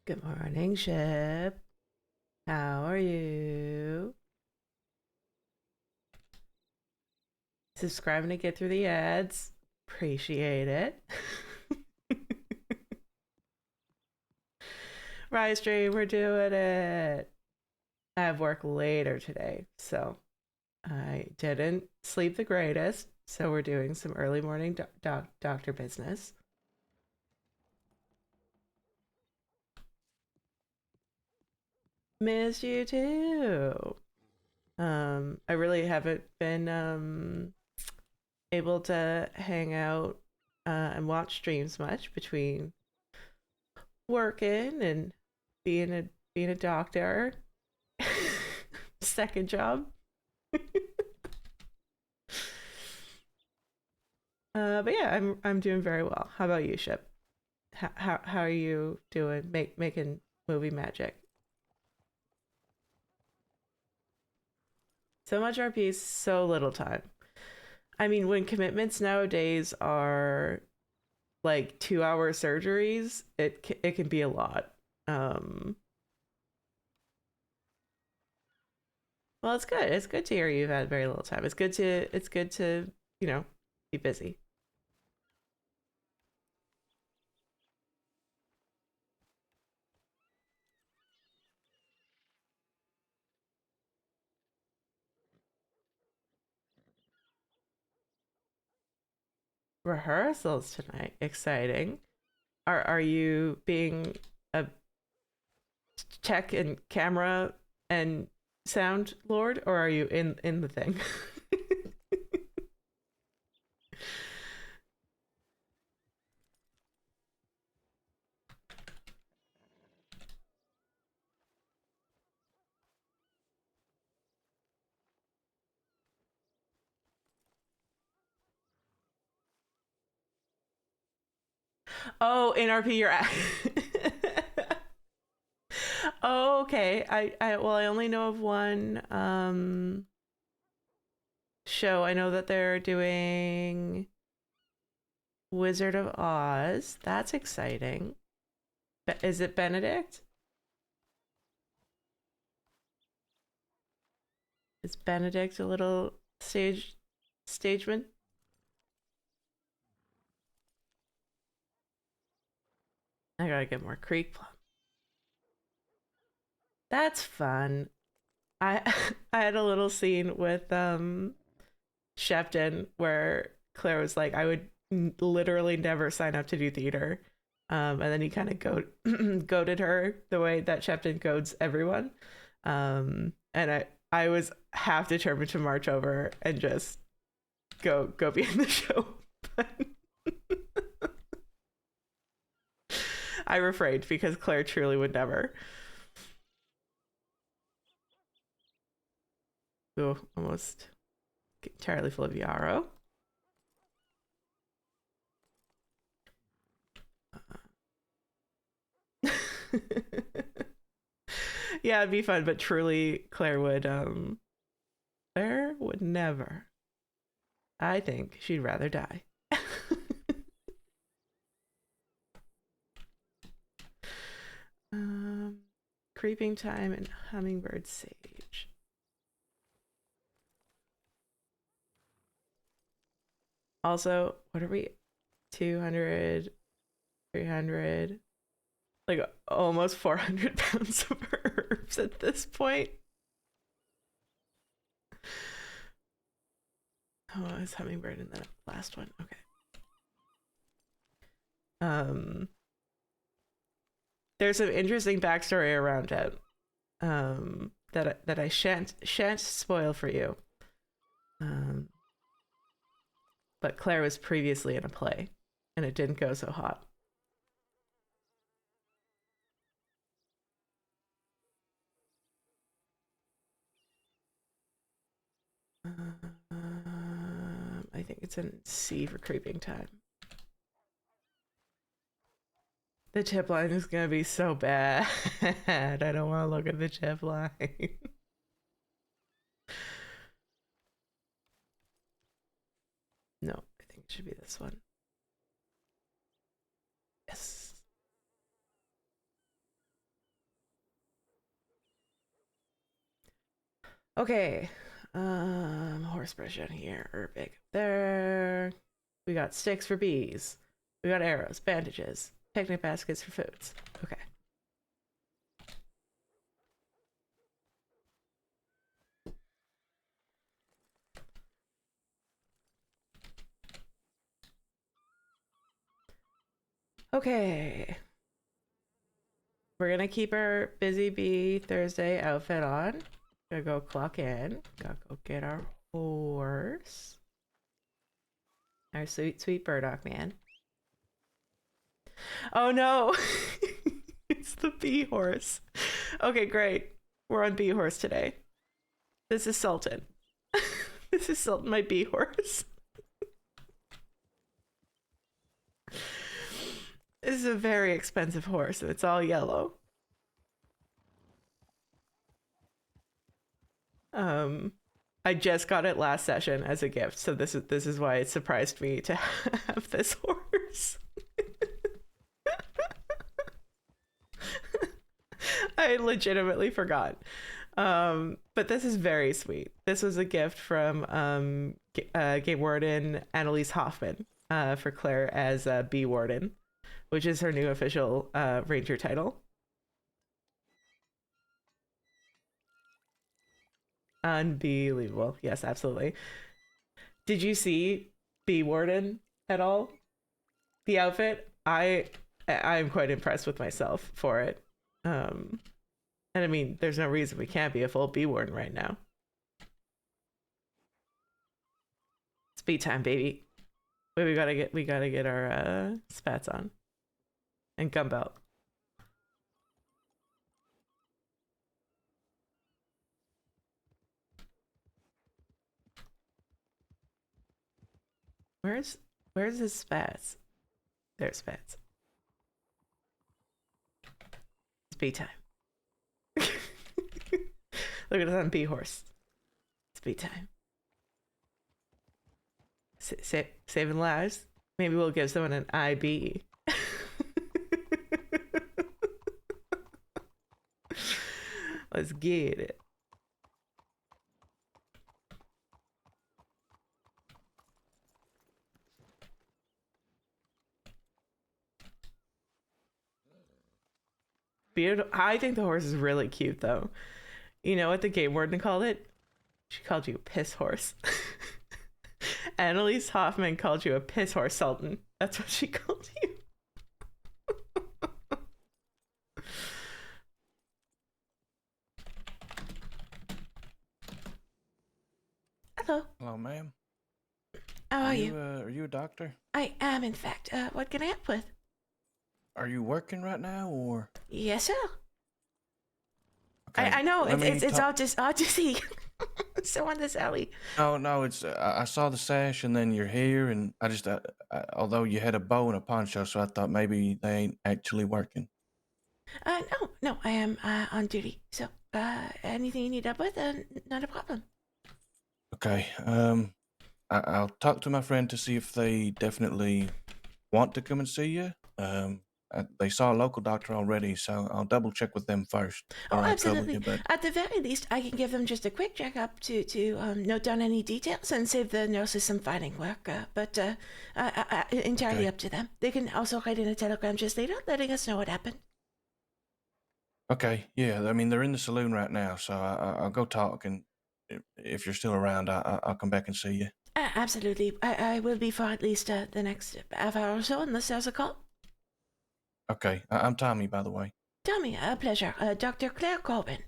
Good morning, Ship. How are you? Subscribing to get through the ads. Appreciate it. Rise stream, we're doing it. I have work later today, so I didn't sleep the greatest. So we're doing some early morning doctor business. Miss you too. I really haven't been able to hang out and watch streams much between working and being a doctor. Second job. But yeah, I'm doing very well. How about you, Ship? How are you doing? Making movie magic. So much RP, so little time. I mean, when commitments nowadays are like 2 hour surgeries, it can be a lot. Um, well, it's good. It's good to hear you've had very little time. It's good to be busy. Rehearsals tonight. Exciting. Are you being a tech and camera and sound lord, or are you in the thing? Oh, in RP, you're at. Oh, okay. I only know of one show. I know that they're doing Wizard of Oz. That's exciting. Is it Benedict? Is Benedict a little stageman? I gotta get more Creek Plum. That's fun. I I had a little scene with Shepton where Claire was like, I would literally never sign up to do theater. And then he kind of goaded her the way that Shepton goads everyone. And I was half determined to march over and just go be in the show. But I refrained because Claire truly would never. Oh, almost entirely full of yarrow. Yeah, it'd be fun, but truly Claire would never. I think she'd rather die. um Creeping Time and Hummingbird Sage. Also, what are we? 200, 300, like almost 400 pounds of herbs at this point. Oh, it's Hummingbird and the last one. Okay. Um, there's some interesting backstory around it. That I shan't spoil for you. Um, but Claire was previously in a play, and it didn't go so hot. I think it's in C for Creeping Time. The tip line is gonna be so bad. I don't want to look at the tip line. No, I think it should be this one. Yes. Okay. Horse brush down here, or big there. We got sticks for bees. We got arrows, bandages, picnic baskets for foods. Okay. Okay. We're gonna keep our busy bee Thursday outfit on. Gotta go clock in. Gotta go get our horse. Our sweet, sweet burdock man. Oh no! It's the bee horse. Okay, great. We're on bee horse today. This is Sultan. This is Sultan, my bee horse. This is a very expensive horse, and it's all yellow. I just got it last session as a gift, so this is why it surprised me to have this horse. I legitimately forgot. But this is very sweet. This was a gift from Game Warden Annalise Hoffman for Claire as Bee Warden, which is her new official ranger title. Unbelievable. Yes, absolutely. Did you see Bee Warden at all? The outfit? I'm quite impressed with myself for it. And I mean, there's no reason we can't be a full Bee Warden right now. It's bee time, baby. Wait, we gotta get our spats on. And gun belt. Where's his spats? There's spats. It's bee time. Look at us on bee horse. It's bee time. Saving lives. Maybe we'll give someone an IB. Let's get it. Beautiful. I think the horse is really cute, though. You know what the game warden called it? She called you a piss horse. Annalise Hoffman called you a piss horse, Sultan. That's what she called you. Hello. Hello, ma'am. How are you? Are you a doctor? I am, in fact. What can I help with? Are you working right now, or? Yes, sir. Okay, I know it's talk- odd to see. So on this alley. No, it's I saw the sash and then your hair, and I just although you had a bow and a poncho, so I thought maybe they ain't actually working. No, I am on duty. So, anything you need help with, not a problem. Okay, I'll talk to my friend to see if they definitely want to come and see you. They saw a local doctor already, so I'll double check with them first. Oh, I trouble absolutely. you, but At the very least, I can give them just a quick checkup to note down any details and save the nurses some filing work. But entirely okay. up to them. They can also write in a telegram just later, letting us know what happened. Okay, yeah. I mean, they're in the saloon right now, so I'll go talk, and if you're still around, I'll come back and see you. Absolutely. I will be for at least the next half hour or so, unless there's a call. Okay, I'm Tommy, by the way. Tell me, a pleasure. Dr. Claire Corbin.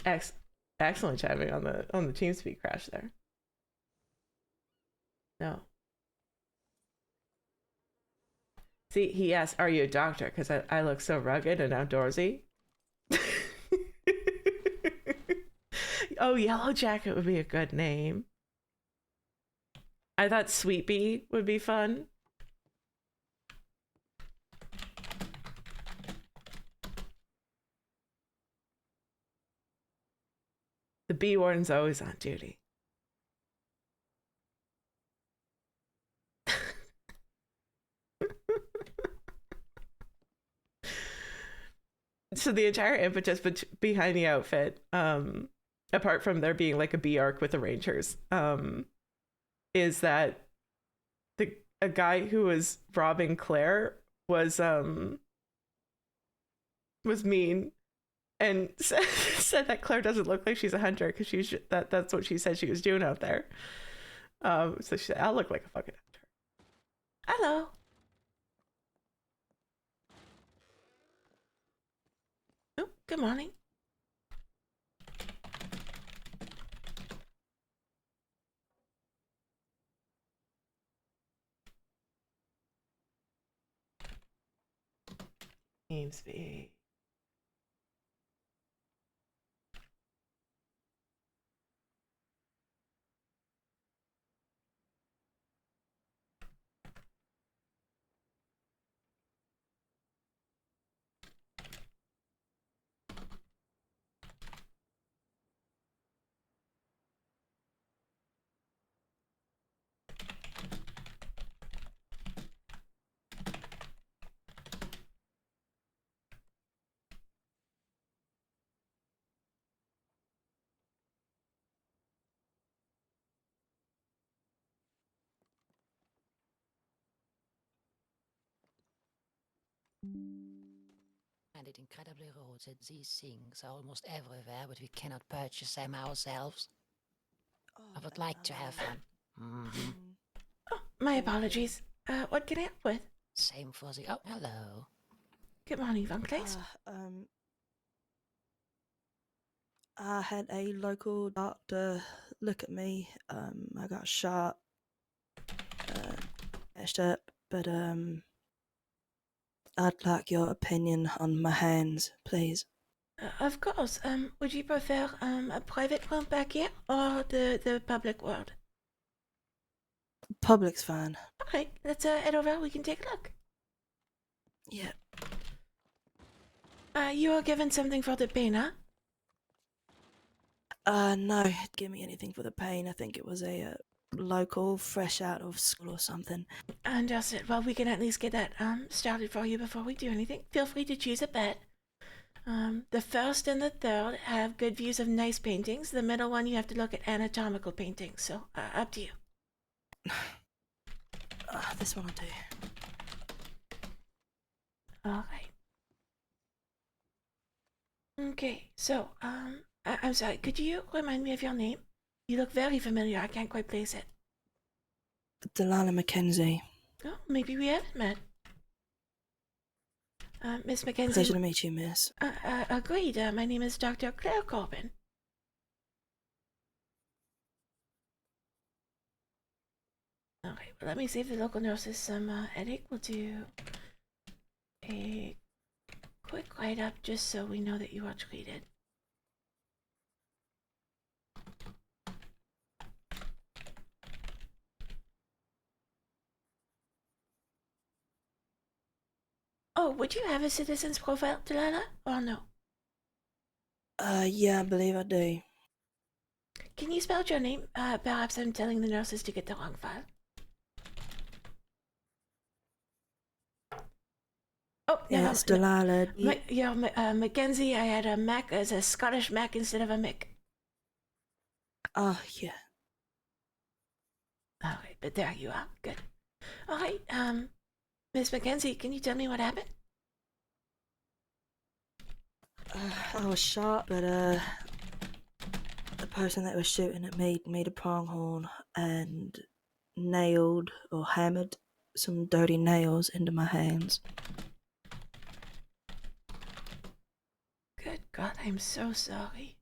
Excellent timing on the TeamSpeak crash there. No. See, he asked, "Are you a doctor?" Because I look so rugged and outdoorsy. Oh, Yellow Jacket would be a good name. I thought Sweet Bee would be fun. The bee warden's always on duty. So the entire impetus behind the outfit, apart from there being like a B arc with the Rangers, is that a guy who was robbing Claire was mean and said that Claire doesn't look like she's a hunter because that's what she said she was doing out there. So she said, "I'll look like a fucking hunter." Hello. Oh, good morning. Amesby. And it incredibly rude that these things are almost everywhere, but we cannot purchase them ourselves. Oh, I would like to have one. Mm-hmm. Oh, my apologies. What can I help with? Same for the... Oh, hello. Good morning, Von Claes. I had a local doctor look at me. I got shot, mashed up, but I'd like your opinion on my hands, please. Of course. Would you prefer a private room back here or the public ward? Public's fine. Okay, let's head over. We can take a look. Yeah. You were given something for the pain, huh? No, give me anything for the pain. I think it was a local, fresh out of school or something. Understood. Well, we can at least get that started for you before we do anything. Feel free to choose a bed. The first and the third have good views of nice paintings. The middle one, you have to look at anatomical paintings. So, up to you. This one will do. All right. Okay, so, I'm sorry, could you remind me of your name? You look very familiar, I can't quite place it. Delilah Mackenzie. Oh, maybe we haven't met. Miss Mackenzie... Pleasure to meet you, miss. Agreed, my name is Dr. Claire Corbin. Okay, well, let me see if the local nurses some headache. We'll do a quick write-up just so we know that you are treated. Oh, would you have a citizen's profile, Delilah, or no? Yeah, I believe I do. Can you spell your name? Perhaps I'm telling the nurses to get the wrong file. Oh, yeah, no, it's Delilah. Mackenzie, I had a Mac as a Scottish Mac instead of a Mick. Oh, yeah. Alright, but there you are. Good. Alright, Miss Mackenzie, can you tell me what happened? I was shot, but the person that was shooting at me made a pronghorn and nailed or hammered some dirty nails into my hands. Good God, I'm so sorry.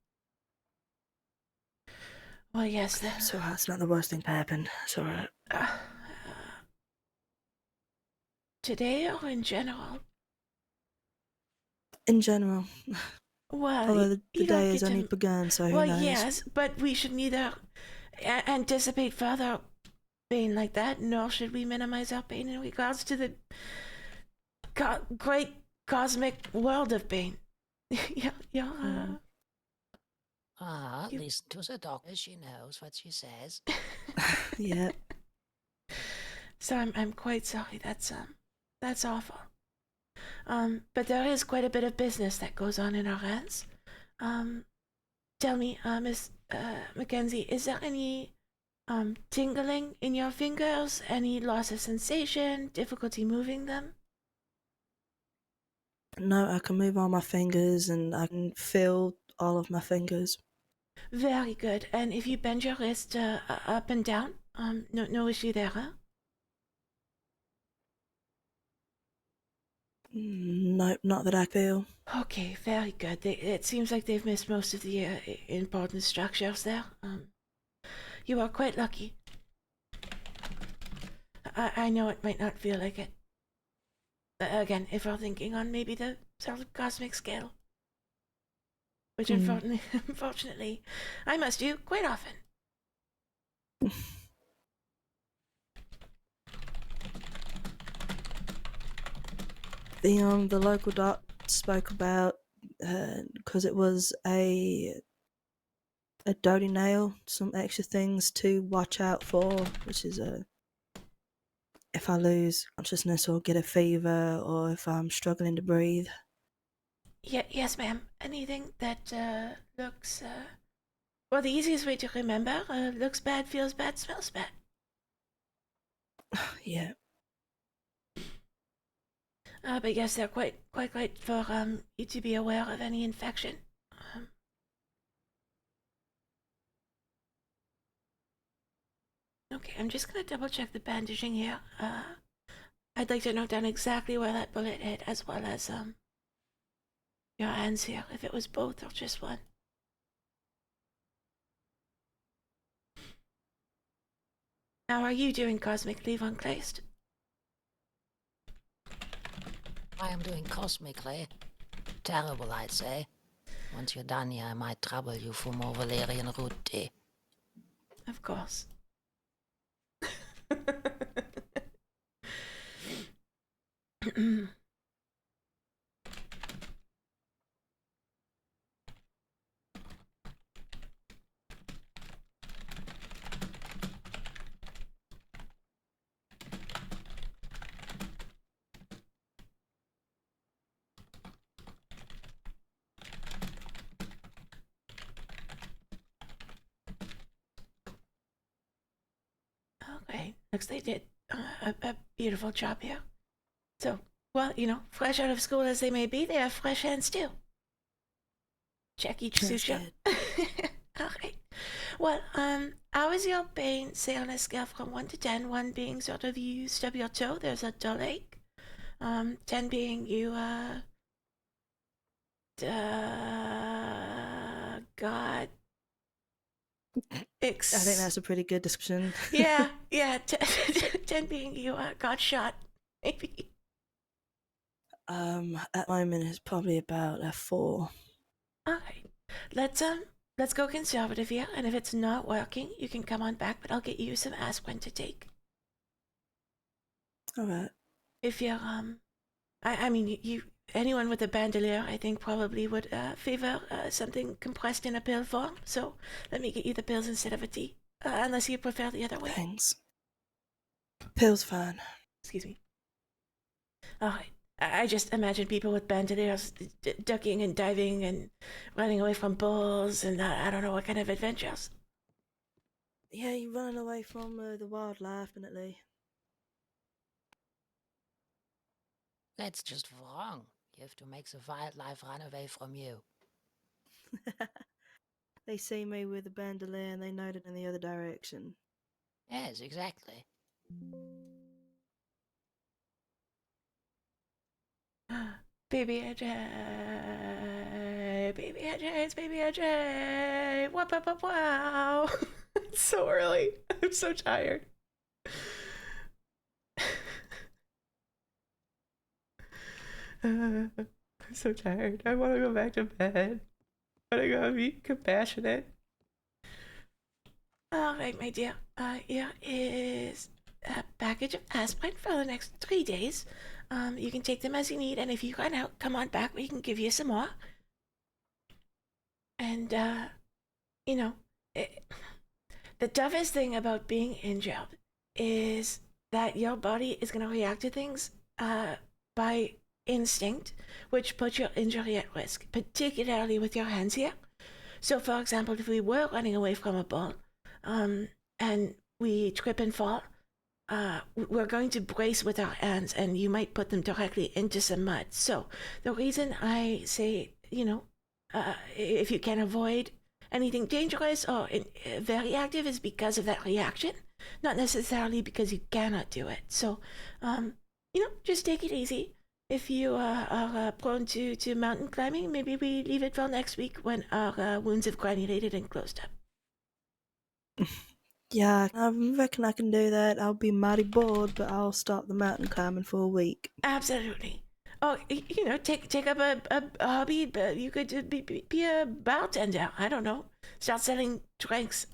Well, yes, then. So it's not the worst thing to happen. It's alright. Today or in general? In general. Well, although the day has get only to... begun, so who well, knows? yes, but we should neither anticipate further pain like that, nor should we minimize our pain in regards to the great cosmic world of pain. Listen to the doctor. She knows what she says. Yeah. So I'm quite sorry. That's awful. But there is quite a bit of business that goes on in our hands. Tell me, Miss Mackenzie, is there any tingling in your fingers? Any loss of sensation? Difficulty moving them? No, I can move all my fingers and I can feel all of my fingers. Very good. And if you bend your wrist up and down, no issue there, huh? Nope, not that I feel. Okay, very good. It seems like they've missed most of the important structures there. You are quite lucky. I know it might not feel like it. Again, if we're thinking on maybe the sort of cosmic scale, which unfortunately, I must do quite often. The local doc spoke about because it was a dirty nail, some extra things to watch out for, which is if I lose consciousness or get a fever or if I'm struggling to breathe. Yes, ma'am. Anything that looks well, the easiest way to remember: looks bad, feels bad, smells bad. Yeah. But yes, they're quite for you to be aware of any infection. Okay, I'm just gonna double check the bandaging here. I'd like to note down exactly where that bullet hit, as well as your hands here, if it was both or just one. How are you doing, cosmically, Von Kleist? I am doing cosmically. Terrible, I'd say. Once you're done here, I might trouble you for more valerian root tea. Of course. Okay, looks like they did a beautiful job here. So, well, fresh out of school as they may be, they have fresh hands too. Check each That's suture. Okay. Well, how is your pain, say on a scale from 1 to 10, 1 being sort of you stub your toe, there's a dull ache. 10 being you, God. I think that's a pretty good description. Yeah, 10 being you, got shot, maybe. At the moment it's probably about a 4. Alright, let's go conservative here, and if it's not working, you can come on back, but I'll get you some aspirin to take. Alright. If you're, I mean, anyone with a bandolier, I think, probably would favor something compressed in a pill form, so let me get you the pills instead of a tea, unless you prefer the other way. Thanks. Pill's fine. Excuse me. Alright. I just imagine people with bandoliers ducking and diving and running away from bulls and I don't know what kind of adventures. Yeah, you're running away from the wildlife, definitely. That's just wrong. You have to make the wildlife run away from you. They see me with a bandolier and they note it in the other direction. Yes, exactly. Baby AJ, baby AJ, it's baby AJ. Wow. It's so early. I'm so tired. I'm so tired. I want to go back to bed. I want to go and be compassionate. All right, my dear. Here is a package of aspirin for the next 3 days. You can take them as you need, and if you run out, come on back. We can give you some more. And the toughest thing about being injured is that your body is gonna react to things by instinct, which puts your injury at risk, particularly with your hands here. So, for example, if we were running away from a ball, and we trip and fall, we're going to brace with our hands, and you might put them directly into some mud. So, the reason I say, if you can avoid anything dangerous or very active is because of that reaction, not necessarily because you cannot do it. So, just take it easy. If you are prone to mountain climbing, maybe we leave it for next week when our wounds have granulated and closed up. Yeah, I reckon I can do that. I'll be mighty bored, but I'll start the mountain climbing for a week. Absolutely. Oh, take up a hobby. But you could be a bartender. I don't know. Start selling drinks.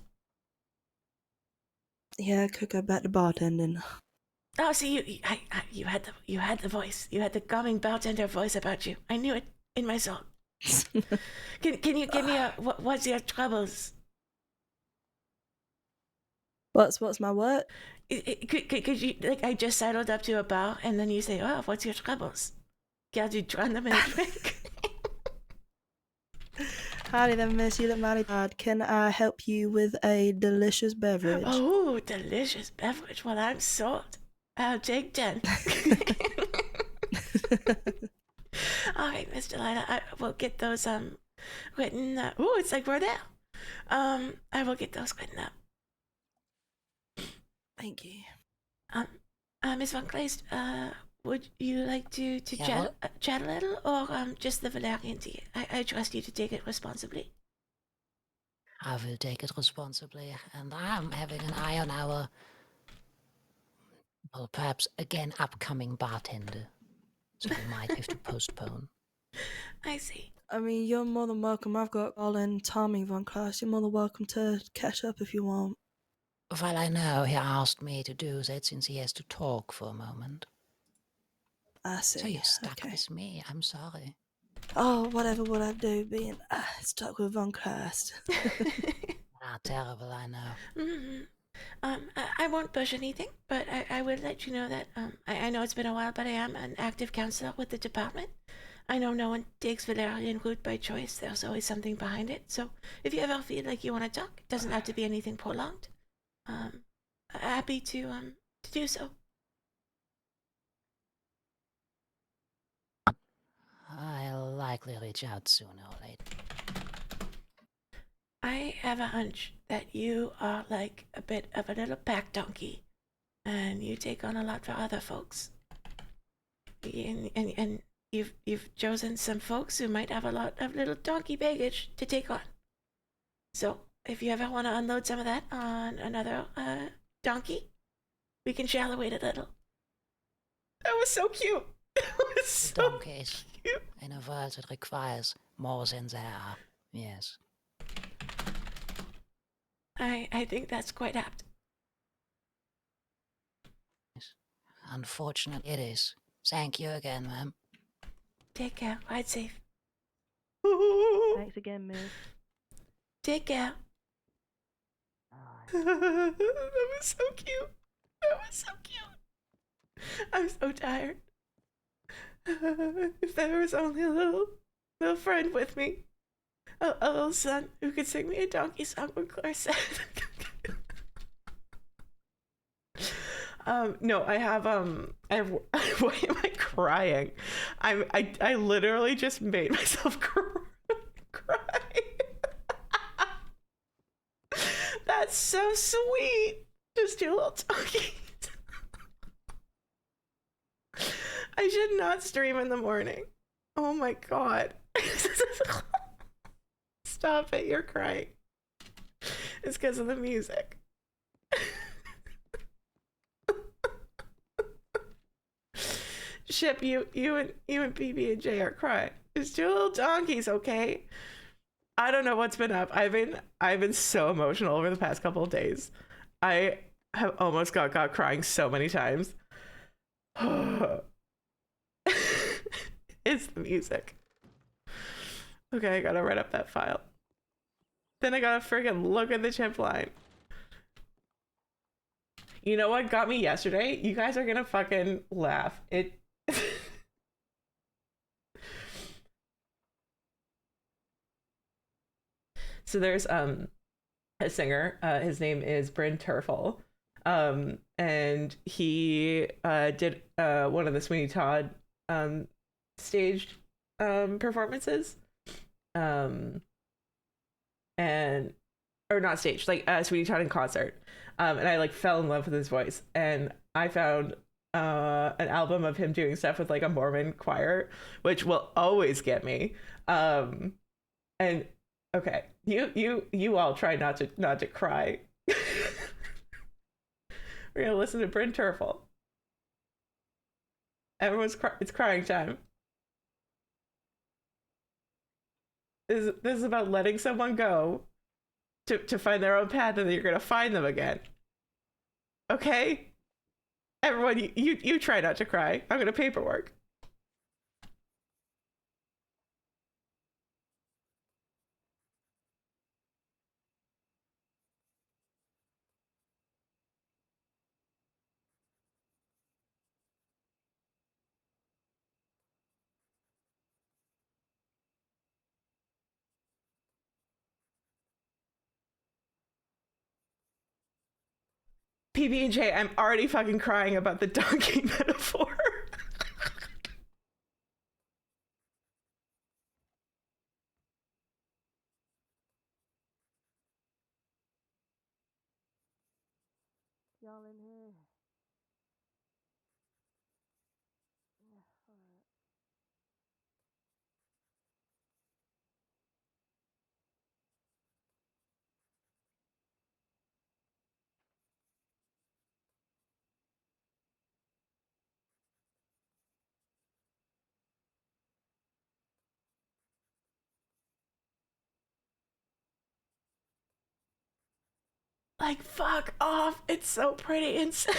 Yeah, I could go back to bartending. Oh, see, you had the voice. You had the calming bartender voice about you. I knew it in my soul. Can you give me what's your troubles? What's my what? Could you, like, I just sidled up to a bar and then you say, oh, what's your troubles? Can you drown them in a drink? Howdy there, miss. You look mighty tired. Can I help you with a delicious beverage? Oh, delicious beverage. Well, I'm sold. I'll take 10. All right, Miss Delilah, I will get those written. Oh, it's like we're there. I will get those written up. Thank you. Miss Von Kleist, would you like to Yeah, chat a little, or just the Valerian tea? I trust you to take it responsibly. I will take it responsibly, and I'm having an eye on our, well, perhaps again upcoming bartender. So we might have to postpone. I see. I mean, you're more than welcome. I've got Colin, Tommy Von Class. You're more than welcome to catch up if you want. Well, I know he asked me to do that since he has to talk for a moment. I see. So you're stuck Okay. with me. I'm sorry. Oh, whatever would I do being stuck with Von Class? Terrible, I know. Mm-hmm. I won't push anything, but I would let you know that I know it's been a while, but I am an active counselor with the department. I know no one takes Valerian root by choice. There's always something behind it. So if you ever feel like you want to talk, it doesn't have to be anything prolonged. Happy to do so. I'll likely reach out sooner or later. I have a hunch that you are like a bit of a little pack donkey, and you take on a lot for other folks. And you've chosen some folks who might have a lot of little donkey baggage to take on. So if you ever want to unload some of that on another donkey, we can shallow it a little. That was so cute. That was so Donkeys. cute. In a world that requires more than there are. Yes. I think that's quite apt. Unfortunately, it is. Thank you again, ma'am. Take care. Ride safe. Thanks again, miss. Take care. That was so cute. That was so cute. I'm so tired. If there was only a little friend with me, a little son who could sing me a donkey song when Claire said. No, I have why am I crying? I literally just made myself cry. That's so sweet. Just two little donkeys. I should not stream in the morning. Oh my god. Stop it, you're crying. It's because of the music. Ship, you and PB and J are crying. It's two little donkeys, okay? I don't know what's been up. I've been so emotional over the past couple of days. I have almost got crying so many times. It's the music. Okay, I gotta write up that file. Then I gotta friggin' look at the chip line. You know what got me yesterday? You guys are gonna fucking laugh. So there's a singer. His name is Bryn Terfel. And he did one of the Sweeney Todd staged performances. And or not staged, like Sweeney Todd in concert. And I like fell in love with his voice. And I found an album of him doing stuff with like a Mormon choir, which will always get me. And okay, you all try not to cry. We're gonna listen to Bryn Terfel. It's crying time. This is about letting someone go to find their own path, and then you're gonna find them again. Okay? Everyone, you try not to cry. I'm gonna paperwork. PB&J, I'm already fucking crying about the donkey metaphor. Y'all in here? Yeah, alright. Like, fuck off. It's so pretty and sad.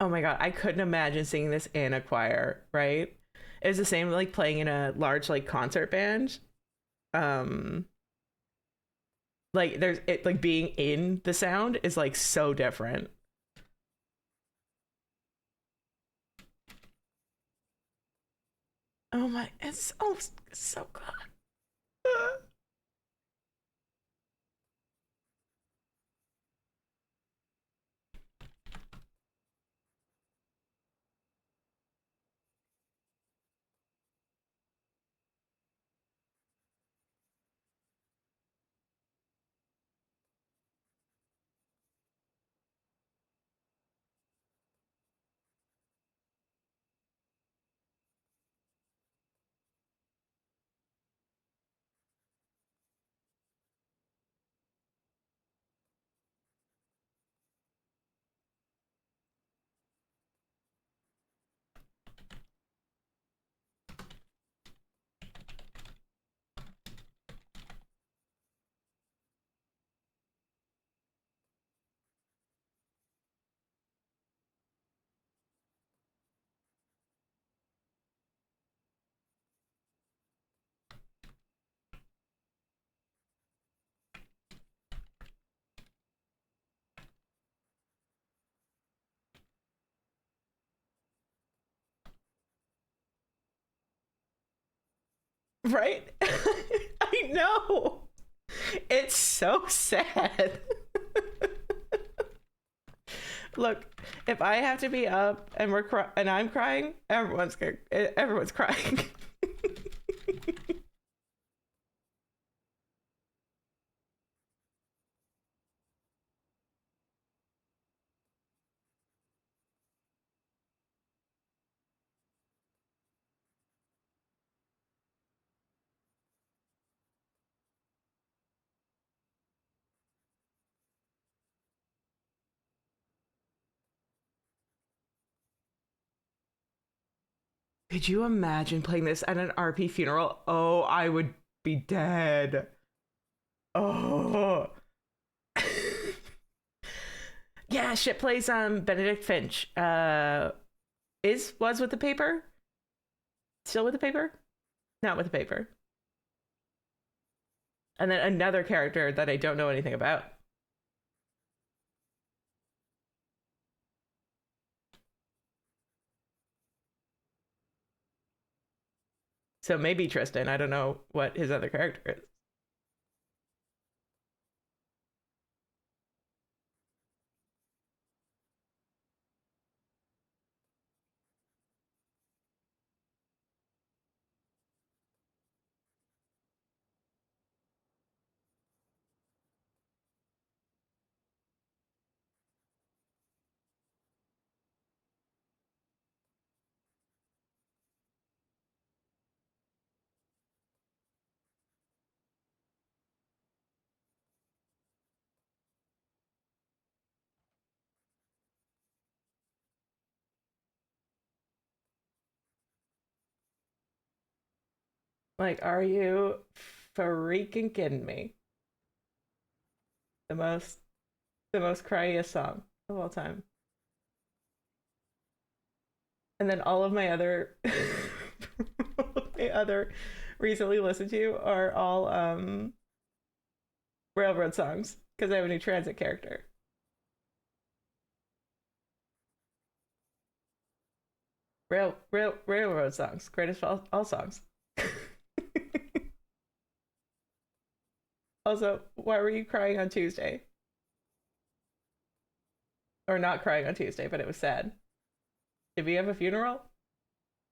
Oh my god, I couldn't imagine singing this in a choir, right? It was the same like playing in a large like concert band. Um like there's it like being in the sound is like so different. Oh my, it's so good. Right? I know. It's so sad. Look, if I have to be up and and I'm crying, everyone's crying. Could you imagine playing this at an RP funeral? Oh, I would be dead. Oh. Yeah, shit plays Benedict Finch. Was with the paper? Still with the paper? Not with the paper. And then another character that I don't know anything about. So maybe Tristan. I don't know what his other character is. Like, are you freaking kidding me? The most cryest song of all time. And then all of my other recently listened to are all railroad songs because I have a new transit character. Railroad songs, greatest of all songs. Also, why were you crying on Tuesday? Or not crying on Tuesday, but it was sad. Did we have a funeral?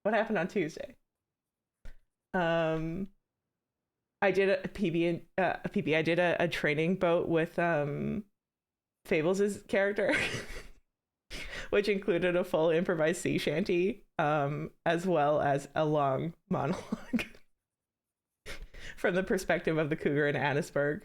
What happened on Tuesday? I did a PB. I did a training boat with Fables' character, which included a full improvised sea shanty, as well as a long monologue from the perspective of the cougar in Annisburg.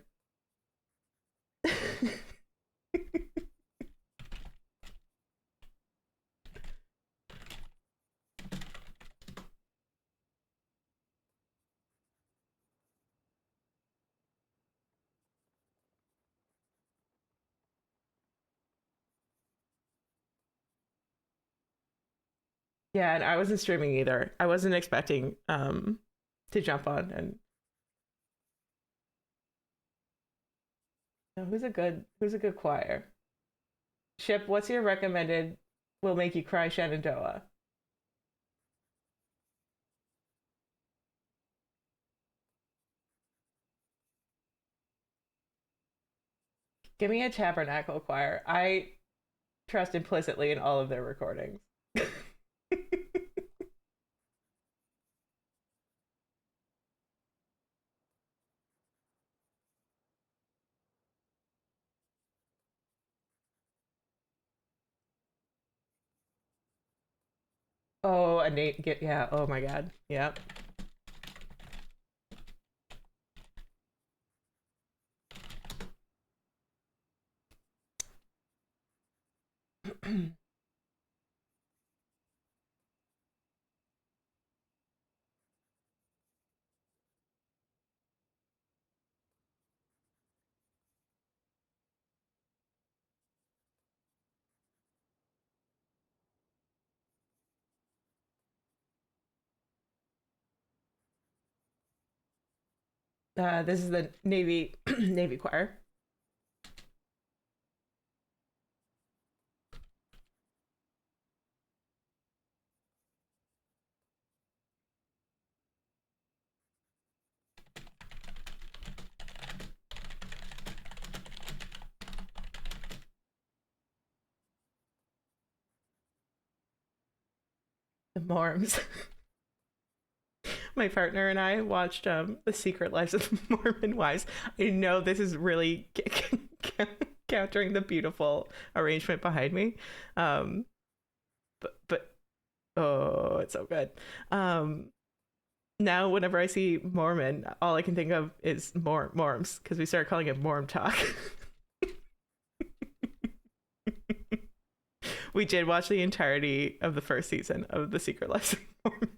Yeah, and I wasn't streaming either. I wasn't expecting to jump on and who's a good choir? Ship, what's your recommended will make you cry Shenandoah? Give me a tabernacle choir. I trust implicitly in all of their recordings. Oh, a Nate get yeah. Oh my god. Yep. This is the Navy Navy choir. The Morms. My partner and I watched The Secret Lives of Mormon Wives. I know this is really countering the beautiful arrangement behind me. But oh, it's so good. Now whenever I see Mormon, all I can think of is Morms because we started calling it Morm Talk. We did watch the entirety of the first season of The Secret Lives of Mormon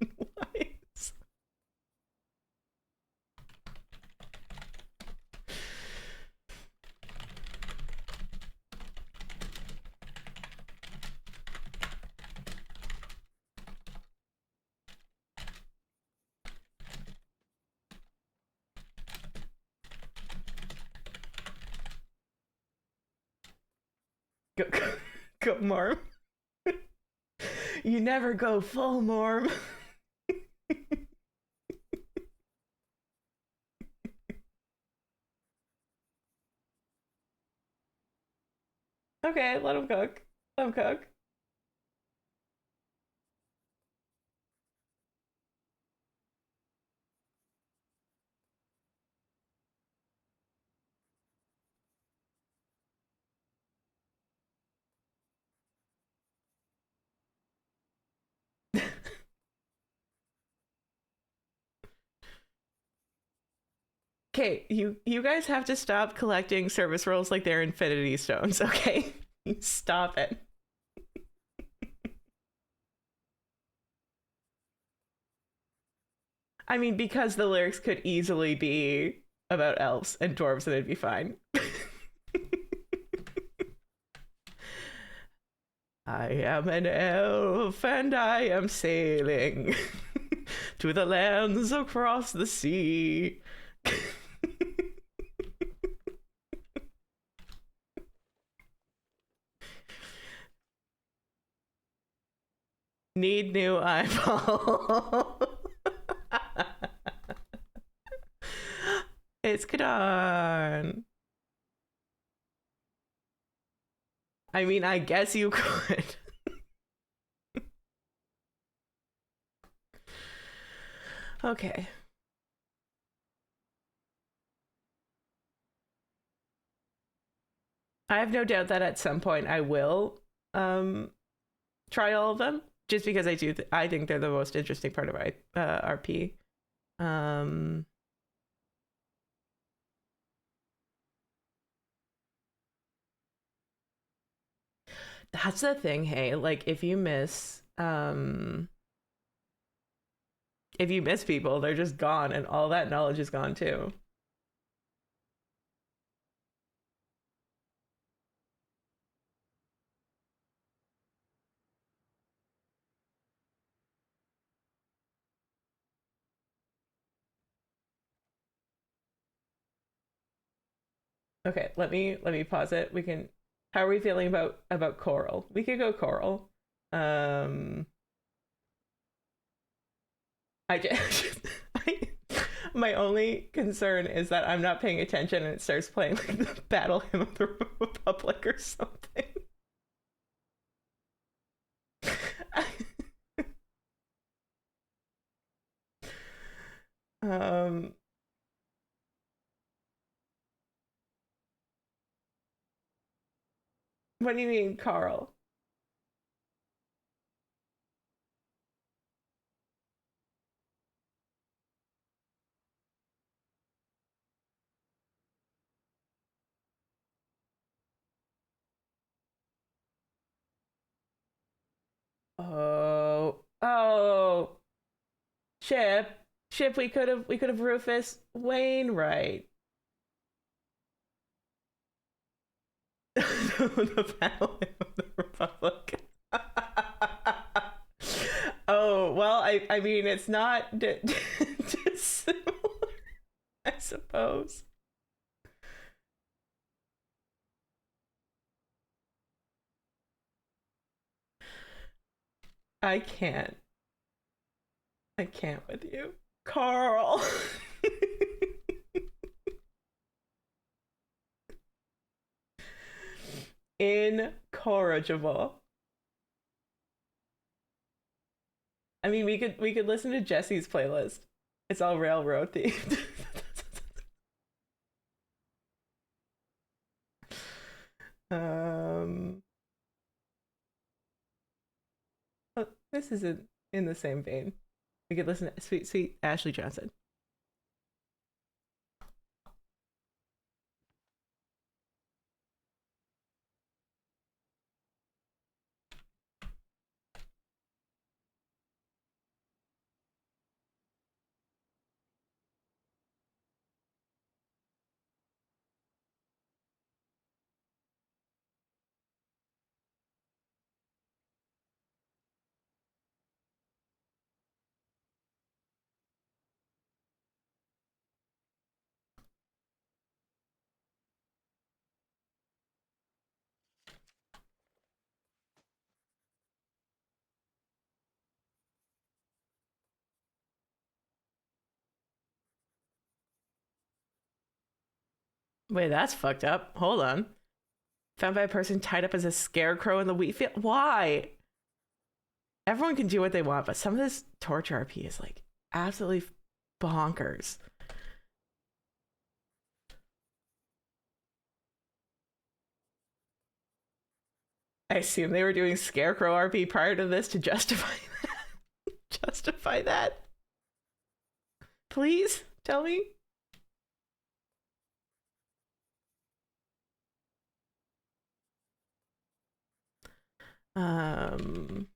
Go, go Morm. You never go full Morm. Okay, let him cook. Let him cook. Okay, you guys have to stop collecting service rolls like they're infinity stones, okay? Stop it. I mean, because the lyrics could easily be about elves and dwarves and it'd be fine. I am an elf and I am sailing to the lands across the sea. Need new eyeball. It's Kadan. I mean, I guess you could. Okay. I have no doubt that at some point I will try all of them, just because I think they're the most interesting part of RP. That's the thing, hey, like if you miss people, they're just gone and all that knowledge is gone too. Okay, let me pause it. We can. How are we feeling about Coral? We could go Coral. I just my only concern is that I'm not paying attention and it starts playing like the Battle Hymn of the Republic or something. um what do you mean, Carl? Oh, Chip, we could have Rufus Wainwright. The Battle of the Republic. Oh well, I mean it's not dissimilar, I suppose. I can't. I can't with you, Carl. Incorrigible. I mean, we could listen to Jesse's playlist. It's all railroad themed. um, oh, this isn't in the same vein. We could listen to Sweet Sweet Ashley Johnson. Wait, that's fucked up. Hold on. Found by a person tied up as a scarecrow in the wheat field. Why? Everyone can do what they want, but some of this torture RP is like absolutely bonkers. I assume they were doing scarecrow RP prior to this to justify that. Justify that. Please tell me. Um.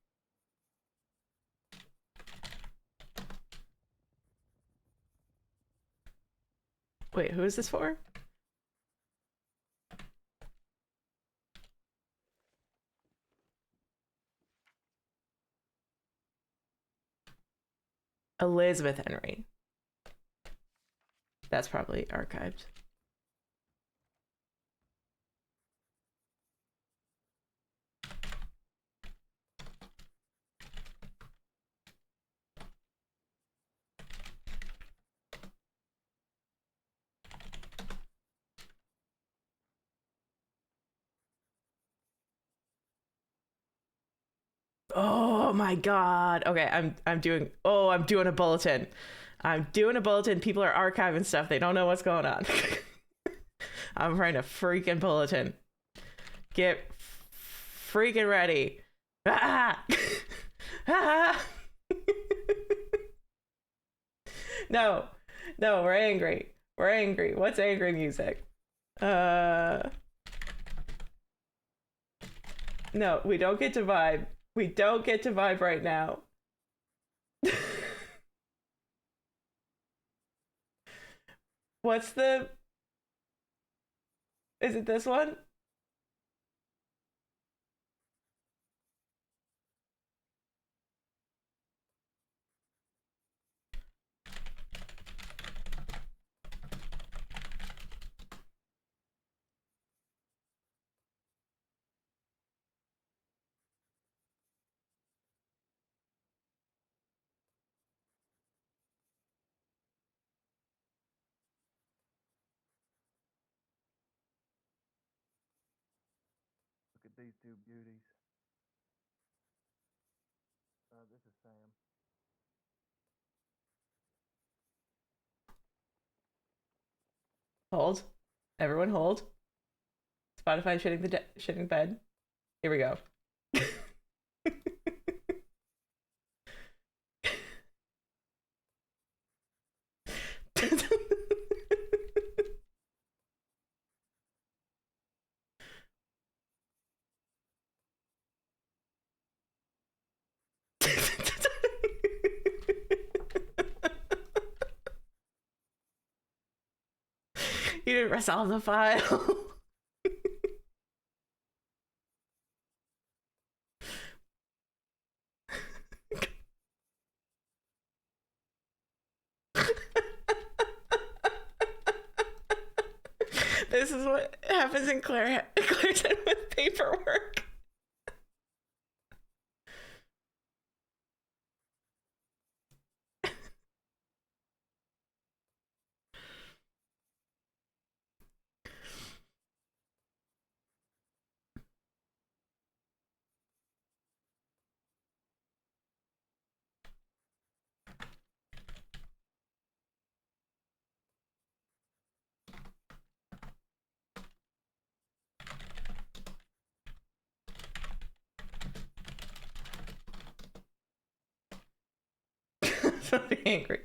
Wait, who is this for? Elizabeth Henry. That's probably archived. Oh my god. Okay, I'm doing a bulletin. I'm doing a bulletin. People are archiving stuff. They don't know what's going on. I'm writing a freaking bulletin. Get freaking ready. Ah! Ah! No. No, we're angry. We're angry. What's angry music? No, we don't get to vibe. We don't get to vibe right now. What's the... Is it this one? Look at these two beauties. This is Sam. Hold. Everyone hold. Spotify shitting the bed. Here we go. You didn't resolve the file. This is what happens in Claire's head with paperwork. So angry.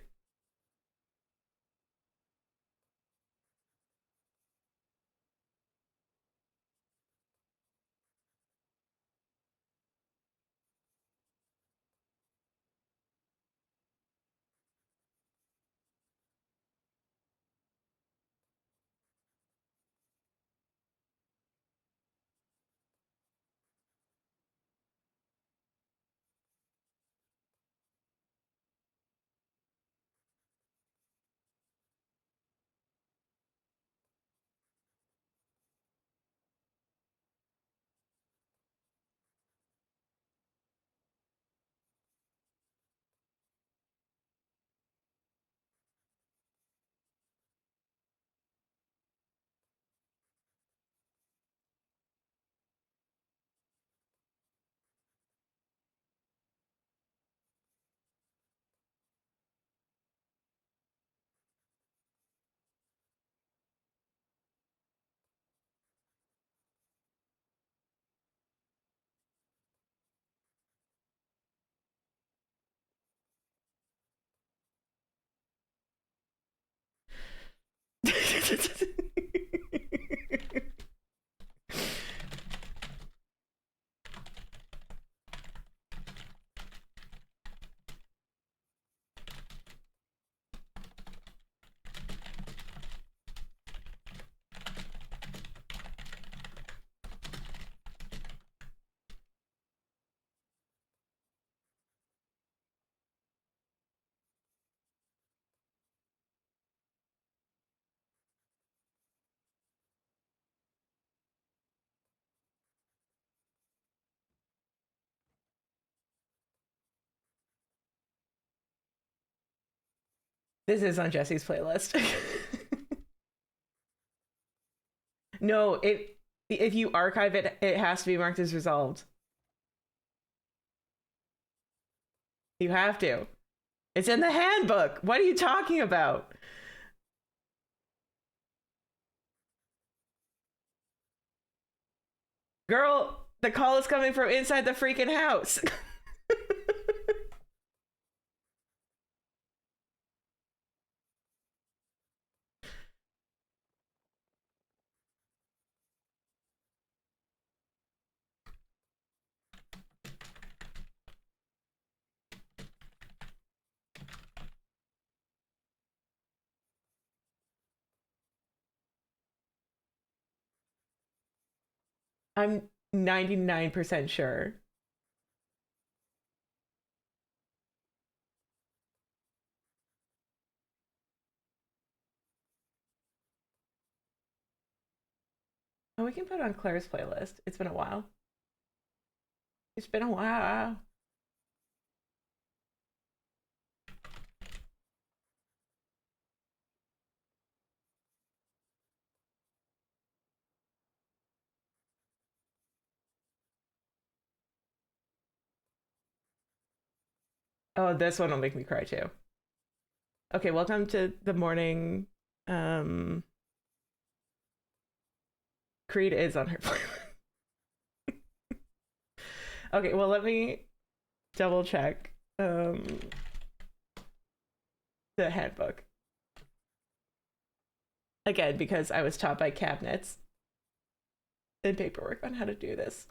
This is on Jesse's playlist. No, if you archive it, it has to be marked as resolved. You have to. It's in the handbook. What are you talking about? Girl, the call is coming from inside the freaking house. I'm 99% sure. Oh, we can put it on Claire's playlist. It's been a while. It's been a while. Oh, this one will make me cry too. Okay, welcome to the morning. Creed is on her playlist. Okay, well, let me double check the handbook. Again, because I was taught by cabinets and paperwork on how to do this.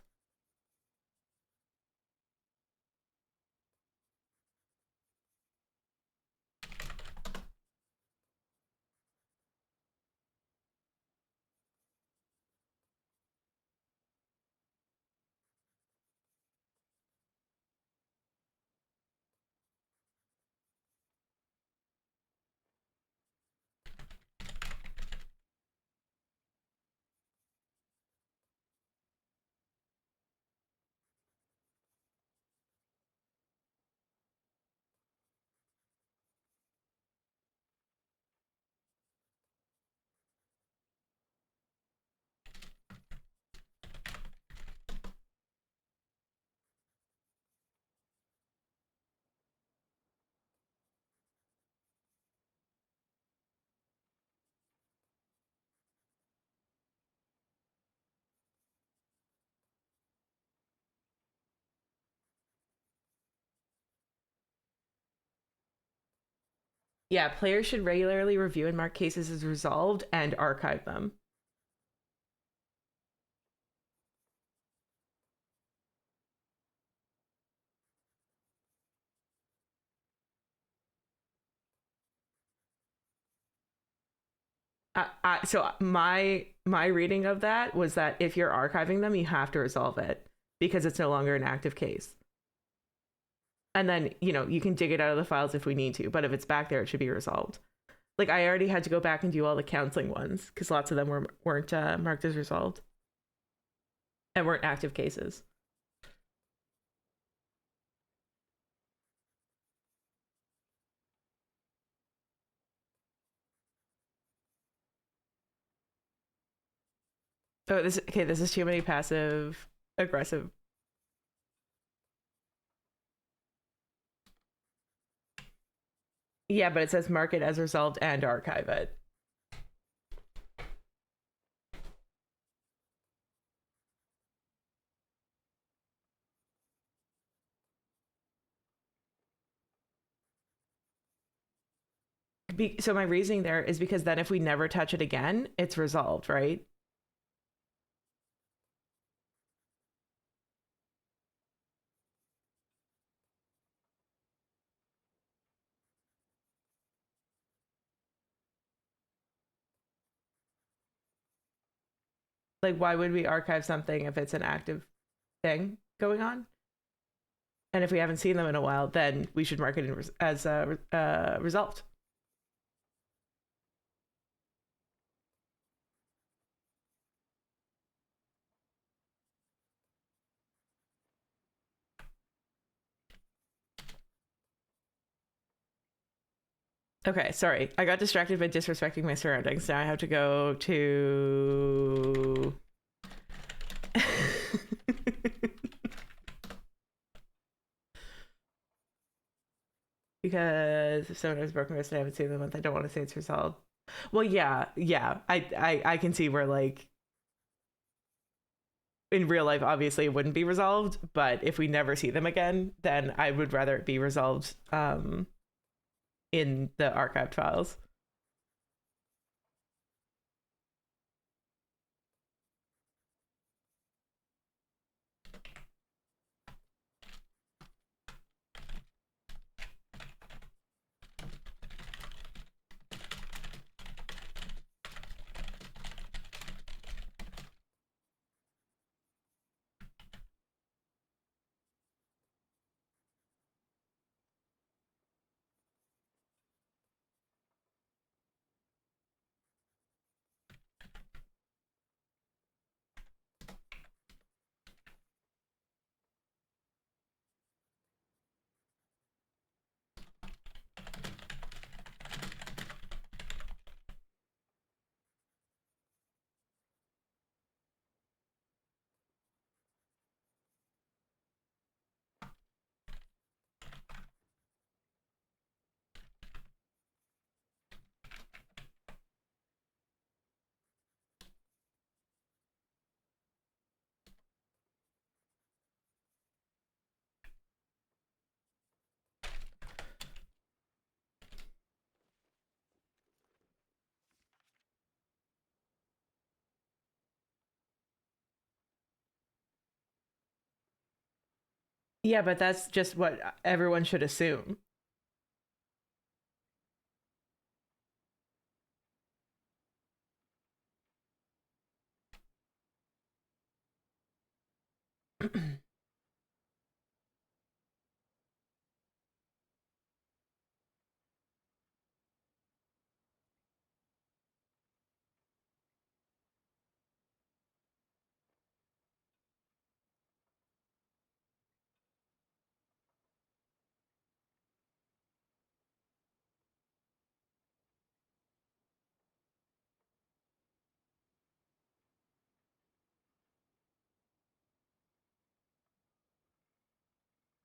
Yeah, players should regularly review and mark cases as resolved and archive them. So my reading of that was that if you're archiving them, you have to resolve it because it's no longer an active case. And then, you can dig it out of the files if we need to, but if it's back there, it should be resolved. Like, I already had to go back and do all the counseling ones because lots of them weren't marked as resolved and weren't active cases. Oh, this is too many passive aggressive. Yeah, but it says mark it as resolved and archive it. So my reasoning there is because then if we never touch it again, it's resolved, right? Like, why would we archive something if it's an active thing going on? And if we haven't seen them in a while, then we should mark it as resolved. Okay, sorry. I got distracted by disrespecting my surroundings. Now I have to go to. Because if someone has broken wrist and I haven't seen them in a month, I don't want to say it's resolved. Well, yeah. I can see where, like, in real life, obviously it wouldn't be resolved, but if we never see them again, then I would rather it be resolved in the archived files. Yeah, but that's just what everyone should assume.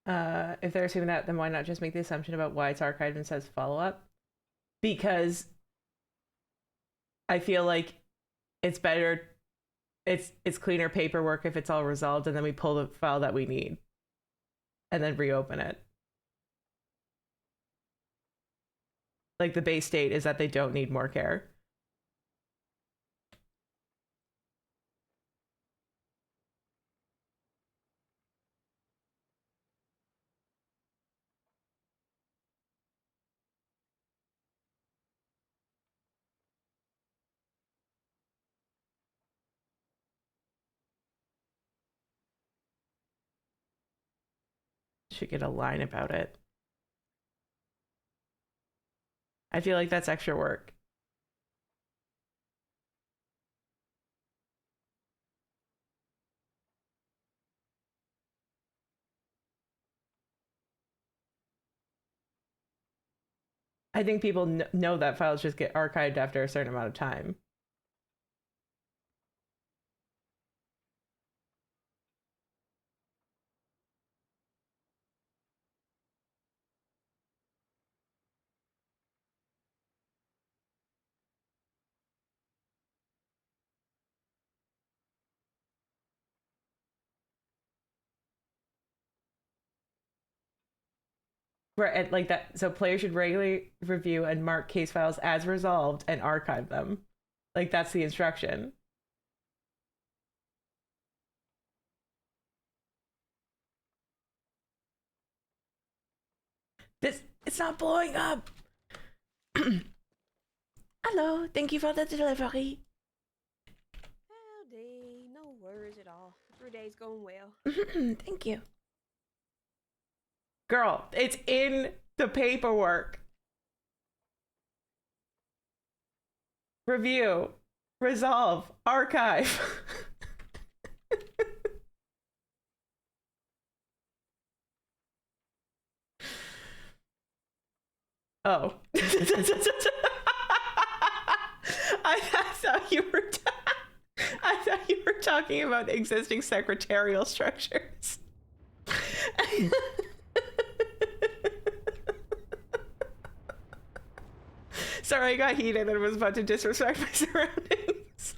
If they're assuming that, then why not just make the assumption about why it's archived and says follow up? Because I feel like it's better, it's cleaner paperwork if it's all resolved, and then we pull the file that we need, and then reopen it. Like, the base state is that they don't need more care. Should get a line about it. I feel like that's extra work. I think people know that files just get archived after a certain amount of time. Right, and like that. So players should regularly review and mark case files as resolved and archive them. Like that's the instruction. It's not blowing up. Hello, thank you for the delivery. Howdy, no worries at all. Every day's going well. Thank you. Girl, it's in the paperwork. Review, resolve, archive. Oh. I thought you were I thought you were talking about existing secretarial structures. Sorry, I got heated and was about to disrespect my surroundings.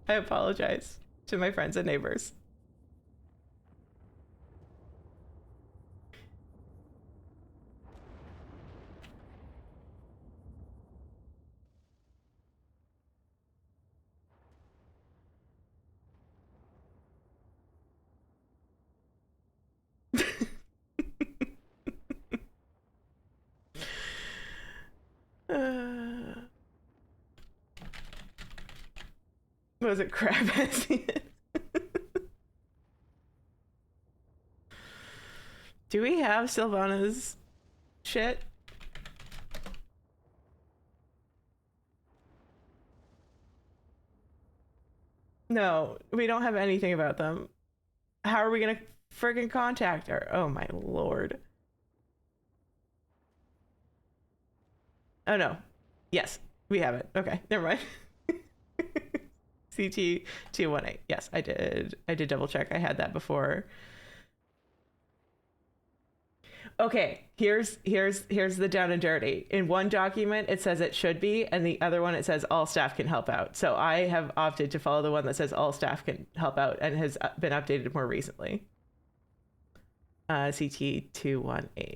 I apologize to my friends and neighbors. Was it crab ass? Do we have Sylvana's shit? No, we don't have anything about them. How are we gonna friggin' contact her? Oh my lord. Oh no. Yes, we have it. Okay, never mind. CT 218. Yes, I did. I did double check. I had that before. Okay, here's the down and dirty. In one document it says it should be, and the other one it says all staff can help out. So I have opted to follow the one that says all staff can help out and has been updated more recently. CT 218.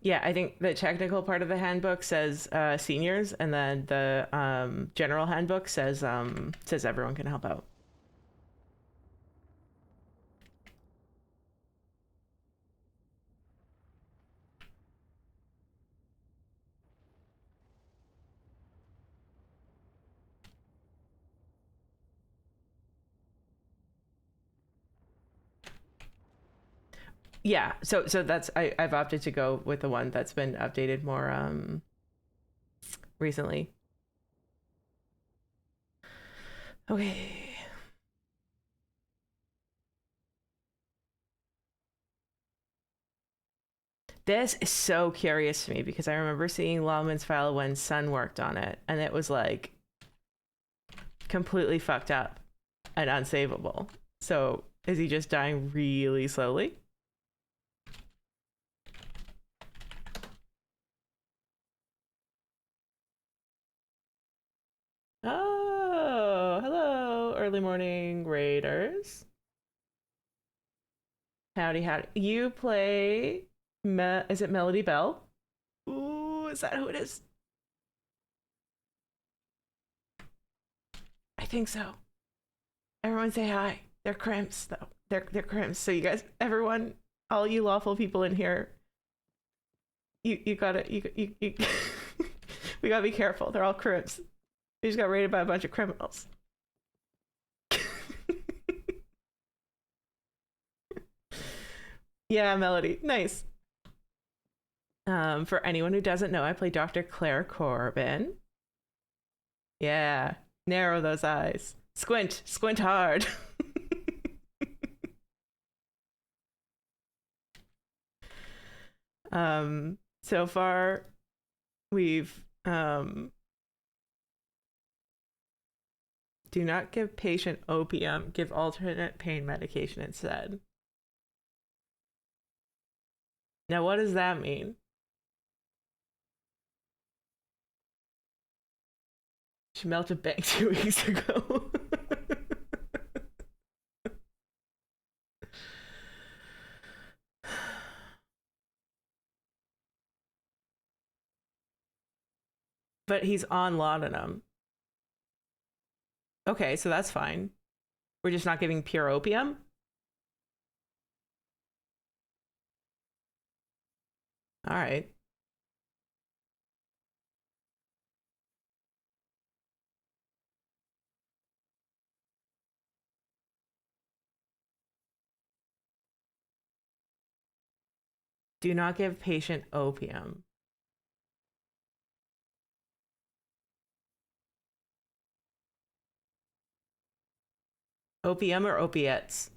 Yeah, I think the technical part of the handbook says seniors, and then the general handbook says everyone can help out. Yeah, so that's I've opted to go with the one that's been updated more recently. Okay. This is so curious to me because I remember seeing Lawman's file when Sun worked on it, and it was like completely fucked up and unsavable. So is he just dying really slowly? Oh, hello, early morning raiders. Howdy, howdy. You play, is it Melody Bell? Ooh, is that who it is? I think so. Everyone say hi. They're crimps, though. They're crimps. So you guys, everyone, all you lawful people in here, you gotta, you We gotta be careful. They're all crims. We just got raided by a bunch of criminals. Yeah, Melody. Nice. For anyone who doesn't know, I play Dr. Claire Corbin. Yeah. Narrow those eyes. Squint. Squint hard. So far we've do not give patient opium, give alternate pain medication instead. Now what does that mean? She melted bank 2 weeks ago. But he's on laudanum. Okay, so that's fine. We're just not giving pure opium? All right. Do not give patient opium. Opium or opiates?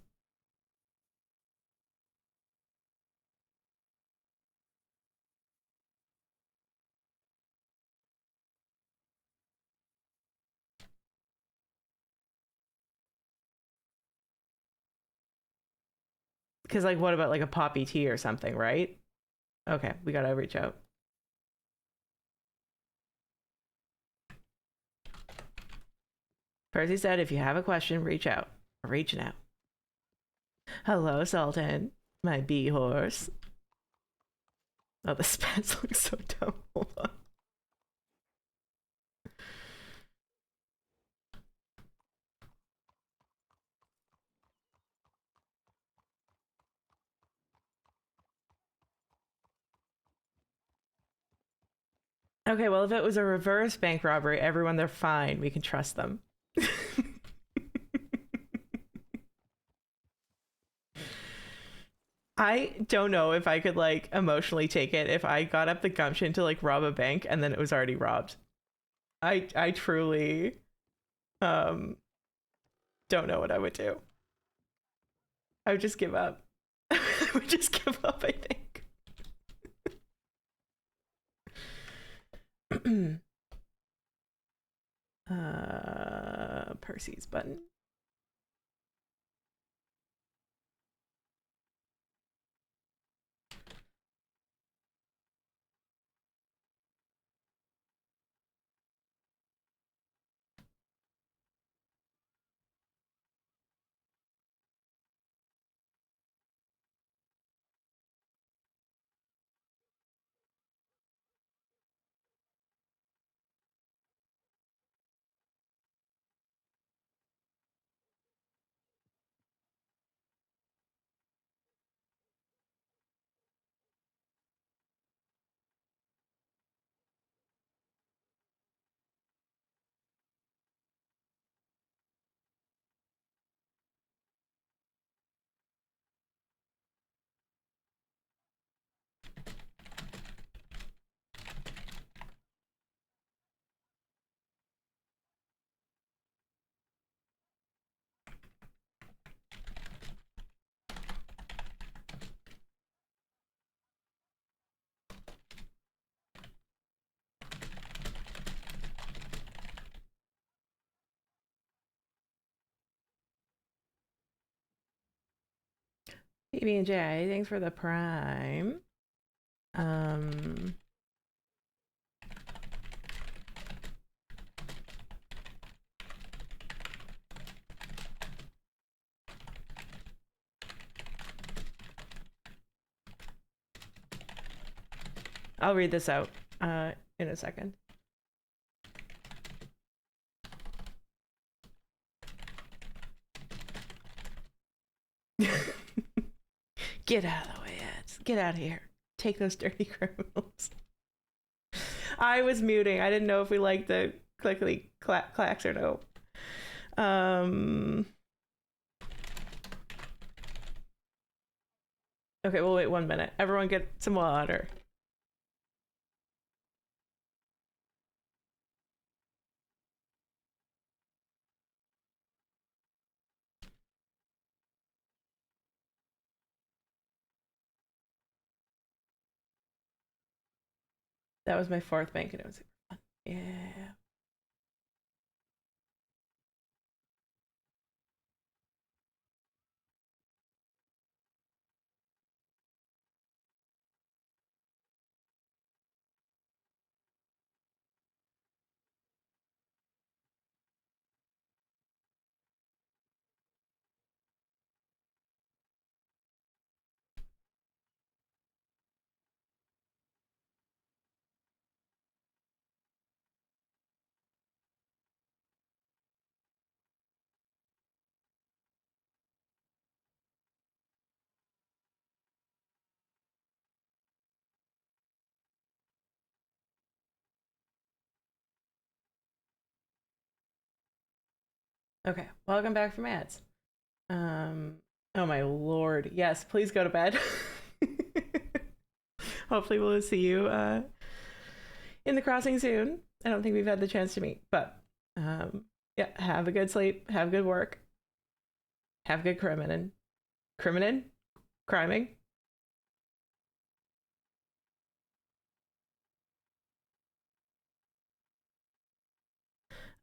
Because, like, what about, like, a poppy tea or something, right? Okay, we gotta reach out. Percy said, if you have a question, reach out. Reaching out. Hello, Sultan. My bee horse. Oh, the spats look so dumb. Hold on. Okay, well, if it was a reverse bank robbery, everyone, they're fine. We can trust them. I don't know if I could, like, emotionally take it if I got up the gumption to, like, rob a bank and then it was already robbed. I truly don't know what I would do. I would just give up. I would just give up, I think. Percy's button. PB&J, thanks for the prime. I'll read this out in a second. Get out of the way, Eds. Get out of here. Take those dirty criminals. I was muting. I didn't know if we liked the clickety clacks or no. Okay, we'll wait 1 minute. Everyone get some water. That was my 4th bank and it was super fun. Yeah. Okay, welcome back from ads. Oh my lord. Yes, please go to bed. Hopefully we'll see you in the crossing soon. I don't think we've had the chance to meet, but yeah, have a good sleep, have good work, have good criminin. Criming.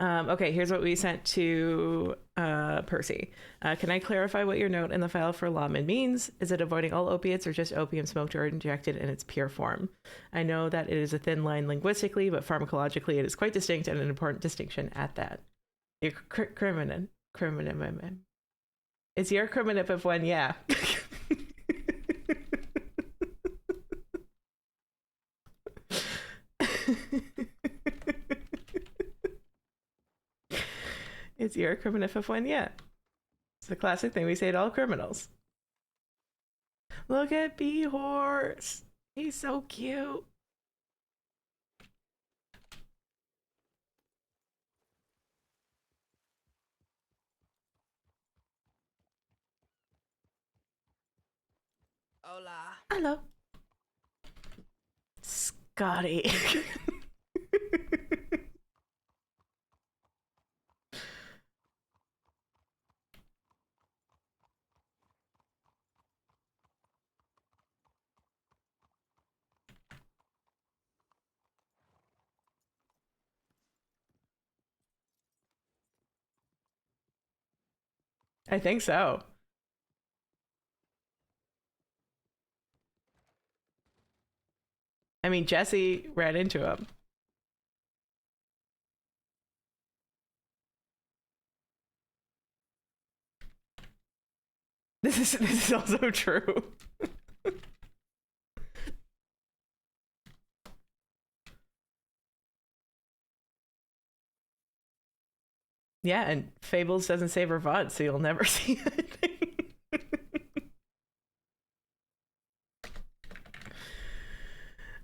Okay, here's what we sent to Percy. Can I clarify what your note in the file for lawman means? Is it avoiding all opiates or just opium smoked or injected in its pure form? I know that it is a thin line linguistically, but pharmacologically it is quite distinct and an important distinction at that. Your criminal. It's your criminative of when, yeah. It's your criminative of when, yeah. It's a classic thing we say to all criminals. Look at B-Horse. He's so cute. Hola. Hello. Scotty. I think so. I mean, Jesse ran into him. This is also true. Yeah, and Fables doesn't save her VOD, so you'll never see anything.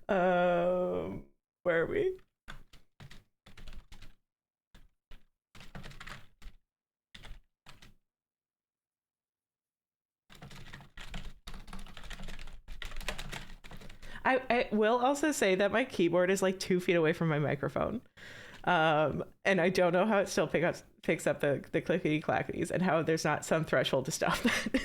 Where are we? I will also say that my keyboard is like 2 feet away from my microphone. And I don't know how it still picks up the clickety clackities and how there's not some threshold to stop that.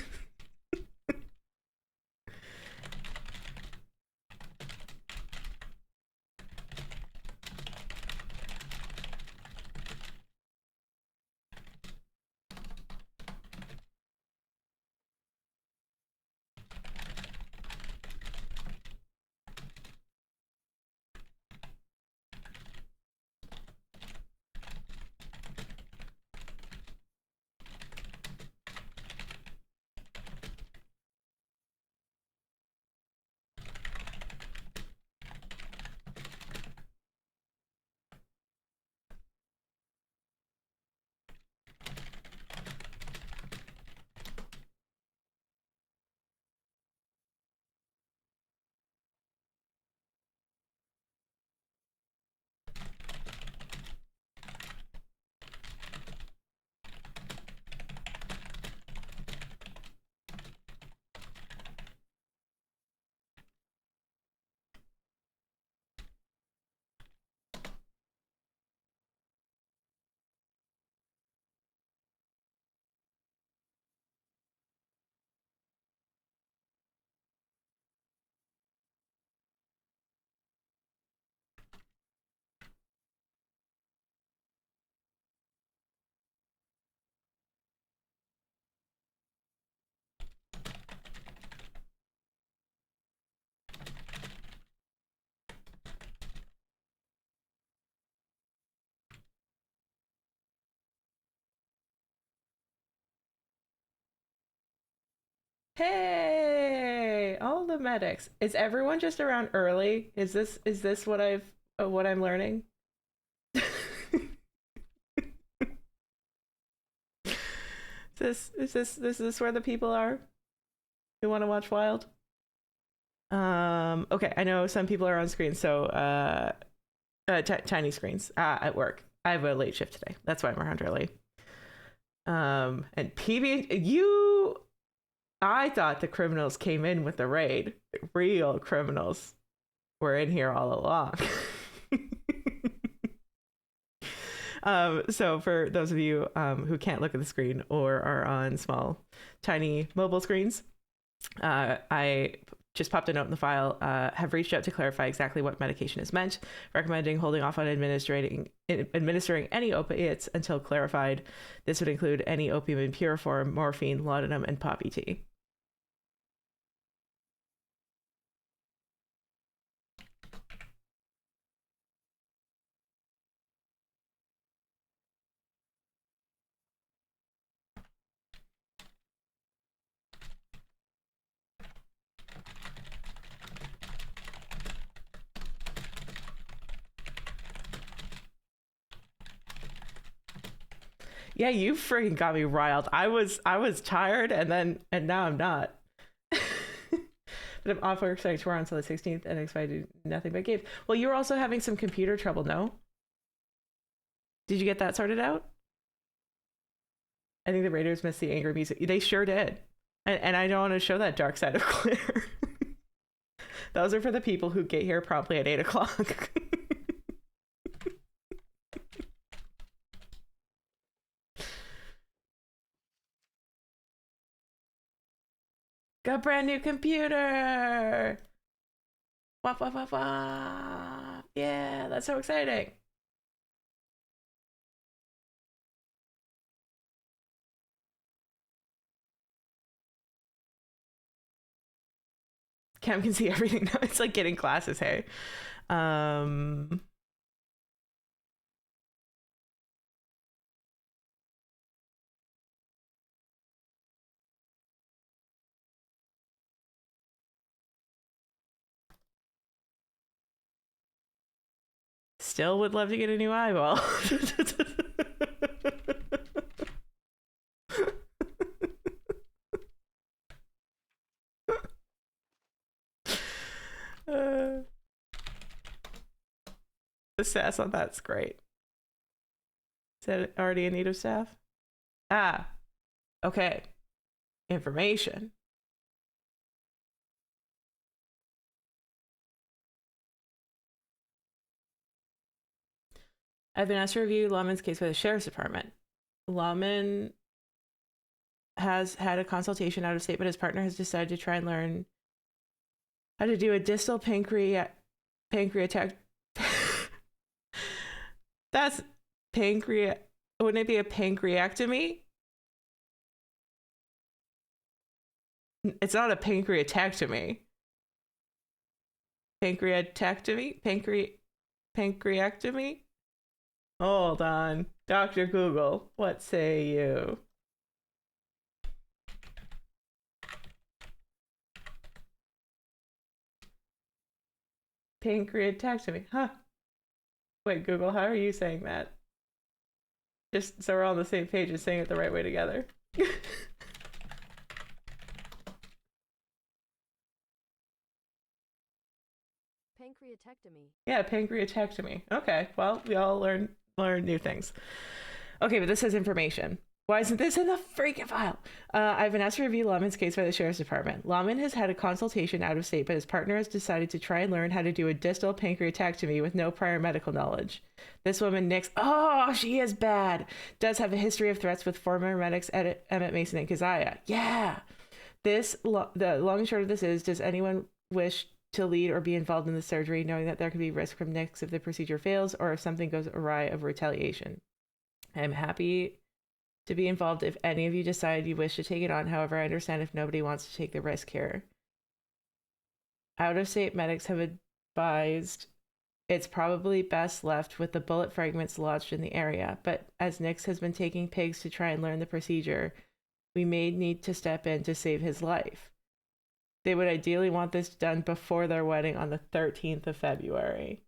Hey, all the medics. Is everyone just around early? Is this what I'm learning? Is this where the people are who want to watch Wild? Okay, I know some people are on screen, so tiny screens at work. I have a late shift today. That's why I'm around early. And PB, I thought the criminals came in with the raid. The real criminals were in here all along. So for those of you who can't look at the screen or are on small, tiny mobile screens, I just popped a note in the file, have reached out to clarify exactly what medication is meant, recommending holding off on administering any opiates until clarified. This would include any opium in pure form, morphine, laudanum, and poppy tea. Yeah, you freaking got me riled. I was tired and now I'm not. But I'm off work starting tomorrow until the 16th and expect to do nothing but games. Well, you were also having some computer trouble, no? Did you get that sorted out? I think the Raiders missed the angry music. They sure did. And I don't want to show that dark side of Claire. Those are for the people who get here promptly at 8 o'clock. Got a brand new computer! Wah, wah, wah, wah. Yeah, that's so exciting. Cam can see everything now. It's like getting glasses, hey. Still would love to get a new eyeball. The sass on that's great. Is that already in need of staff? Ah, okay. Information. I've been asked to review Lawman's case by the Sheriff's Department. Lawman has had a consultation out of state, but his partner has decided to try and learn how to do a distal pancreatic. That's wouldn't it be a pancreatectomy? It's not a pancreatectomy. Pancreatectomy? Hold on. Dr. Google, what say you? Pancreatectomy. Huh. Wait, Google, how are you saying that? Just so we're all on the same page and saying it the right way together. Pancreatectomy. Yeah, pancreatectomy. Okay, well, we all learn new things. Okay, but this says information. Why isn't this in the freaking file? I've been asked to review Lawman's case by the Sheriff's Department. Lawman has had a consultation out of state, but his partner has decided to try and learn how to do a distal pancreatectomy with no prior medical knowledge. This woman, Nix, oh, she is bad, does have a history of threats with former medics at Emmett Mason and Keziah. Yeah. The long and short of this is, does anyone wish to lead or be involved in the surgery, knowing that there could be risk from Nix if the procedure fails or if something goes awry of retaliation? I'm happy to be involved if any of you decide you wish to take it on. However, I understand if nobody wants to take the risk here. Out-of-state medics have advised it's probably best left with the bullet fragments lodged in the area, but as Nix has been taking pigs to try and learn the procedure, We may need to step in to save his life. They would ideally want this done before their wedding on the 13th of February.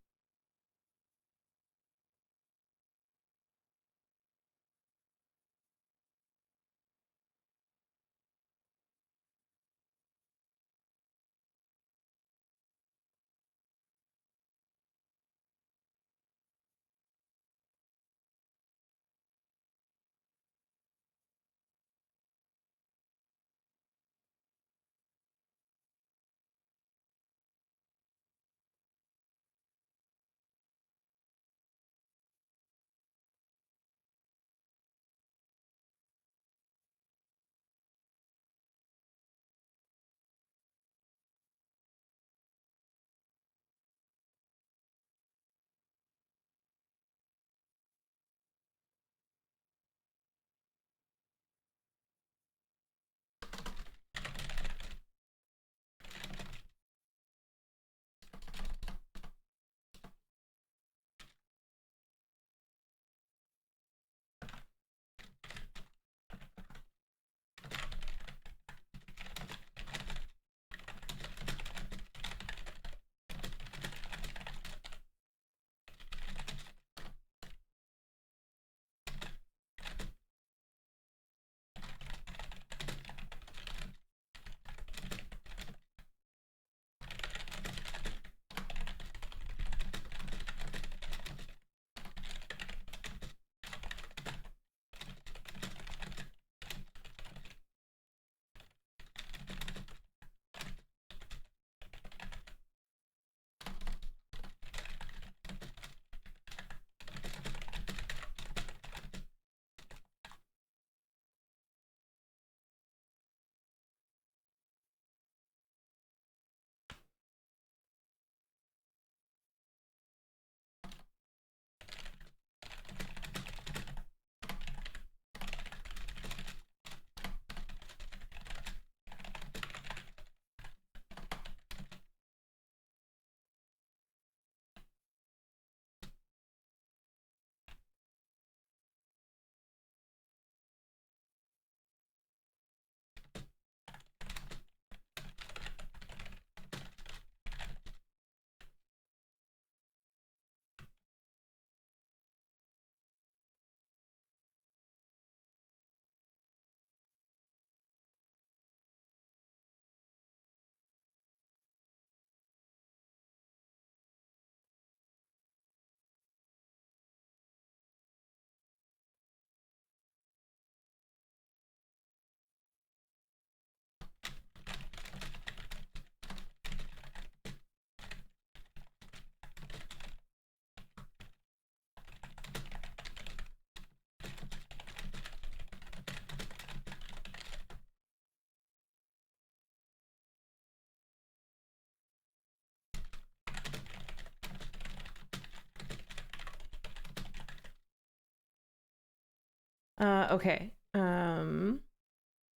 Okay.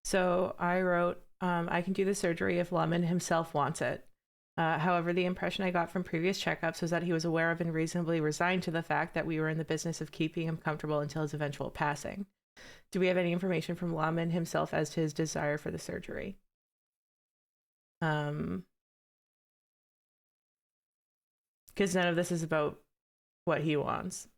So I wrote, I can do the surgery if Lumen himself wants it. However, the impression I got from previous checkups was that he was aware of and reasonably resigned to the fact that we were in the business of keeping him comfortable until his eventual passing. Do we have any information from Lumen himself as to his desire for the surgery? Because none of this is about what he wants.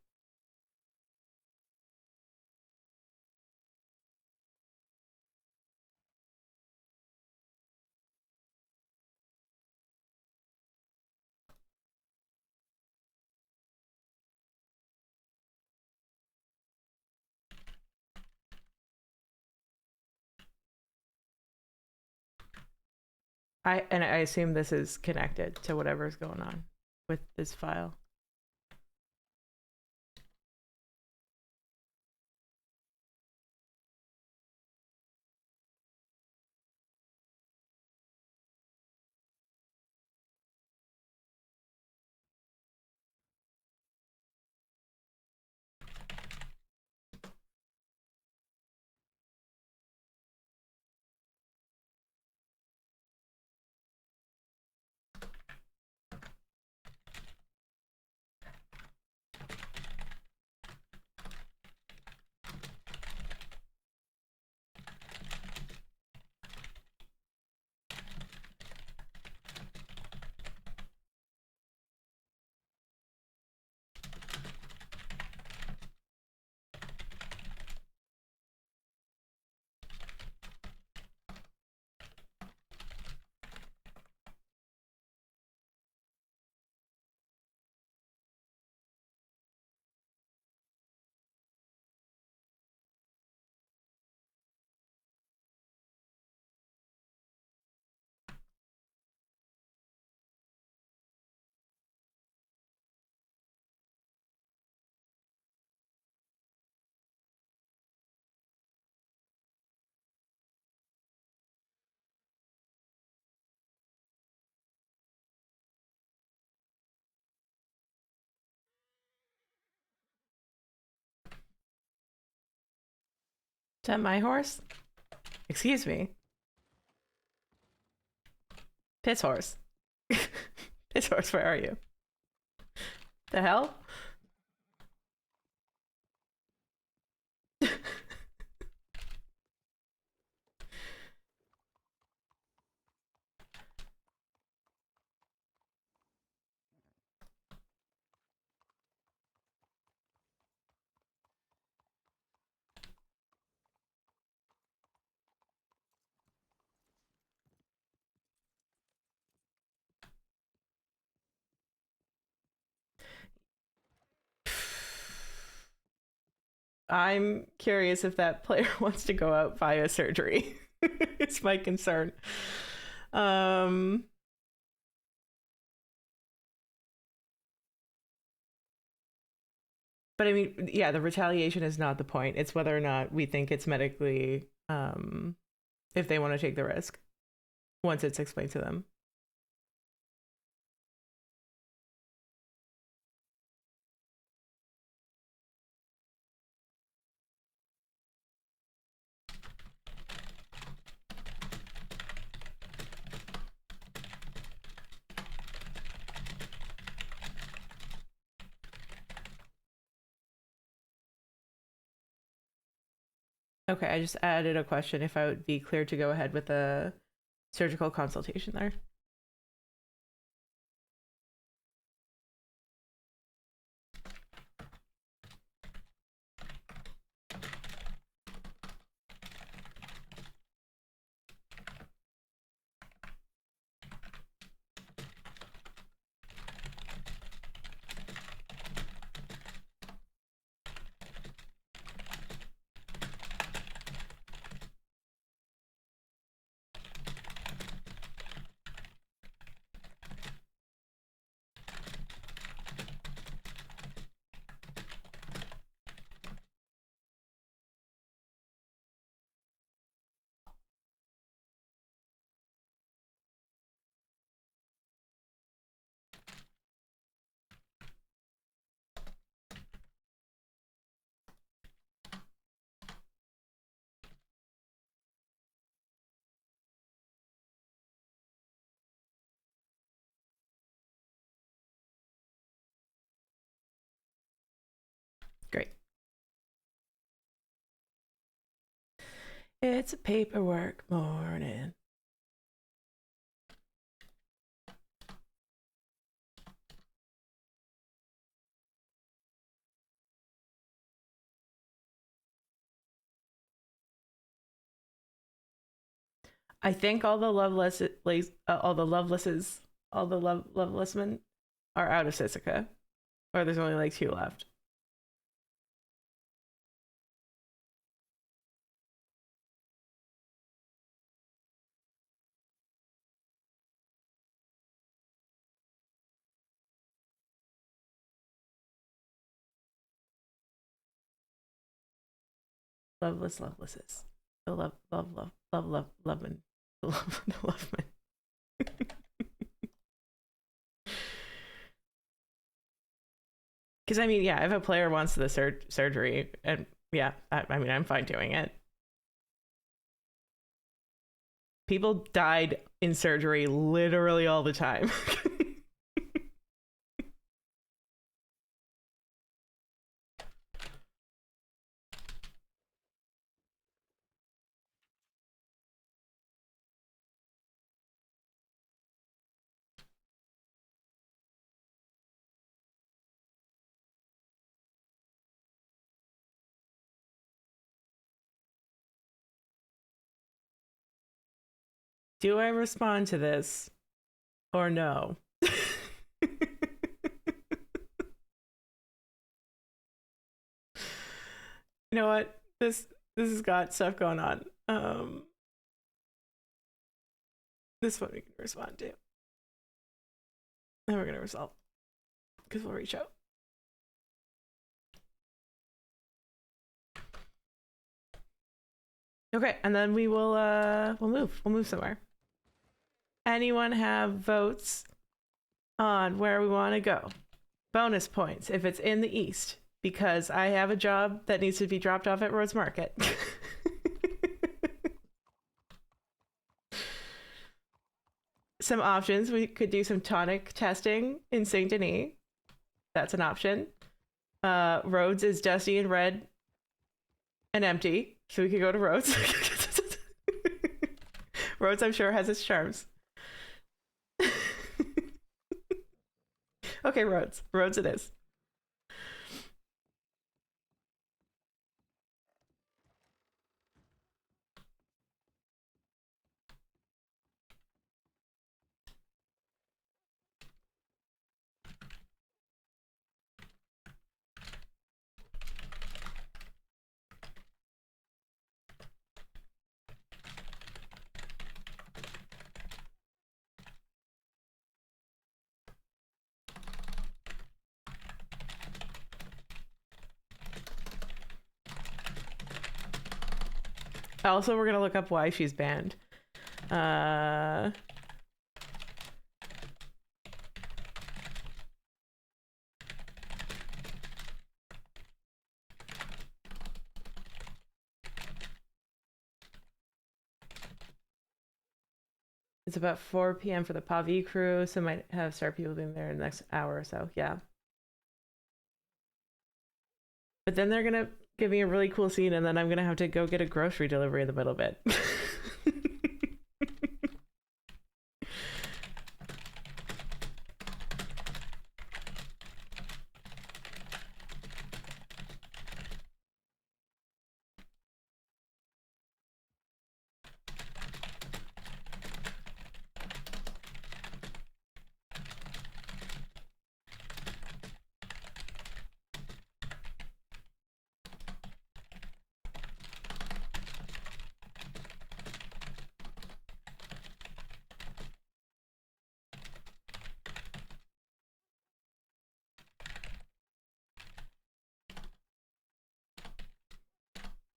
I assume this is connected to whatever's going on with this file. that my horse? Excuse me. Piss horse. Piss horse, where are you? The hell? I'm curious if that player wants to go out via surgery. It's my concern. But I mean, yeah, the retaliation is not the point. It's whether or not we think it's medically, if they want to take the risk once it's explained to them. Okay, I just added a question if I would be clear to go ahead with a surgical consultation there. Great. It's a paperwork morning. I think all the loveless men are out of Sisika, or there's only like 2 left. Lovelesses. The love men. The love men. Because I mean, yeah, if a player wants the surgery, and yeah, I mean, I'm fine doing it. People died in surgery literally all the time. Do I respond to this or no? You know what? This has got stuff going on. This is what we can respond to. And we're gonna resolve. Because we'll reach out. Okay, and then we will we'll move somewhere. Anyone have votes on where we want to go? Bonus points if it's in the east, because I have a job that needs to be dropped off at Rhodes Market. some options. We could do some tonic testing in Saint Denis. That's an option. Rhodes is dusty and red and empty, so we could go to Rhodes. Rhodes, I'm sure, has its charms. Okay, Rhodes. Rhodes it is. Also, we're gonna look up why she's banned. It's about 4 p.m. for the Pavi crew, so might have start people being there in the next hour or so. Yeah. But then they're gonna give me a really cool scene, and then I'm gonna have to go get a grocery delivery in the middle of it.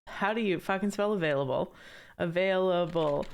How do you fucking spell available? Available.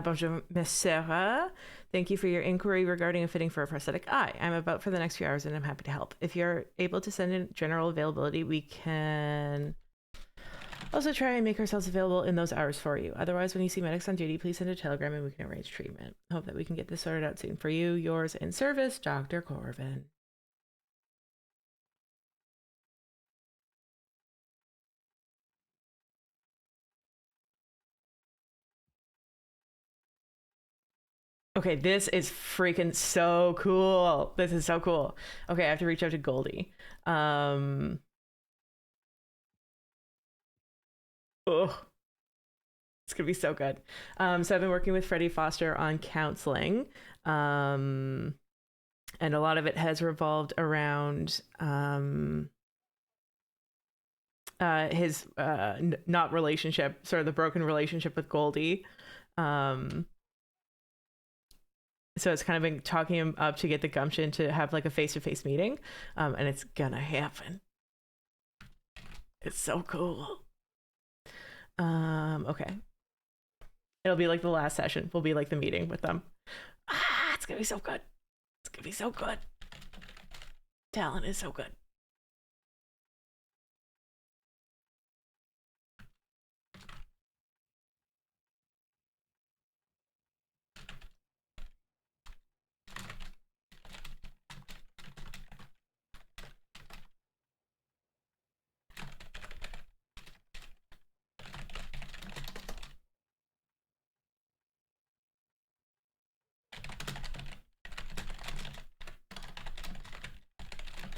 Bonjour, Miss Sarah. Thank you for your inquiry regarding a fitting for a prosthetic eye. I'm about for the next few hours and I'm happy to help. If you're able to send in general availability, we can also try and make ourselves available in those hours for you. Otherwise, when you see medics on duty, please send a telegram and we can arrange treatment. Hope that we can get this sorted out soon for you. Yours in service, Dr. Corbin. Okay, this is freaking so cool. This is so cool. Okay, I have to reach out to Goldie. Oh, it's gonna be so good. So I've been working with Freddie Foster on counseling, and a lot of it has revolved around his not relationship, sort of the broken relationship with Goldie. So it's kind of been talking him up to get the gumption to have like a face-to-face meeting, and it's gonna happen. It's so cool. Okay. It'll be like the last session. Will be like the meeting with them. It's gonna be so good. It's gonna be so good. Talent is so good.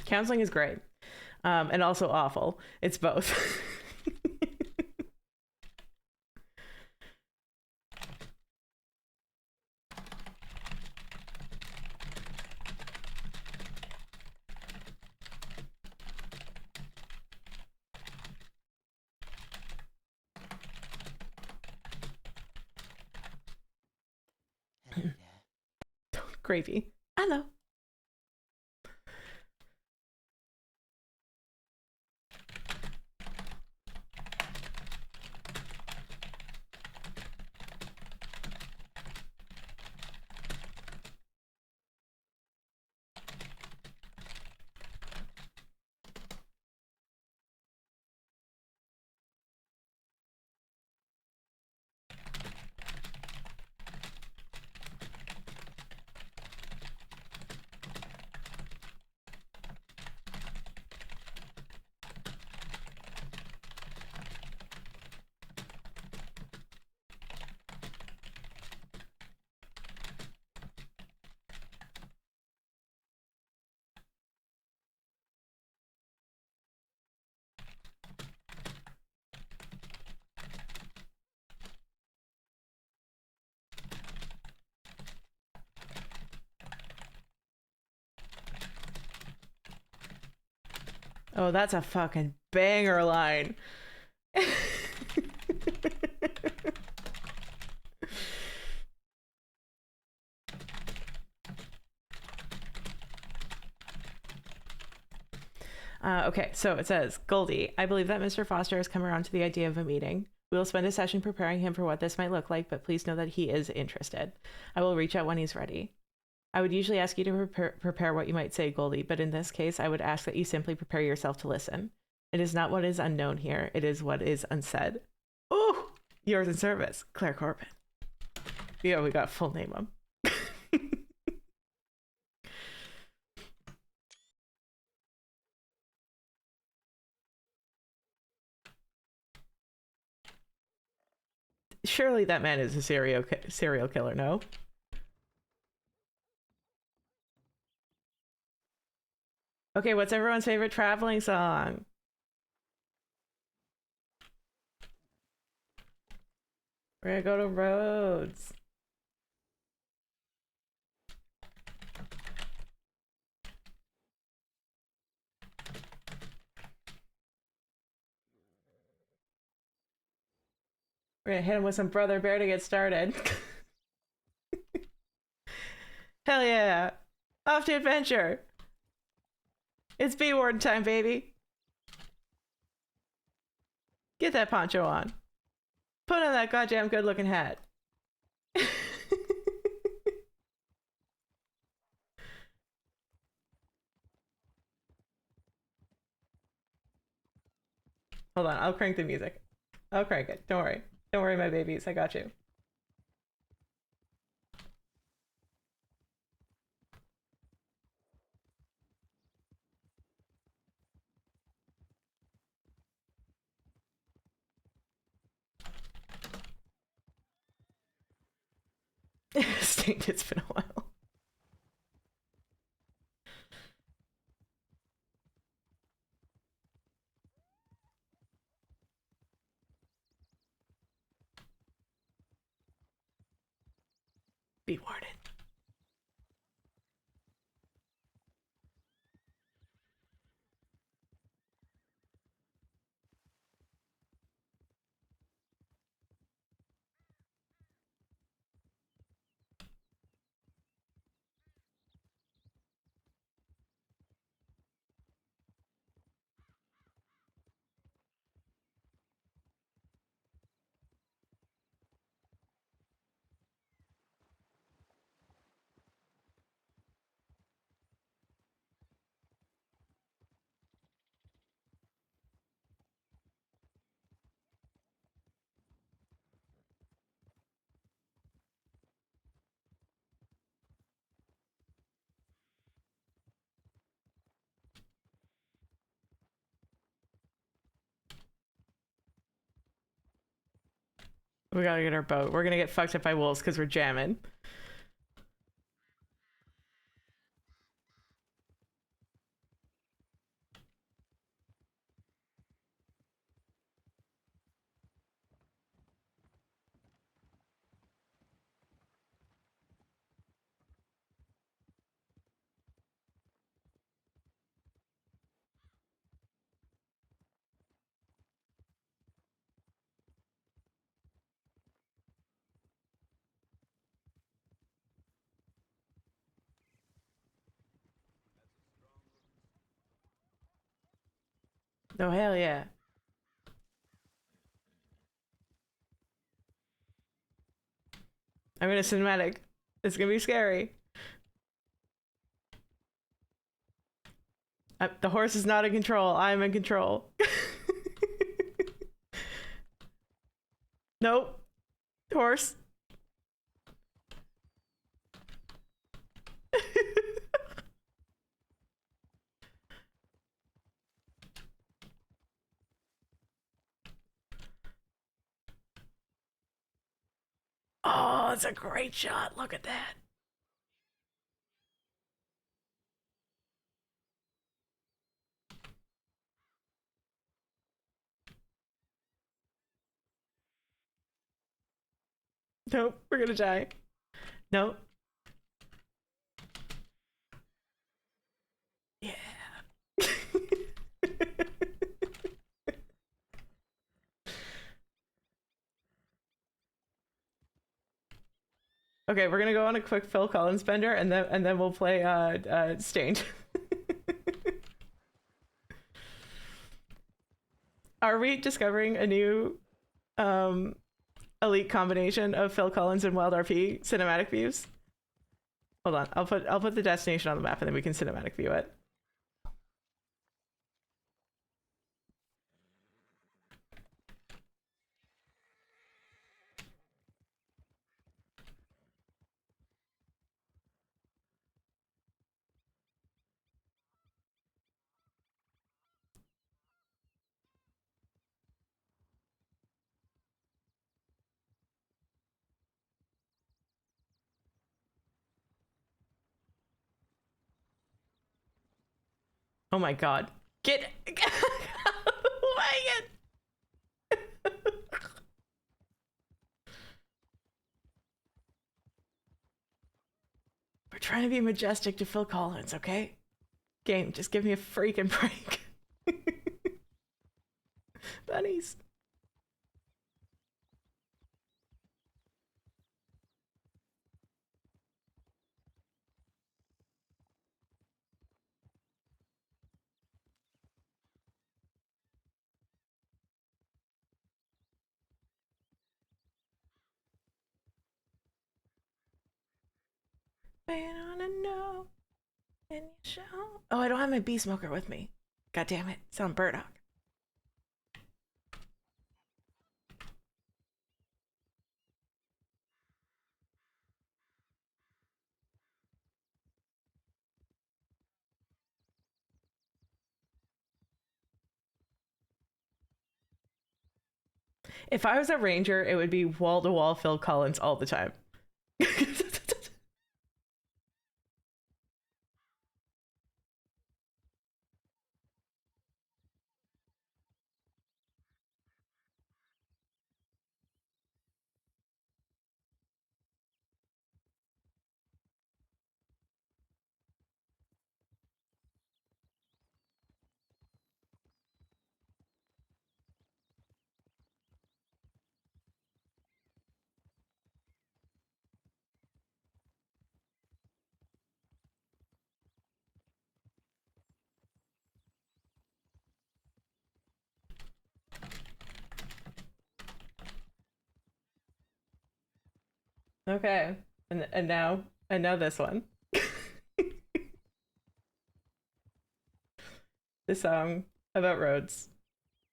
Counseling is great, and also awful. It's both. Gravy. Hello. Oh, that's a fucking banger line. Okay, so it says, Goldie, I believe that Mr. Foster has come around to the idea of a meeting. We will spend a session preparing him for what this might look like, but please know that he is interested. I will reach out when he's ready. I would usually ask you to prepare what you might say, Goldie, but in this case, I would ask that you simply prepare yourself to listen. It is not what is unknown here, it is what is unsaid. Oh, yours in service, Claire Corbin. Yeah, we got full name him. Surely that man is a serial killer, no? Okay, what's everyone's favorite traveling song? We're gonna go to Rhodes. We're gonna hit him with some Brother Bear to get started. Hell yeah! Off to adventure! It's bee warden time, baby! Get that poncho on. Put on that goddamn good looking hat. Hold on, I'll crank the music. I'll crank it. Don't worry. Don't worry, my babies. I got you. Stinkt, it's been a while. Be warned. We gotta get our boat. We're gonna get fucked up by wolves because we're jamming. Oh, hell yeah. I'm gonna cinematic. It's gonna be scary. The horse is not in control. I'm in control. Nope. Horse. Oh, it's a great shot. Look at that. Nope, we're gonna die. Nope. Yeah. Okay, we're gonna go on a quick Phil Collins bender, and then we'll play Stained. Are we discovering a new elite combination of Phil Collins and WildRP cinematic views? Hold on, I'll put the destination on the map, and then we can cinematic view it. Oh my god. Get Megan! We're trying to be majestic to Phil Collins, okay? Game, just give me a freaking break. Bunnies. I wanna know. And you shall. Oh, I don't have my bee smoker with me. God damn it. It's on Burdock. If I was a ranger, it would be wall to wall Phil Collins all the time. Okay. And now this one. The song about roads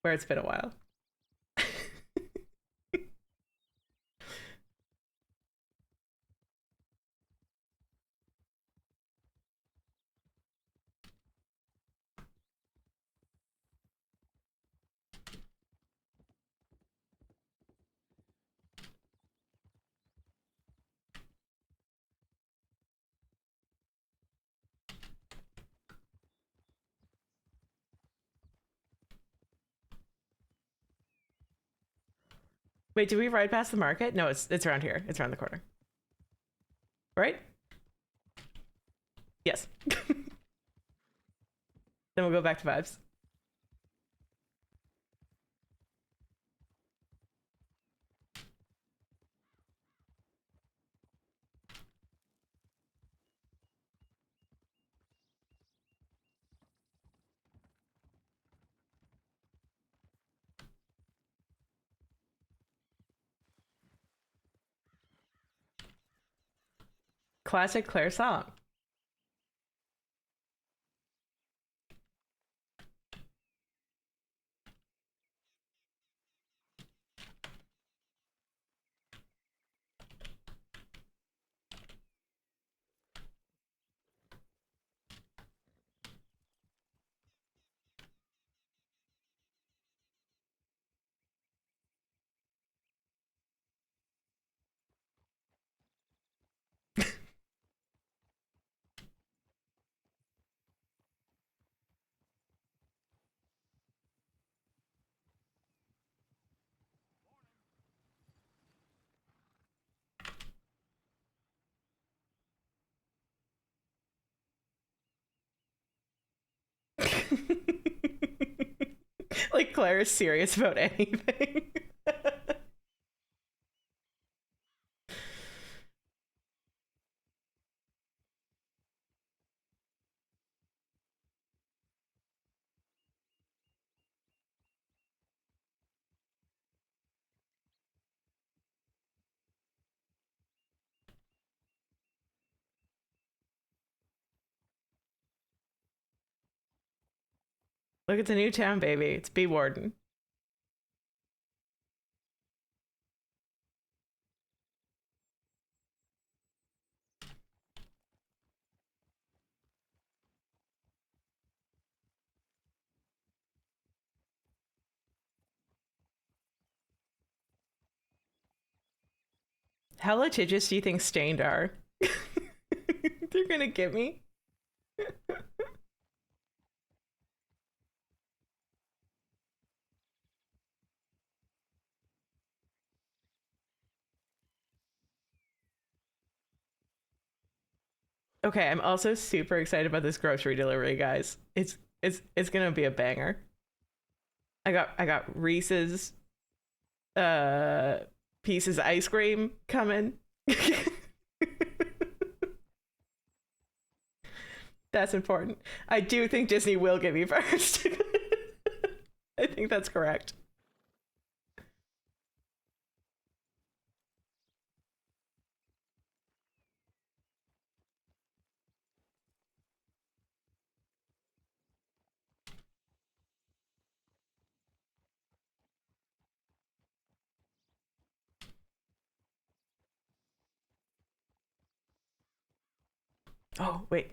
where it's been a while. Wait, did we ride past the market? No, it's around here. It's around the corner. Right? Yes. Then we'll go back to vibes. classic Claire song. Like Claire is serious about anything. Look, it's a new town, baby. It's Bee Warden. How litigious do you think Stained are? They're gonna get me. Okay, I'm also super excited about this grocery delivery, guys. It's gonna be a banger. I got Reese's Pieces ice cream coming. That's important. I do think Disney will get me first. I think that's correct. Oh, wait.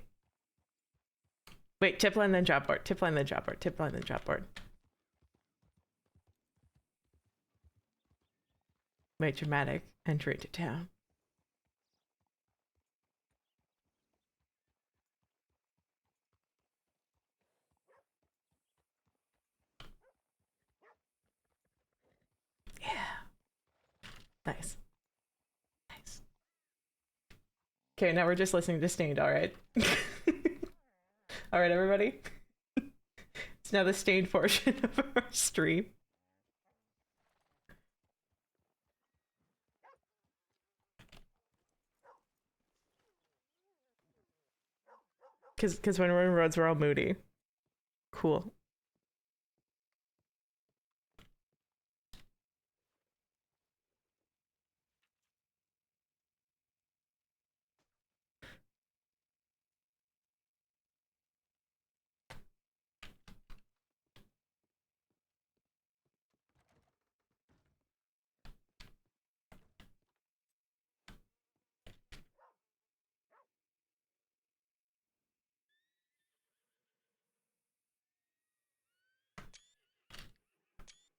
Wait, tip line then job board. Tip line then job board. Tip line then job board. Wait, dramatic entry to town. Yeah. Nice. Nice. Okay, now we're just listening to Stained, alright? Alright, everybody. It's now the Stained portion of our stream. Because when we're in roads, we're all moody. Cool.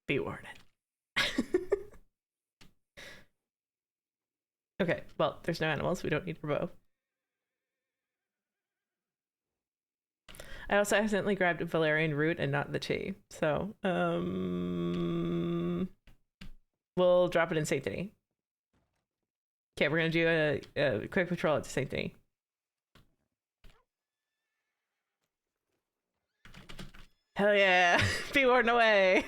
Be warned. Okay, well, there's no animals. We don't need a bow. I also accidentally grabbed a valerian root and not the tea. So, we'll drop it in St. Denis. Okay, we're gonna do a quick patrol at St. Denis. Hell yeah! Be warden away!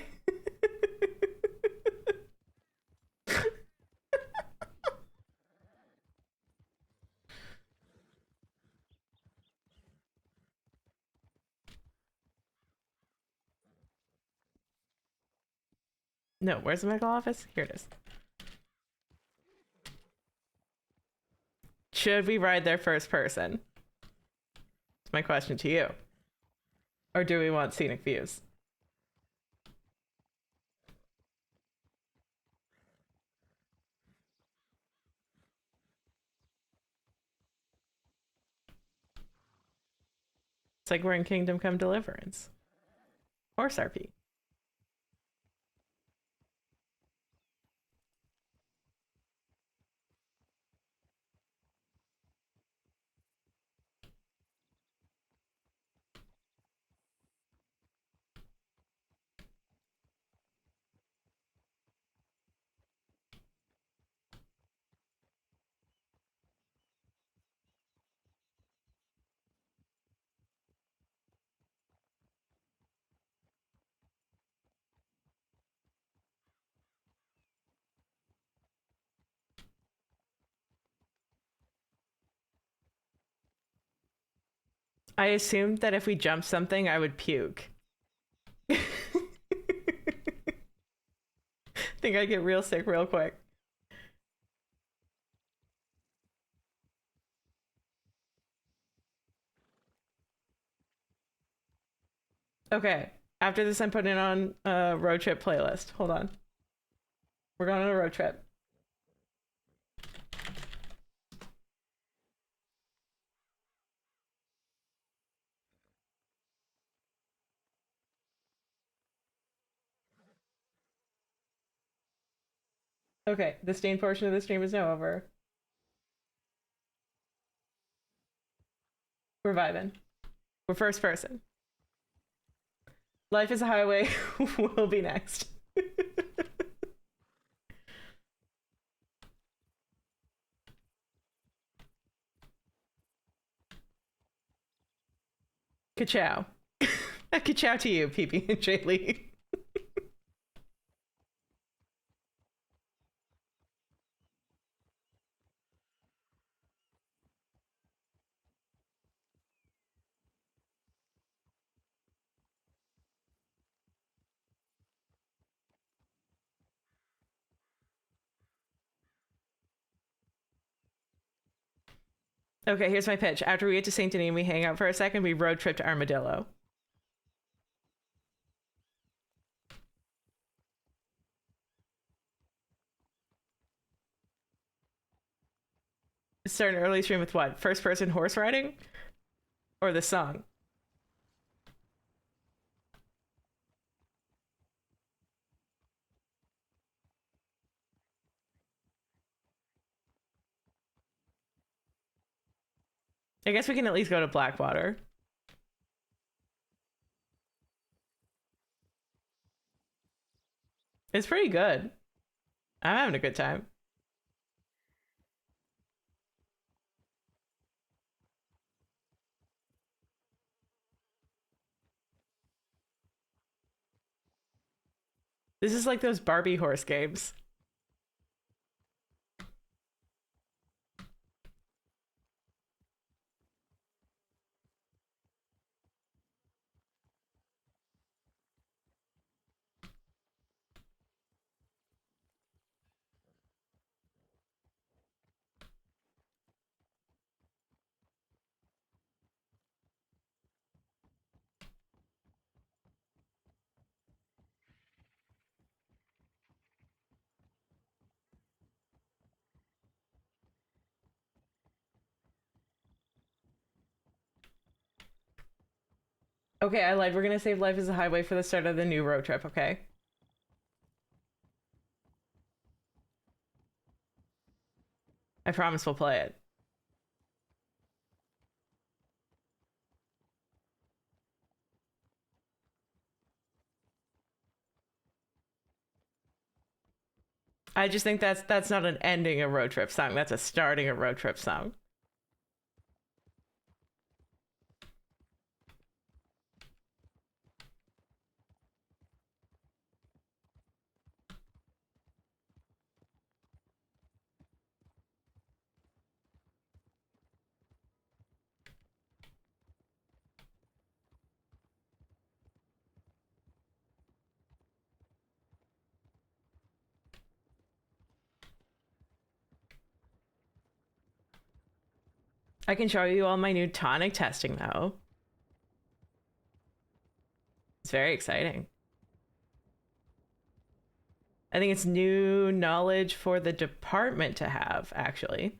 No, where's the medical office? Here it is. Should we ride there first person? It's my question to you. Or do we want scenic views? It's like we're in Kingdom Come Deliverance. Horse RP. I assumed that if we jumped something, I would puke. Think I'd get real sick real quick. Okay. After this, I'm putting it on a road trip playlist. Hold on. We're going on a road trip. Okay, the stain portion of the stream is now over. We're vibing. We're first person. Life is a Highway will be next. Ka-chow. Ka-chow to you, PP and Jay Lee. Okay, here's my pitch. After we get to St. Denis and we hang out for a second, we road trip to Armadillo. Start an early stream with what? First person horse riding? Or the song? I guess we can at least go to Blackwater. It's pretty good. I'm having a good time. This is like those Barbie horse games. Okay, I lied. We're gonna save Life is a Highway for the start of the new road trip, okay? I promise we'll play it. I just think that's not an ending a road trip song. That's a starting a road trip song. I can show you all my new tonic testing though. It's very exciting. I think it's new knowledge for the department to have, actually.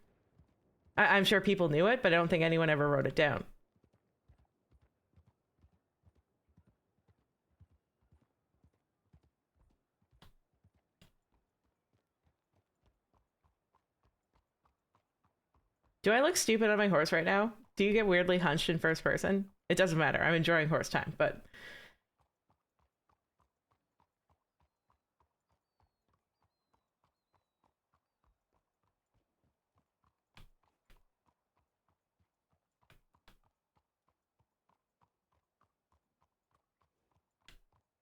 I'm sure people knew it, but I don't think anyone ever wrote it down. Do I look stupid on my horse right now? Do you get weirdly hunched in first person? It doesn't matter. I'm enjoying horse time, but...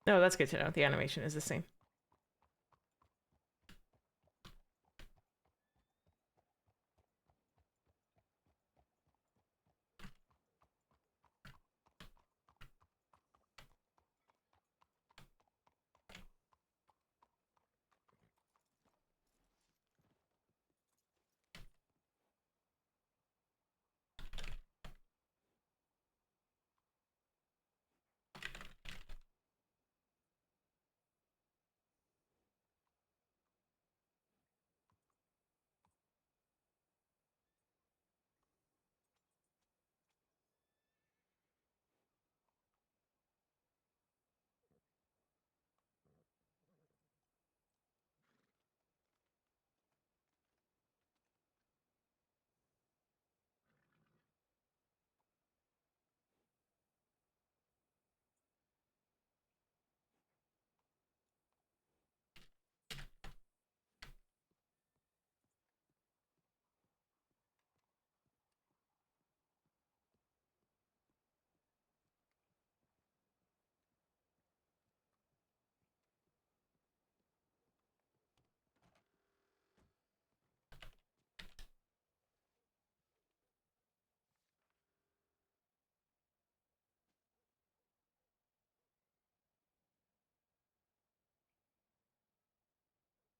No, that's good to know. The animation is the same.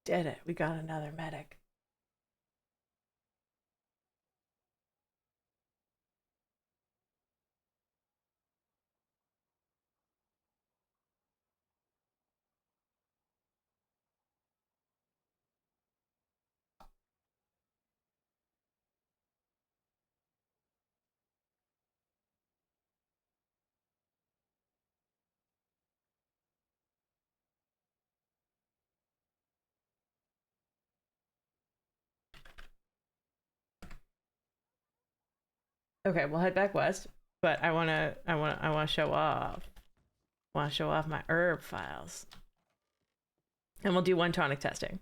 Did it. We got another medic. Okay, we'll head back west, but I wanna show off. Want to show off my herb files, and we'll do one tonic testing.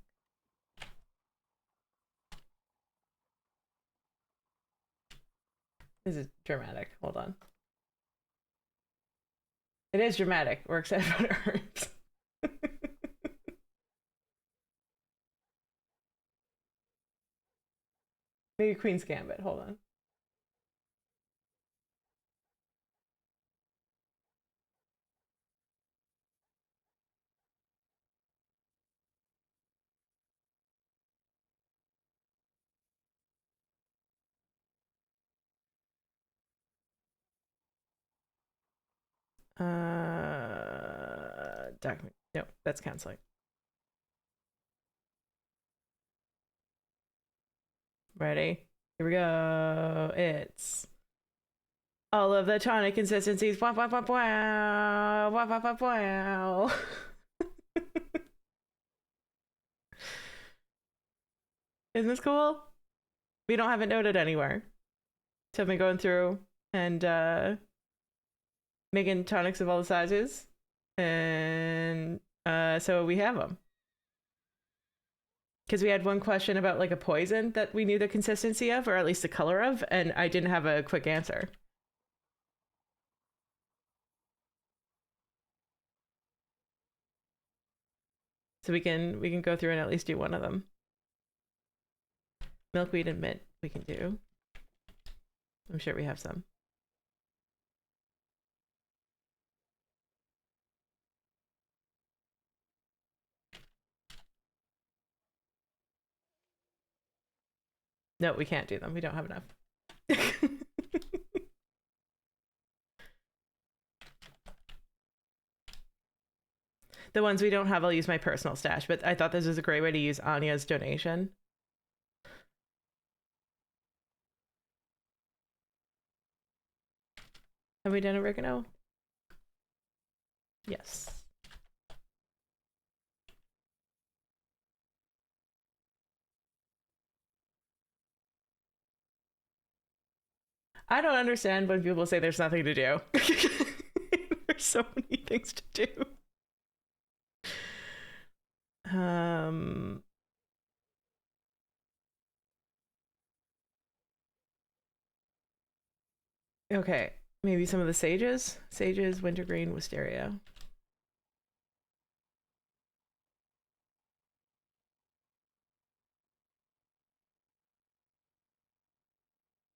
This is dramatic. Hold on. It is dramatic. We're excited about herbs. Maybe Queen's Gambit. Hold on. Document. No, that's canceling. Ready? Here we go. It's all of the tonic consistencies. Wow, wow, wow, wow. Wow, wow, wow, wow. Isn't this cool? We don't have it noted anywhere. So I've been going through and making tonics of all the sizes. And so we have them. Because we had one question about like a poison that we knew the consistency of, or at least the color of, and I didn't have a quick answer. So we can go through and at least do one of them. Milkweed and mint we can do. I'm sure we have some. No, we can't do them. We don't have enough. The ones we don't have, I'll use my personal stash, but I thought this was a great way to use Anya's donation. Have we done oregano? Yes. I don't understand when people say there's nothing to do. There's so many things to do. Okay, maybe some of the sages. Sages, wintergreen, wisteria.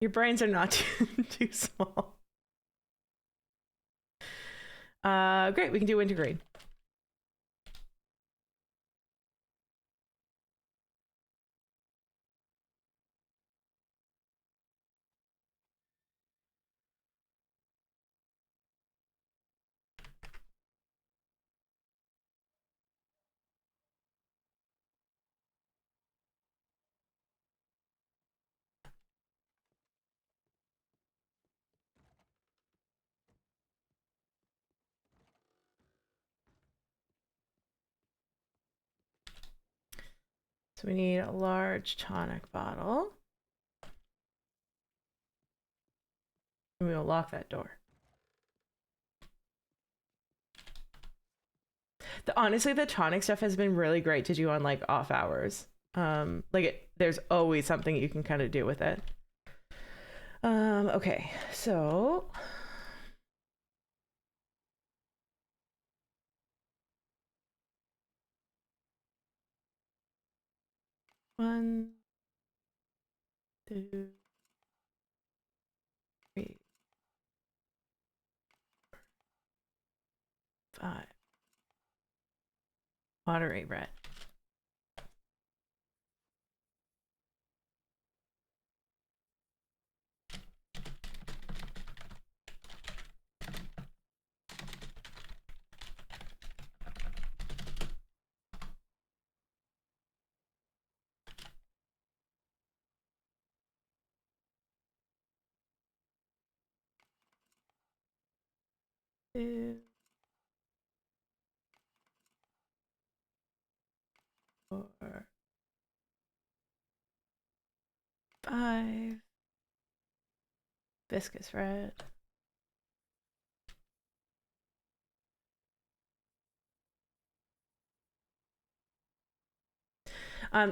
Your brains are not too small. Great, we can do wintergreen. So we need a large tonic bottle. And we will lock that door. Honestly, the tonic stuff has been really great to do on like off hours. There's always something you can kind of do with it. Okay, so one, two, three, 5. Watery red. Two, 4, 5. Viscous red.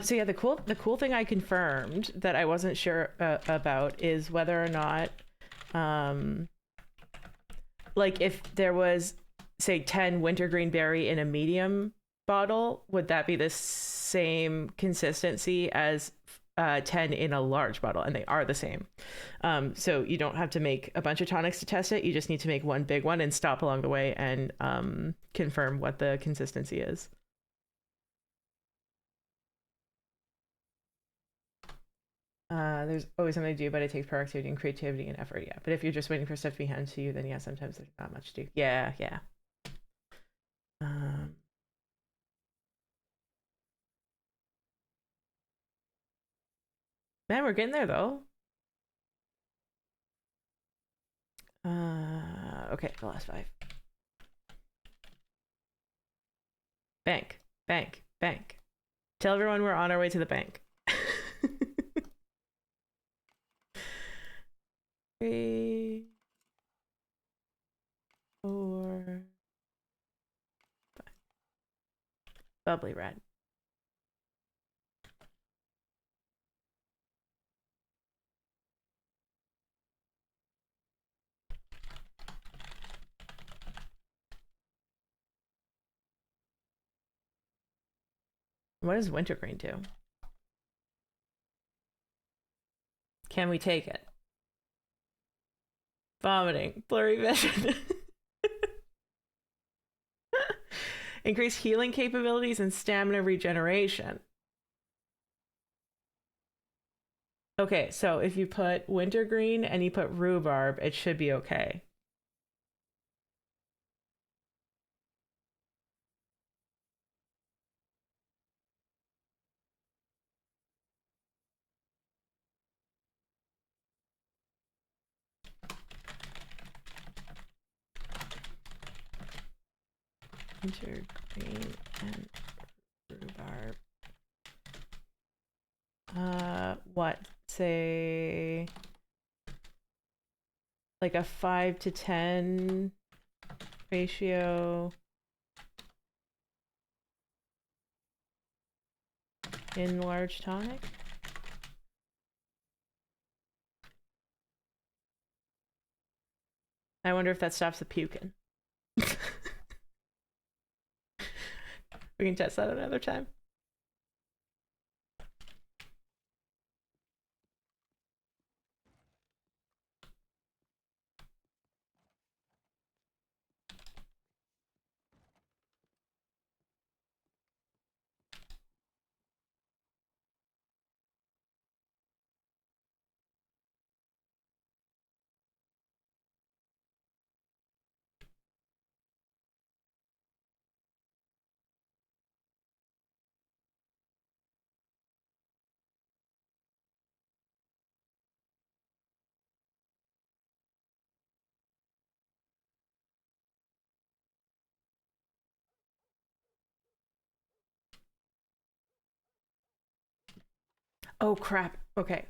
So yeah, the cool thing I confirmed that I wasn't sure about is whether or not, like if there was, say, 10 wintergreen berry in a medium bottle, would that be the same consistency as 10 in a large bottle? And they are the same. So you don't have to make a bunch of tonics to test it. You just need to make one big one and stop along the way and confirm what the consistency is. There's always something to do, but it takes proactivity and creativity and effort. Yeah, but if you're just waiting for stuff to be handed to you, then yeah, sometimes there's not much to do. Yeah. Man, we're getting there though. Okay, the last 5. Bank. Tell everyone we're on our way to the bank. 3, 4, 5. Bubbly red. What does wintergreen do? Can we take it? Vomiting, blurry vision. Increase healing capabilities and stamina regeneration. Okay, so if you put wintergreen and you put rhubarb, it should be okay. Wintergreen and rhubarb. What? Say like a 5 to 10 ratio in large tonic? I wonder if that stops the puking. We can test that another time. Oh crap. Okay.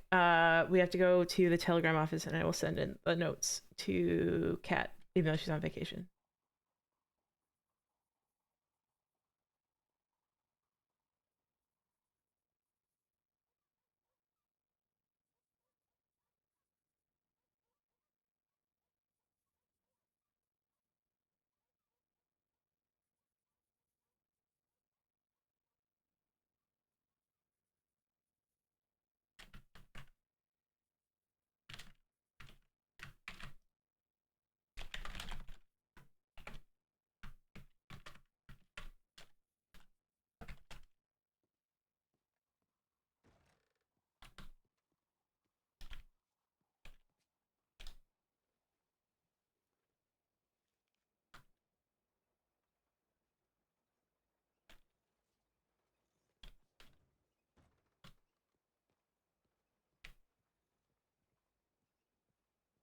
We have to go to the telegram office and I will send in the notes to Kat, even though she's on vacation.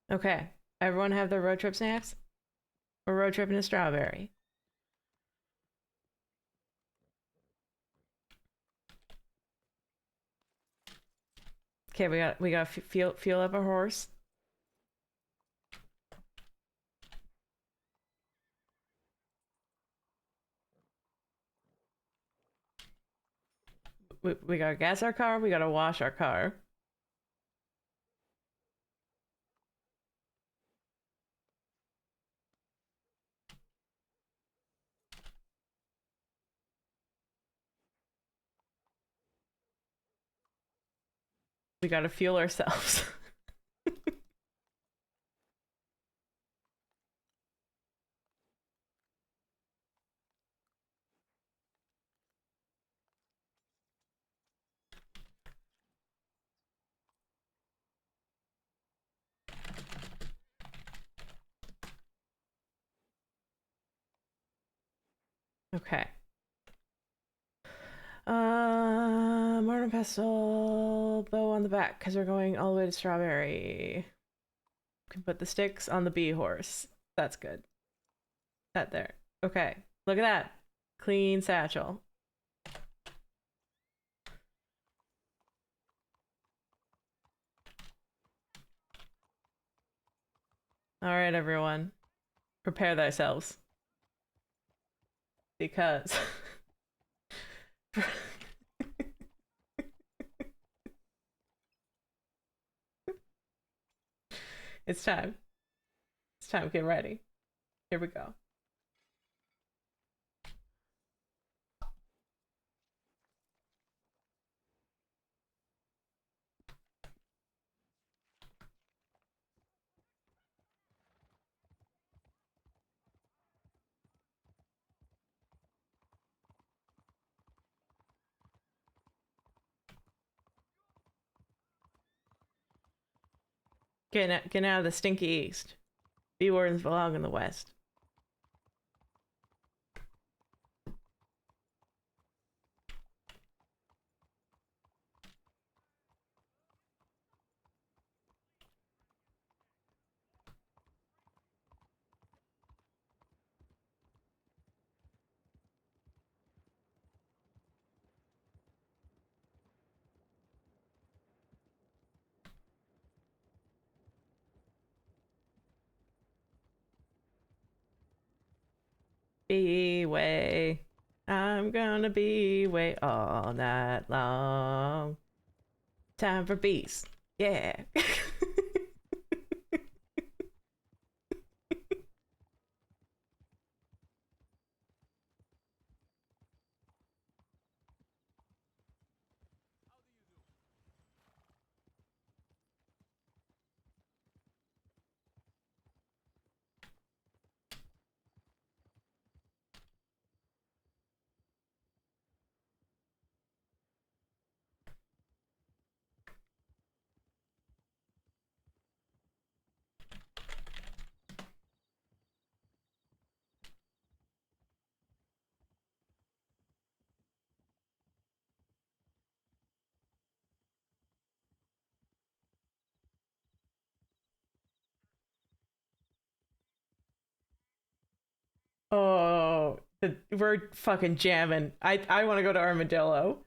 Okay. Everyone have their road trip snacks? We're road tripping to Strawberry. Okay, we got fuel up a horse. We gotta gas our car. We gotta wash our car. We gotta fuel ourselves. Okay. Mortar pestle, bow on the back, because we're going all the way to Strawberry. Can put the sticks on the bee horse. That's good. That there. Okay. Look at that. Clean satchel. All right, everyone. Prepare thyselves. Because it's time. It's time. Get ready. Here we go. Getting out of the stinky east. Bee wardens belong in the west. Be way. I'm gonna be way all night long. Time for peace. Yeah. Oh, we're fucking jamming. I want to go to Armadillo.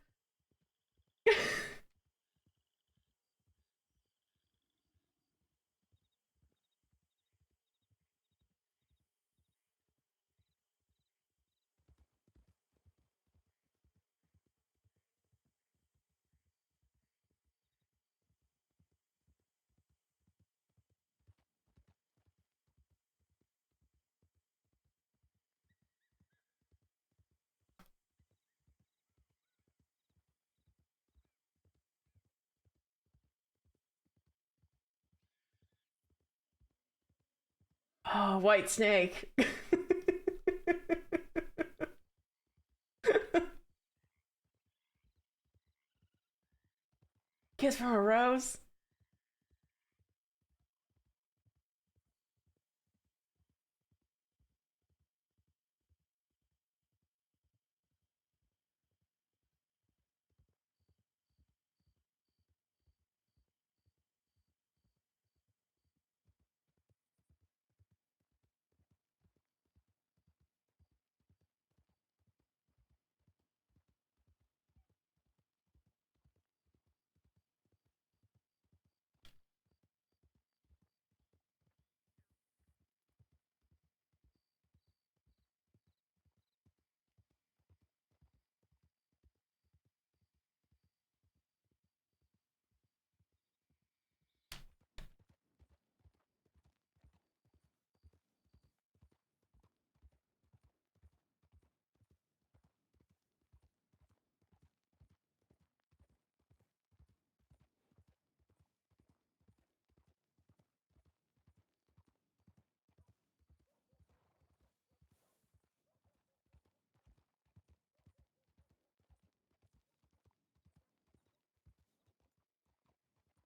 Oh, White Snake. Kiss from a Rose.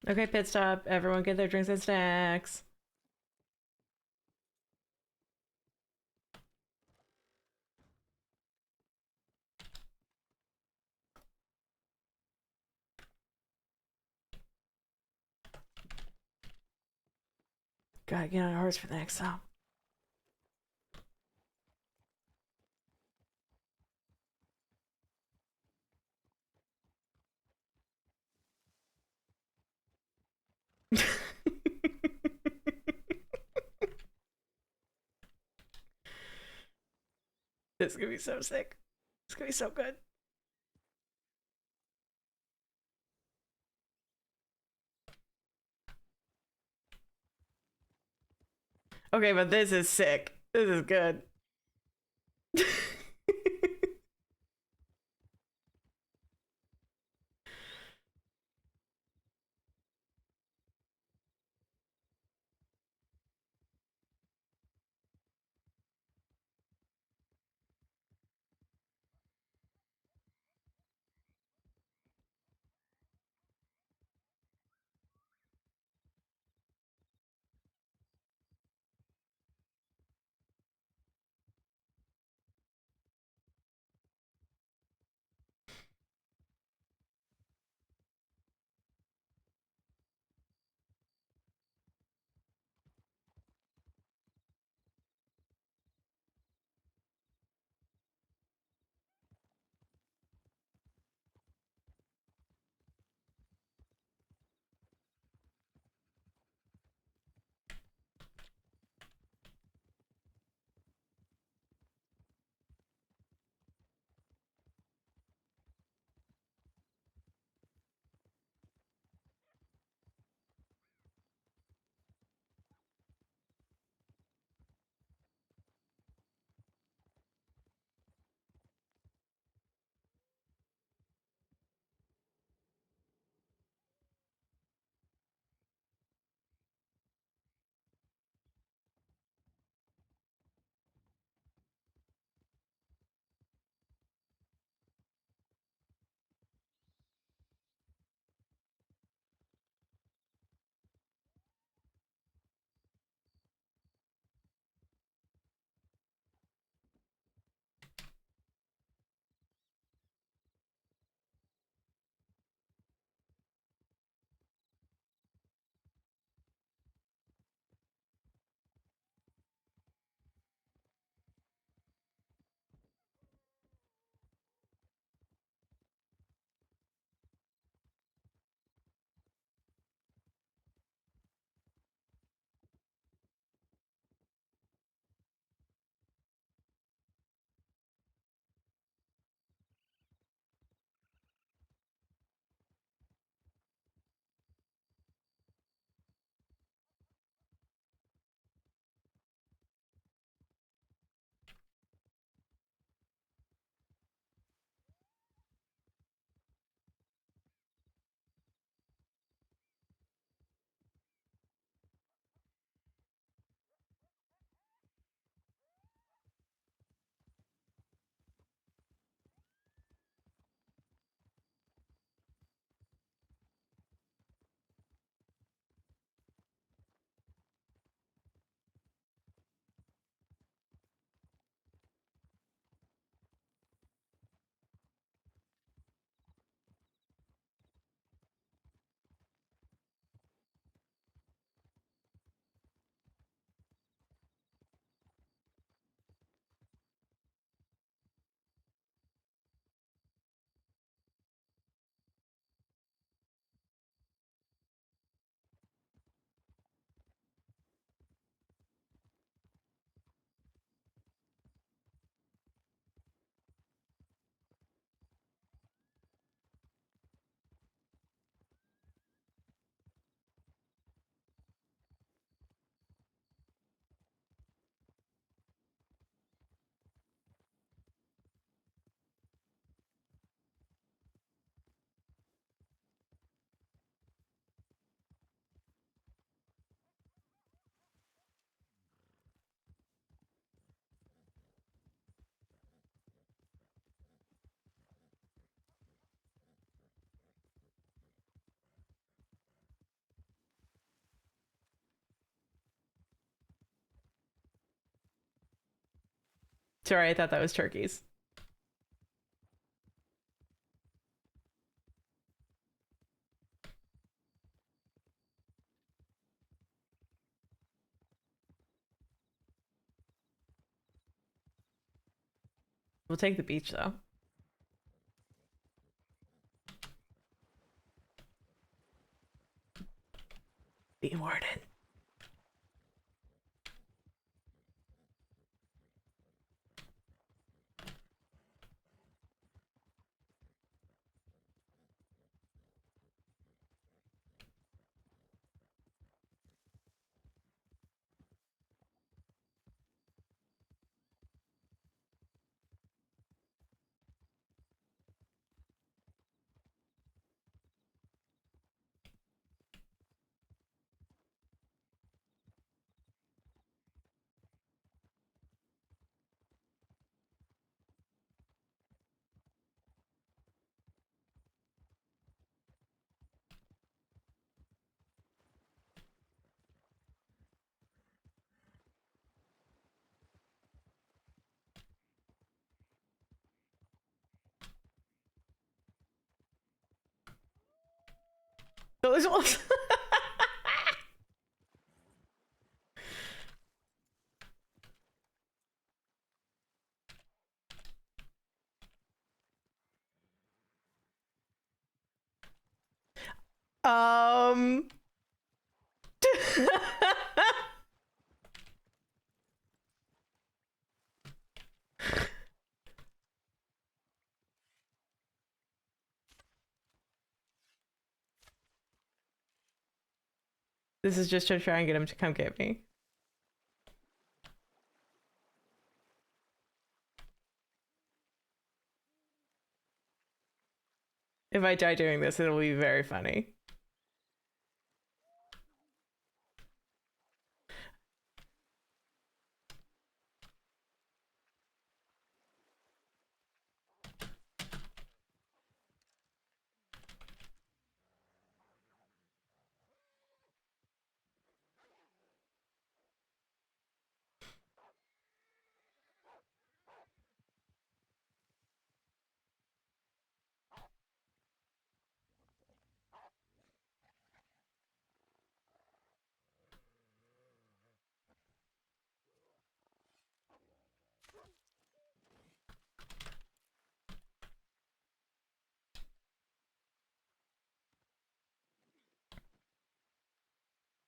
Okay, pit stop. Everyone get their drinks and snacks. Gotta get on a horse for the next song. This is gonna be so sick. It's gonna be so good. Okay, but this is sick. This is good. Sorry, I thought that was turkeys. We'll take the beach, though. Be warden. Those ones. This is just to try and get him to come get me. If I die doing this, it'll be very funny.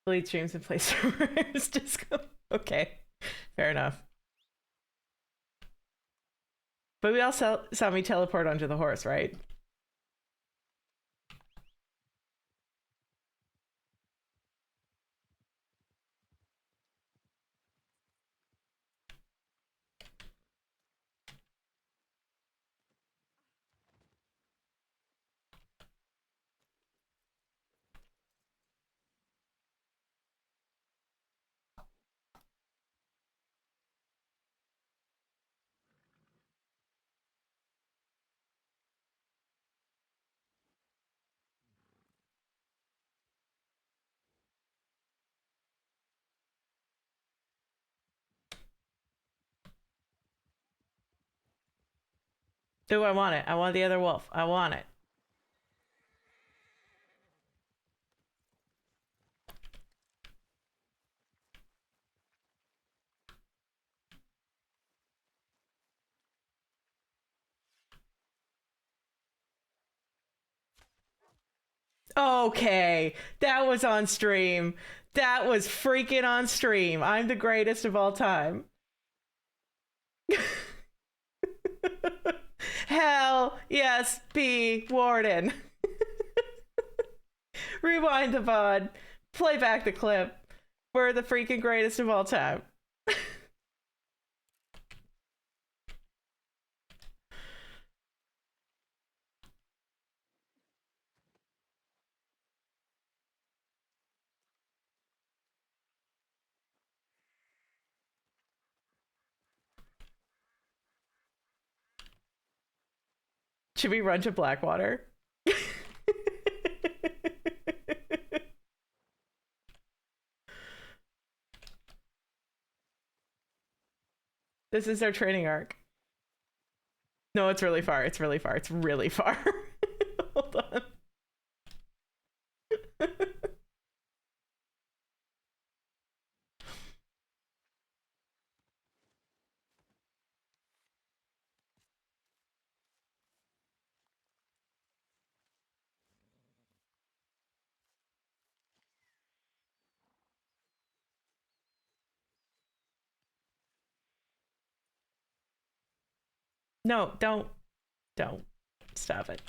Delete streams and play servers. Disco. Okay, fair enough. But we also saw me teleport onto the horse, right? Do I want it? I want the other wolf. I want it. Okay, that was on stream. That was freaking on stream. I'm the greatest of all time. Hell yes, be warden. Rewind the VOD. Play back the clip. We're the freaking greatest of all time. Should we run to Blackwater? This is our training arc. No, it's really far. It's really far. It's really far. Hold on. No, don't. Stop it.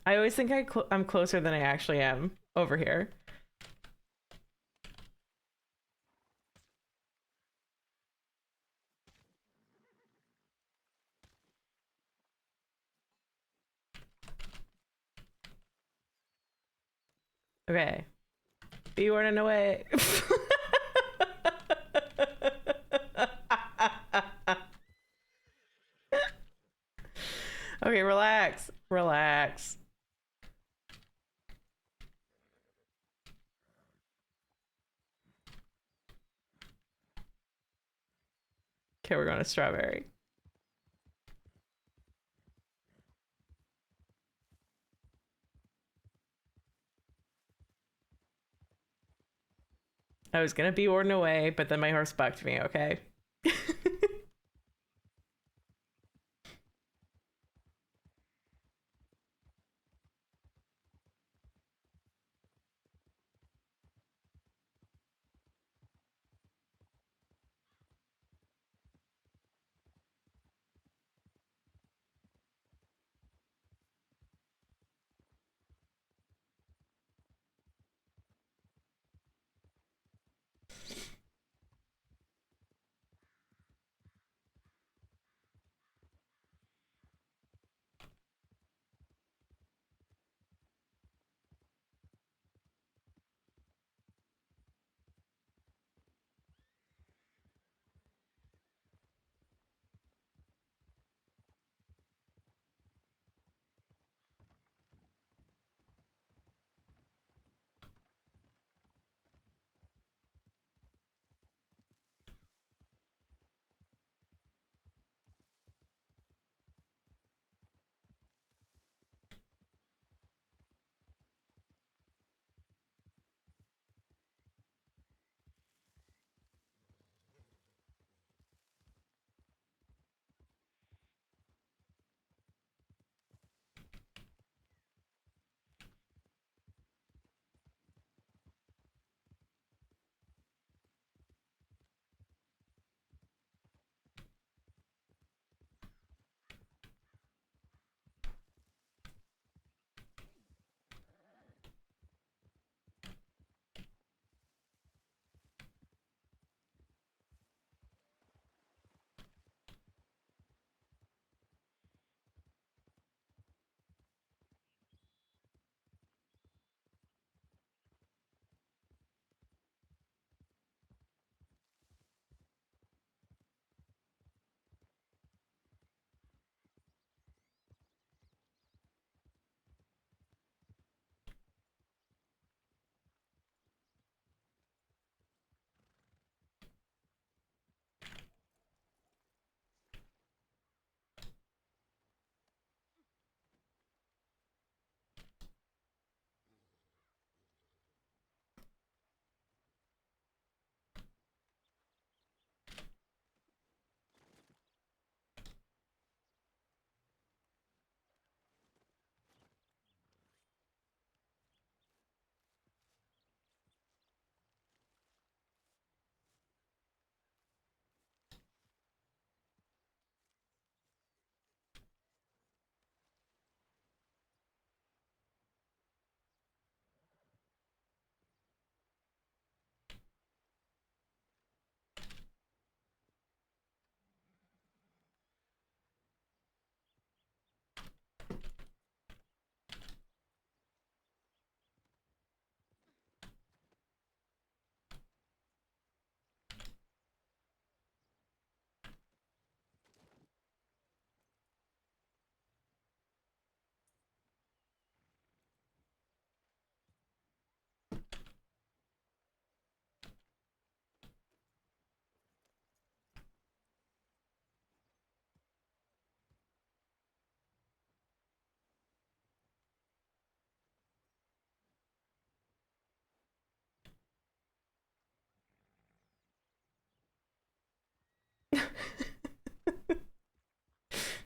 I always think I'm closer than I actually am over here. Okay. Be running away. Okay, relax. Relax. Okay, we're going to strawberry. I was gonna be Orden away, but then my horse bucked me, okay?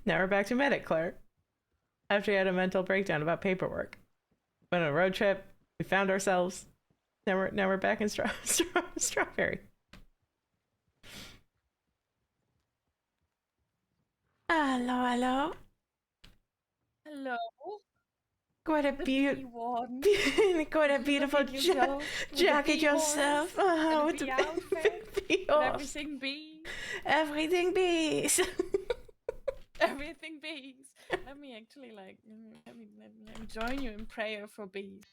Now we're back to medic, Claire. After we had a mental breakdown about paperwork. Went on a road trip. We found ourselves. Now we're back in Strawberry. Hello. Hello. What a The beautiful, bee warden. what a beautiful Look at yourself with the jacket bee yourself. horns and with the bee outfit bee and horse. everything bees. Everything bees. Everything bees. Let me actually let me join you in prayer for bees.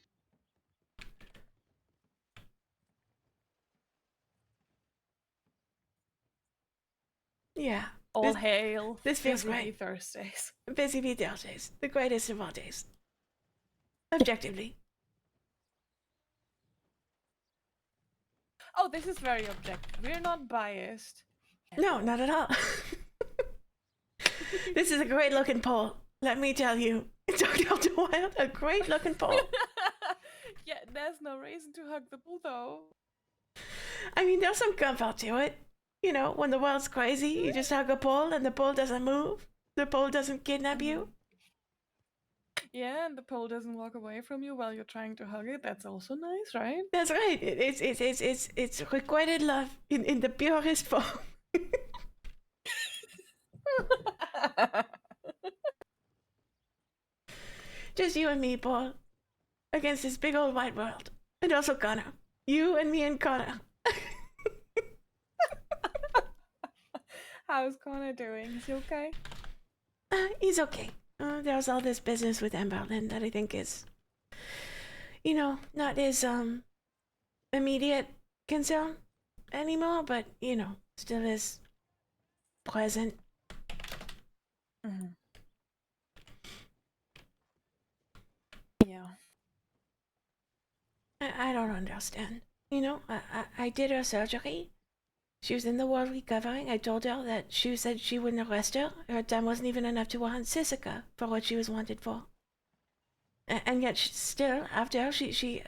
Yeah. All This- hail. this feels Busy Bee great. Thursdays. Busy bee Thursdays. The greatest of all days. Objectively. Oh, this is very objective. We're not biased. No, not at all. This is a great looking pole. Let me tell you. Dr. Wild, a great looking pole. Yeah, there's no reason to hug the bull though. I mean, there's some comfort to it. You know, when the world's crazy, you just hug a pole and the pole doesn't move. The pole doesn't kidnap you. Yeah, and the pole doesn't walk away from you while you're trying to hug it. That's also nice, right? That's right. It's requited love in the purest form. Just you and me, Paul, against this big old wide world. And also Connor. You and me and Connor. How's Connor doing? Is he okay? He's okay. There's all this business with Amberlin that I think is, you know, not his immediate concern anymore, but you know, still is present. Mm-hmm. Yeah. I don't understand. You know, I did her surgery. She was in the ward recovering. I told her that she said she wouldn't arrest her. Her time wasn't even enough to warrant Sissika for what she was wanted for. And yet, still, after she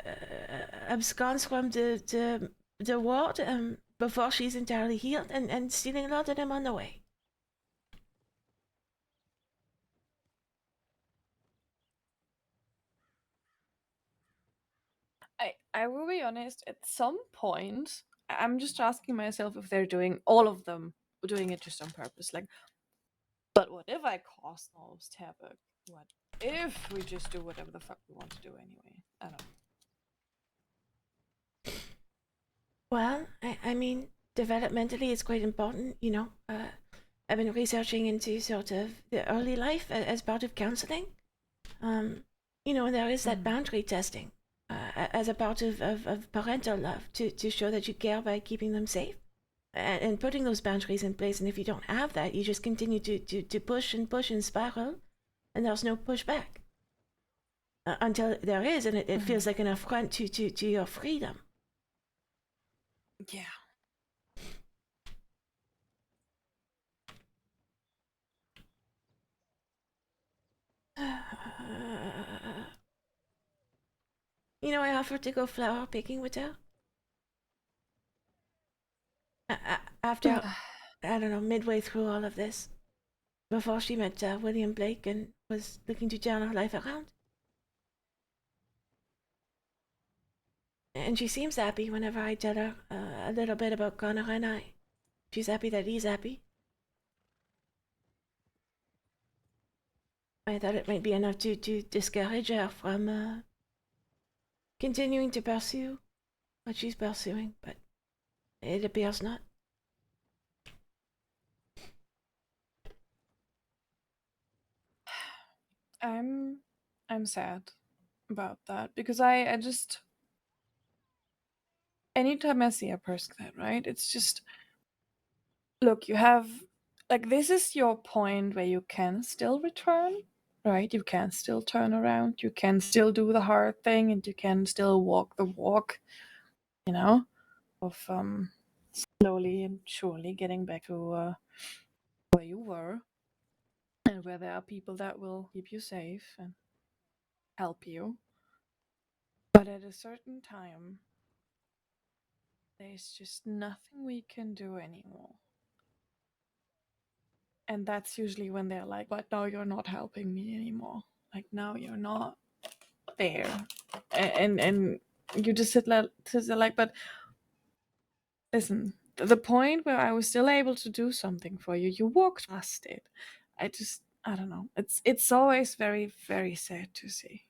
absconds from the ward before she's entirely healed and stealing a lot of them on the way. I will be honest, at some point, I'm just asking myself if they're doing all of them doing it just on purpose. Like, but what if I caused all this havoc? What if we just do whatever the fuck we want to do anyway? I don't know. Well, I mean, developmentally, it's quite important, you know. I've been researching into sort of the early life as part of counseling. You know, there is that boundary testing as a part of parental love to show that you care by keeping them safe and putting those boundaries in place. And if you don't have that, you just continue to push and spiral, and there's no pushback until there is, and it feels like an affront to your freedom. Yeah. You know, I offered to go flower picking with her. After, I don't know, midway through all of this, before she met William Blake and was looking to turn her life around. And she seems happy whenever I tell her a little bit about Connor and I. She's happy that he's happy. I thought it might be enough to discourage her from continuing to pursue what she's pursuing, but it appears not. I'm sad about that because I just anytime I see a person like that, right? It's just look, you have like this is your point where you can still return, right? You can still turn around, you can still do the hard thing, and you can still walk the walk, you know, of slowly and surely getting back to where you were and where there are people that will keep you safe and help you. But at a certain time, there's just nothing we can do anymore. And that's usually when they're like, but now you're not helping me anymore. Like, now you're not there. And you just sit there like, but listen, the point where I was still able to do something for you, you walked past it. I don't know. It's always very, very sad to see.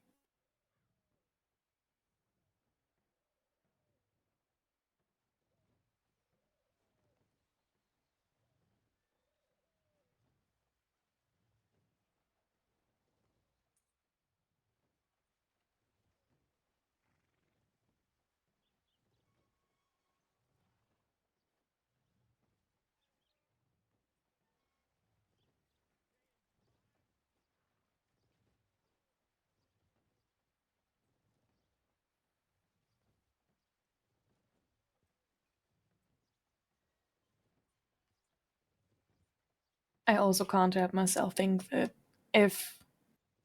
I also can't help myself think that if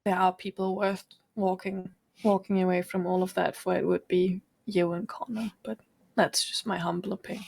there are people worth walking away from all of that for, it would be you and Connor. But that's just my humble opinion.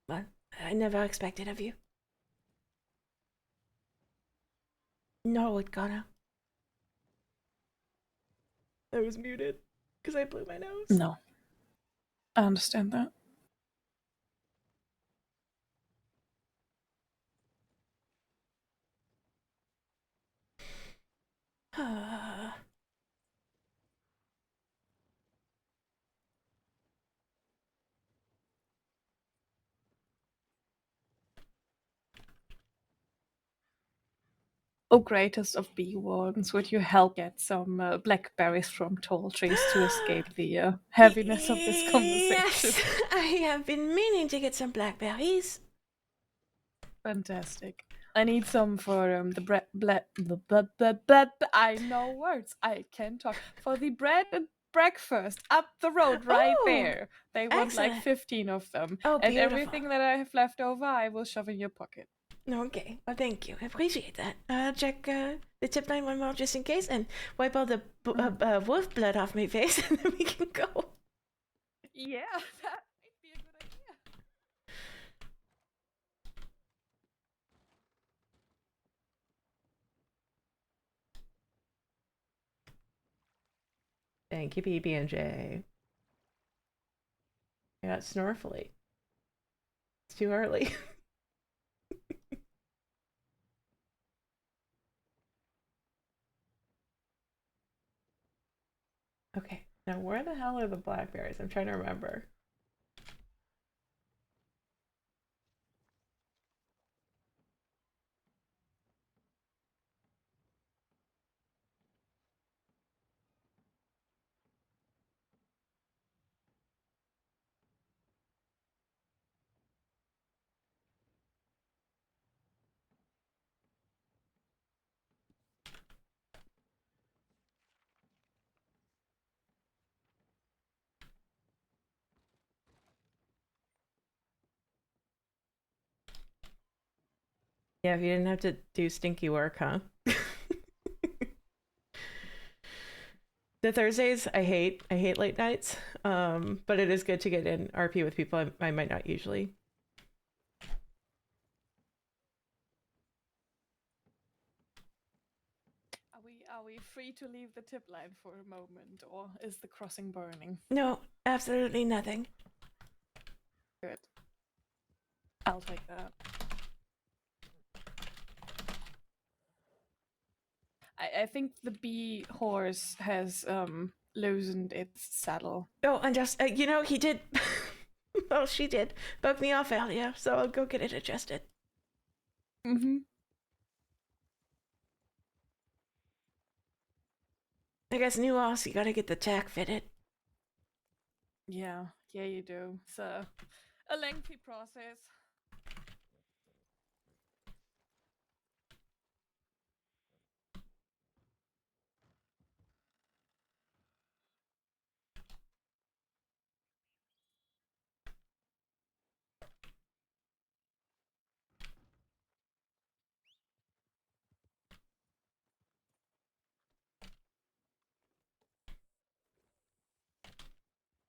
But I never expected of you. No, it gotta. I was muted because I blew my nose. No. I understand that. Oh, greatest of bee wardens, would you help get some blackberries from tall trees to escape the heaviness of this conversation? Yes, I have been meaning to get some blackberries. Fantastic. I need some for I know words. I can talk. For the bread and breakfast up the road right Oh, there. They want like excellent. 15 of them. Oh, And beautiful. everything that I have left over, I will shove in your pocket. Okay, well, thank you. I appreciate that. I'll check the tip line one more just in case and wipe all the wolf blood off my face and then we can go. Yeah, that might be a good idea. Thank you, PB&J. I got Snorfly. It's too early. Okay, now where the hell are the blackberries? I'm trying to remember. Yeah, if you didn't have to do stinky work, huh? The Thursdays I hate late nights. But it is good to get in RP with people I might not usually. Are we free to leave the tip line for a moment, or is the crossing burning? No, absolutely nothing. Good. I'll take that. I think the bee horse has loosened its saddle. Oh, and just, he did. Well, she did bug me off earlier, so I'll go get it adjusted. Mm-hmm. I guess new horse, you gotta get the tack fitted. Yeah, you do. It's a lengthy process.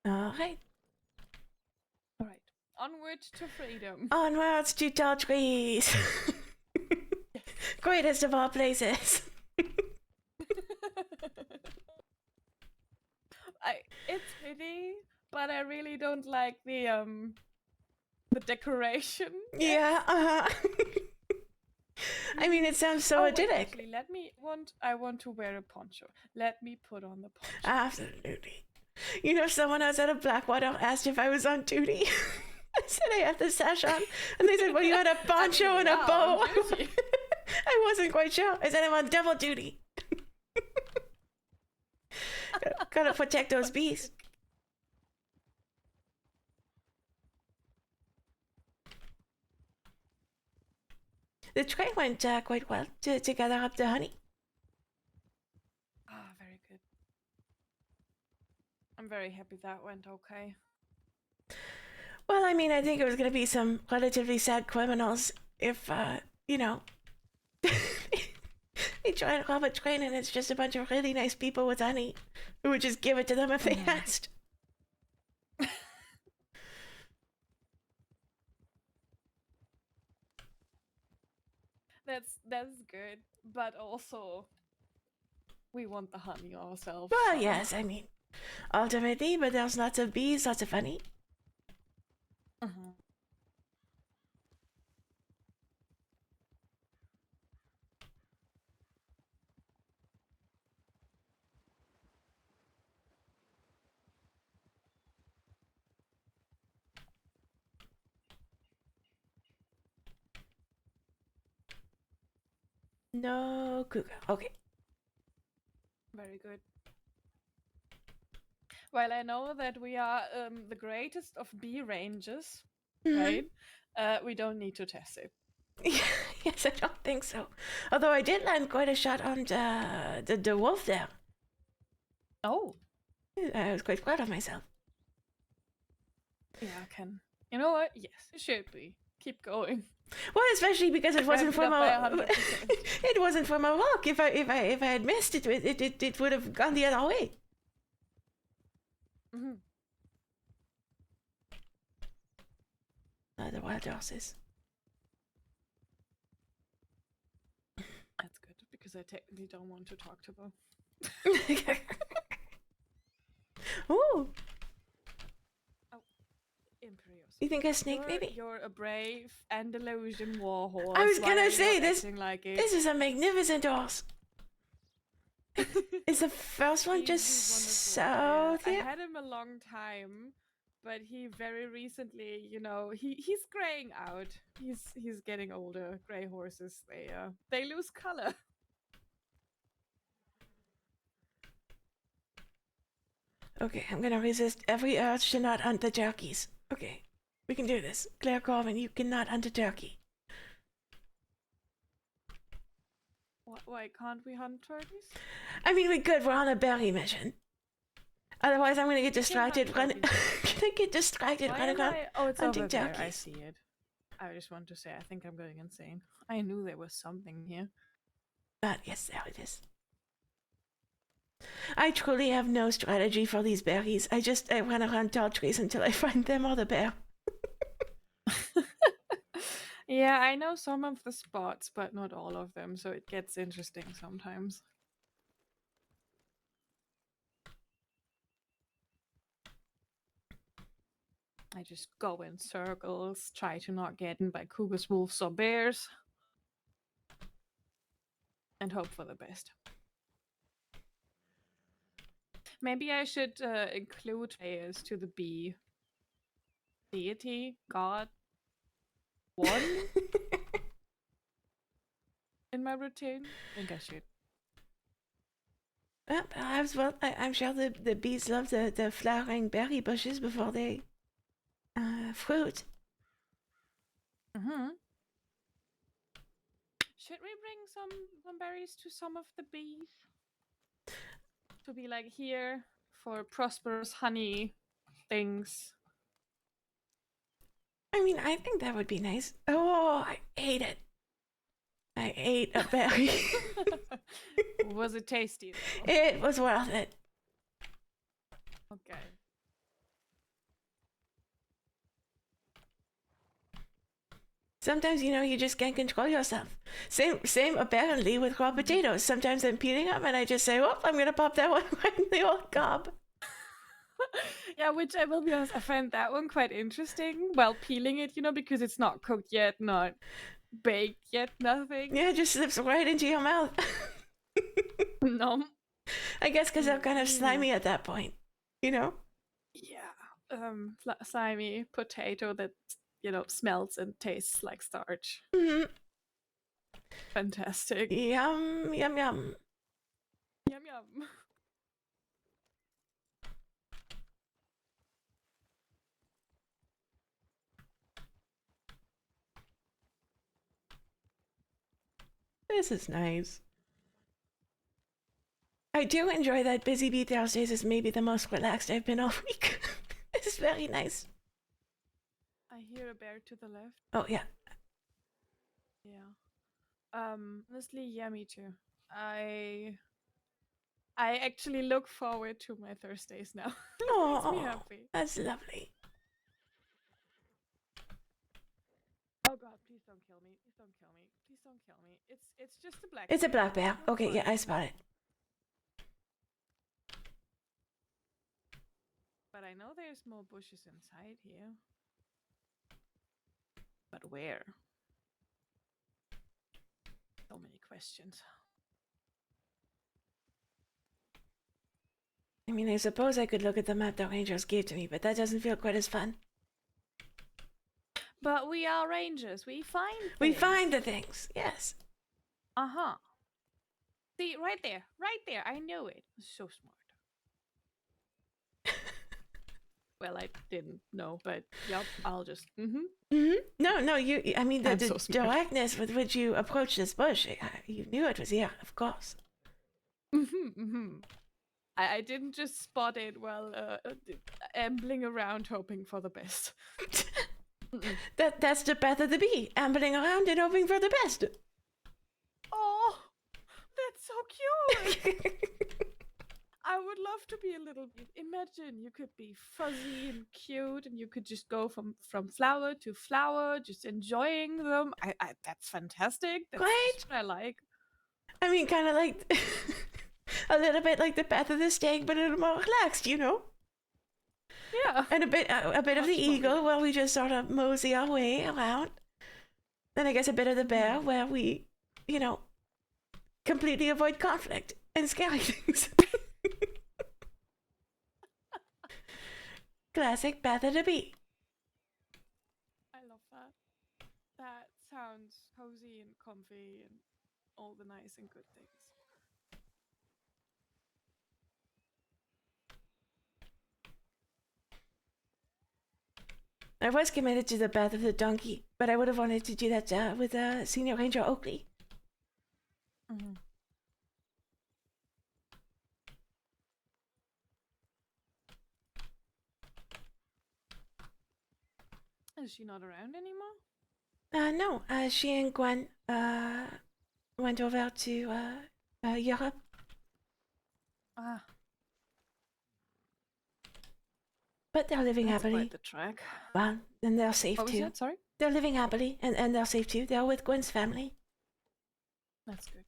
All right. All right. Onward to freedom. Onwards to tall trees. Greatest of all places. It's pretty, but I really don't like the decoration. Yeah, I mean, it sounds so wait, idyllic. actually, I want to wear a poncho. Let me put on the poncho. Absolutely. You know, someone else at a Blackwater asked if I was on duty. I said I had the sash on, and they said, well, you had a poncho and a bow. I wasn't quite sure. I said I'm on double duty. Gotta protect those bees. The train went quite well to gather up the honey. Ah, very good. I'm very happy that went okay. Well, I mean, I think it was going to be some relatively sad criminals if, you know, they try and rob a train and it's just a bunch of really nice people with honey who would just give it to them if they asked. That's good, but also we want the honey ourselves. Well, so- yes, I mean, ultimately, but there's lots of bees, lots of honey. Mhm. No cougar. Okay. Very good. Well, I know that we are the greatest of bee ranges, right? We don't need to test it. Yes, I don't think so. Although I did land quite a shot on the wolf there. Oh, I was quite proud of myself. yeah, I can. You know what? Yes, it should be. Keep going. Well, especially because it wasn't Ramped from up by a 100%. it wasn't from a rock. If I had missed it, it would have gone the other way. Hmm. The wild horses. That's good because I technically don't want to talk to them. Ooh, Imperious. you think a snake, maybe? You're a brave Andalusian warhorse. I was Why gonna are you say, not this- acting like it? This is a magnificent horse. Is the first one just He's so wonderful. Yeah. I there? had him a long time, but he very recently, he's graying out. He's getting older. Gray horses, they lose color. Okay, I'm gonna resist every urge to not hunt the turkeys. Okay, we can do this. Claire Corbin, you cannot hunt a turkey. Why can't we hunt turkeys? I mean, we could. We're on a berry mission. Otherwise, I'm gonna get distracted. hunt Gonna get distracted Why running am around. I? Oh, it's hunting over there. I turkeys. see it. I just want to say, I think I'm going insane. I knew there was something here. But yes, there it is. I truly have no strategy for these berries. I run around tall trees until I find them or the bear. Yeah, I know some of the spots, but not all of them, so it gets interesting sometimes. I just go in circles, try to not get eaten by cougars, wolves, or bears, and hope for the best. Maybe I should include prayers to the bee deity, god, one in my routine. I think I should. Well, perhaps. Well, I'm sure the bees love the flowering berry bushes before they fruit. Mm-hmm. Should we bring some berries to some of the bees? To be like here for prosperous honey things. I mean, I think that would be nice. Oh, I ate it. I ate a berry. Was it tasty though? It was worth it. Okay. Sometimes, you just can't control yourself. Same apparently with raw potatoes. Sometimes I'm peeling them and I just say, oh, I'm going to pop that one right in the old cob. Yeah, which I will be honest, I find that one quite interesting while peeling it, because it's not cooked yet, not baked yet, nothing. Yeah, it just slips right into your mouth. No. I guess because they're kind of slimy at that point, Yeah. Slimy potato that, smells and tastes like starch. Mm-hmm. Fantastic. Yum, yum, yum. Yum, yum. This is nice. I do enjoy that Busy Bee Thursdays is maybe the most relaxed I've been all week. It's very nice. I hear a bear to the left. Oh, yeah. Yeah. Honestly, yeah, me too. I actually look forward to my Thursdays now. Makes me Oh, happy. that's lovely. Oh god, please don't kill me. Please don't kill me. Please don't kill me. It's just a black It's a black bear. You're Okay, fine. yeah, I spot it. But I know there's more bushes inside here. But where? So many questions. I mean, I suppose I could look at the map the rangers gave to me, but that doesn't feel quite as fun. But we are rangers. We find things. We find the things, yes. Uh-huh. See, right there. Right there. I knew it. So smart. Well, I didn't know, but yep, I'll just... No, I mean, the I'm so smart. directness with which you approached this bush, you knew it was here, of course. I didn't just spot it while ambling around hoping for the best. That's the path of the bee, ambling around and hoping for the best. Oh, that's so cute! I would love to be a little bit. Imagine you could be fuzzy and cute, and you could just go from flower to flower, just enjoying them. That's fantastic. That's Right? just what I like. I mean, kind of like a little bit like the path of the stag, but a little more relaxed, Yeah. And a bit of the Much more eagle, where we just sort of mosey our way around. Then I guess a bit of the bear, where we, completely avoid conflict and scary things. Classic path of the bee. I love that. That sounds cozy and comfy and all the nice and good things. I was committed to the path of the donkey, but I would have wanted to do that with Senior Ranger Oakley. Is she not around anymore? No, she and Gwen went over to Europe. Ah, But they're living that's happily. quite the track. Well, and they're safe What was too. that? Sorry? They're living happily, and they're safe too. They're with Gwen's family. That's good.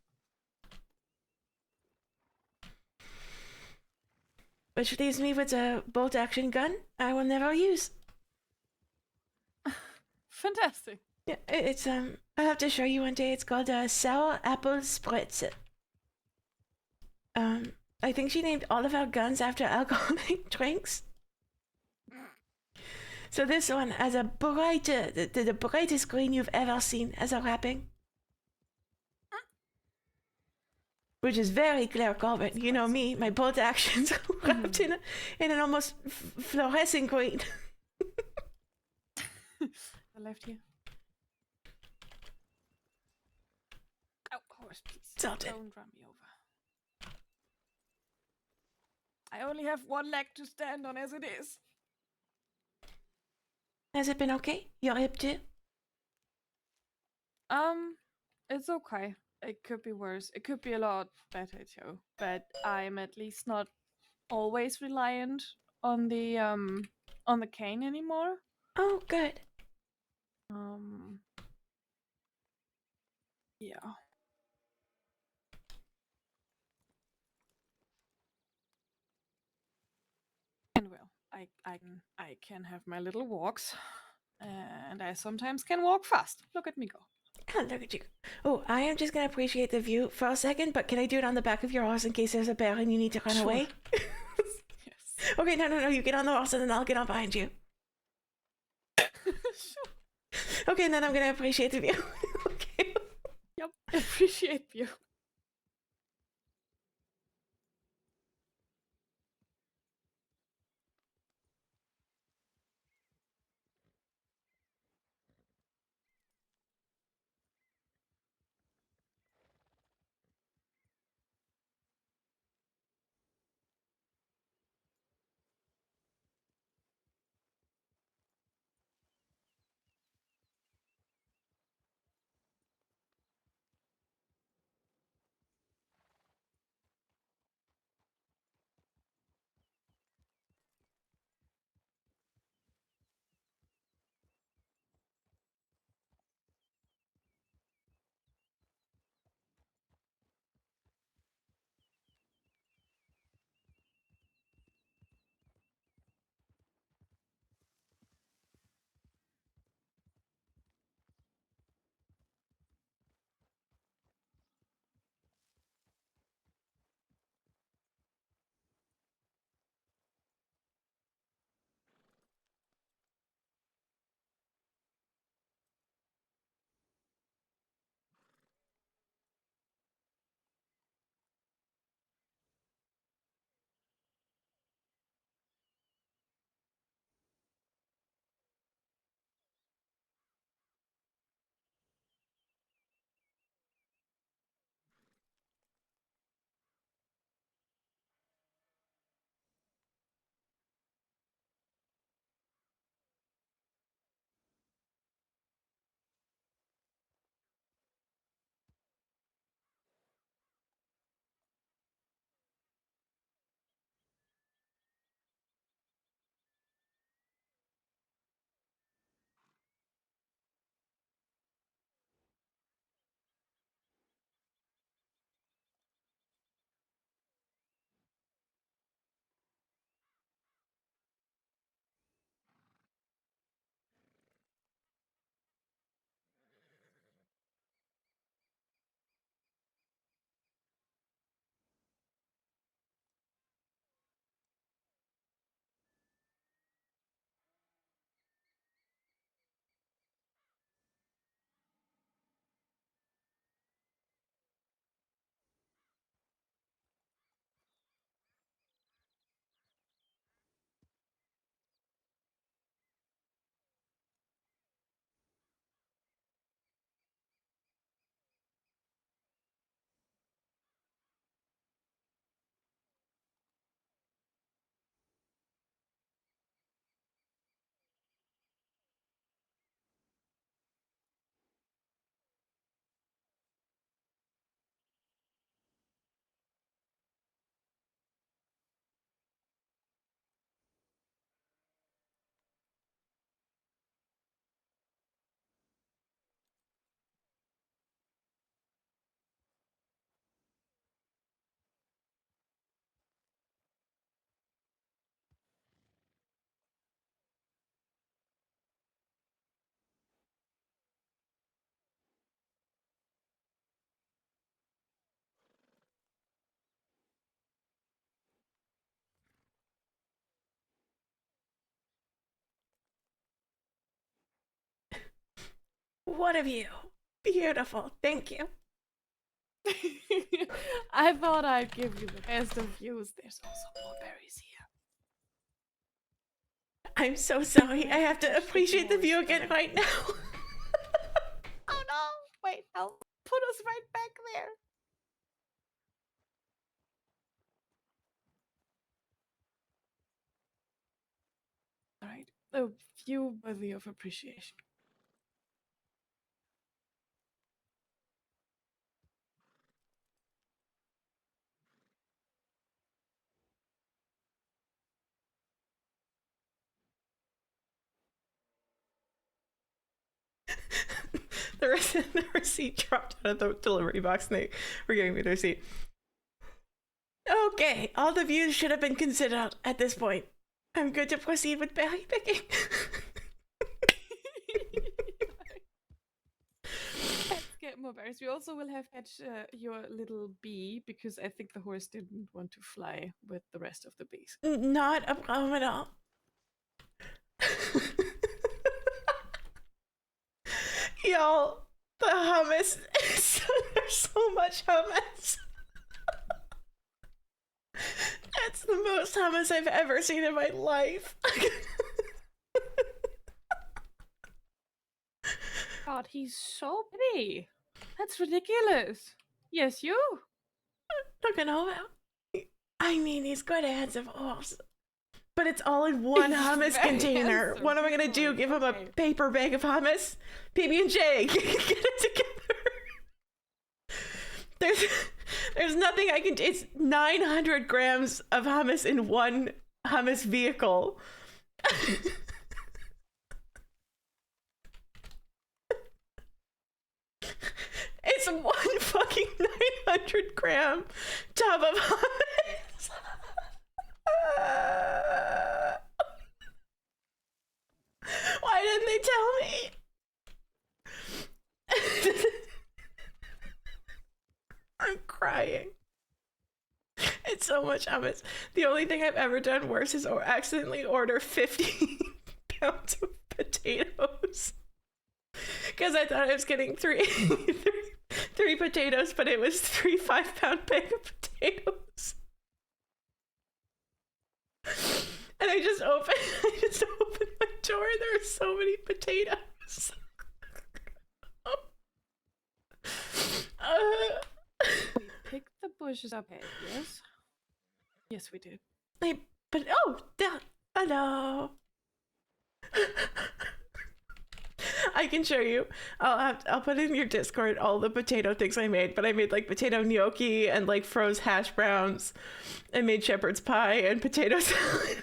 Which leaves me with a bolt-action gun I will never use. Fantastic. Yeah, it's I'll have to show you one day. It's called a sour apple spritz. I think she named all of our guns after alcoholic drinks. So this one has a bright, the brightest green you've ever seen as a wrapping. Which is very Claire Corbin. You know me, my bolt actions wrapped in an almost fluorescent green. I left here. Oh, horse, please. Salted. Don't run me over. I only have one leg to stand on as it is. Has it been okay? Your hip too? It's okay. It could be worse. It could be a lot better too. But I'm at least not always reliant on the cane anymore. Oh, good. Yeah. And well, I can have my little walks, and I sometimes can walk fast. Look at me go. Oh, look at you. Oh, I am just gonna appreciate the view for a second, but can I do it on the back of your horse in case there's a bear and you need to run Sure. away? Yes. Okay, no, you get on the horse and then I'll get on behind you. Sure. Okay, and then I'm gonna appreciate the view. Okay. Yep. Appreciate you. What a view. Beautiful. Thank you. I thought I'd give you the best of views. There's also more berries here. I'm so sorry. I have to appreciate the view again right now. Oh no! Wait, I'll put us right back there. Alright, a view worthy of appreciation. The receipt dropped out of the delivery box and they were giving me the receipt. Okay, all the views should have been considered at this point. I'm good to proceed with berry picking. Let's get more berries. We also will have to catch your little bee because I think the horse didn't want to fly with the rest of the bees. Not a problem at all. Y'all, the hummus. There's so much hummus. That's the most hummus I've ever seen in my life. God, he's so pretty. That's ridiculous. Yes, you. Look at all that. I mean, he's got a handsome horse. But it's all in one hummus Very container. handsome. What am I gonna do? Give him a Okay. paper bag of hummus? PB&J, get it together. There's nothing I can do. It's 900 grams of hummus in one hummus vehicle. It's one fucking 900-gram tub of hummus. Why didn't they tell me? I'm crying. It's so much hummus. The only thing I've ever done worse is accidentally order 50 pounds of potatoes. Because I thought I was getting three potatoes, but it was 3 5-pound bag of potatoes. And I just opened my door and there were so many potatoes. We picked the bushes up, yes? Yes, we did. Hello. I can show you. I'll put in your Discord all the potato things I made, but I made like potato gnocchi and like froze hash browns. I made shepherd's pie and potato salad.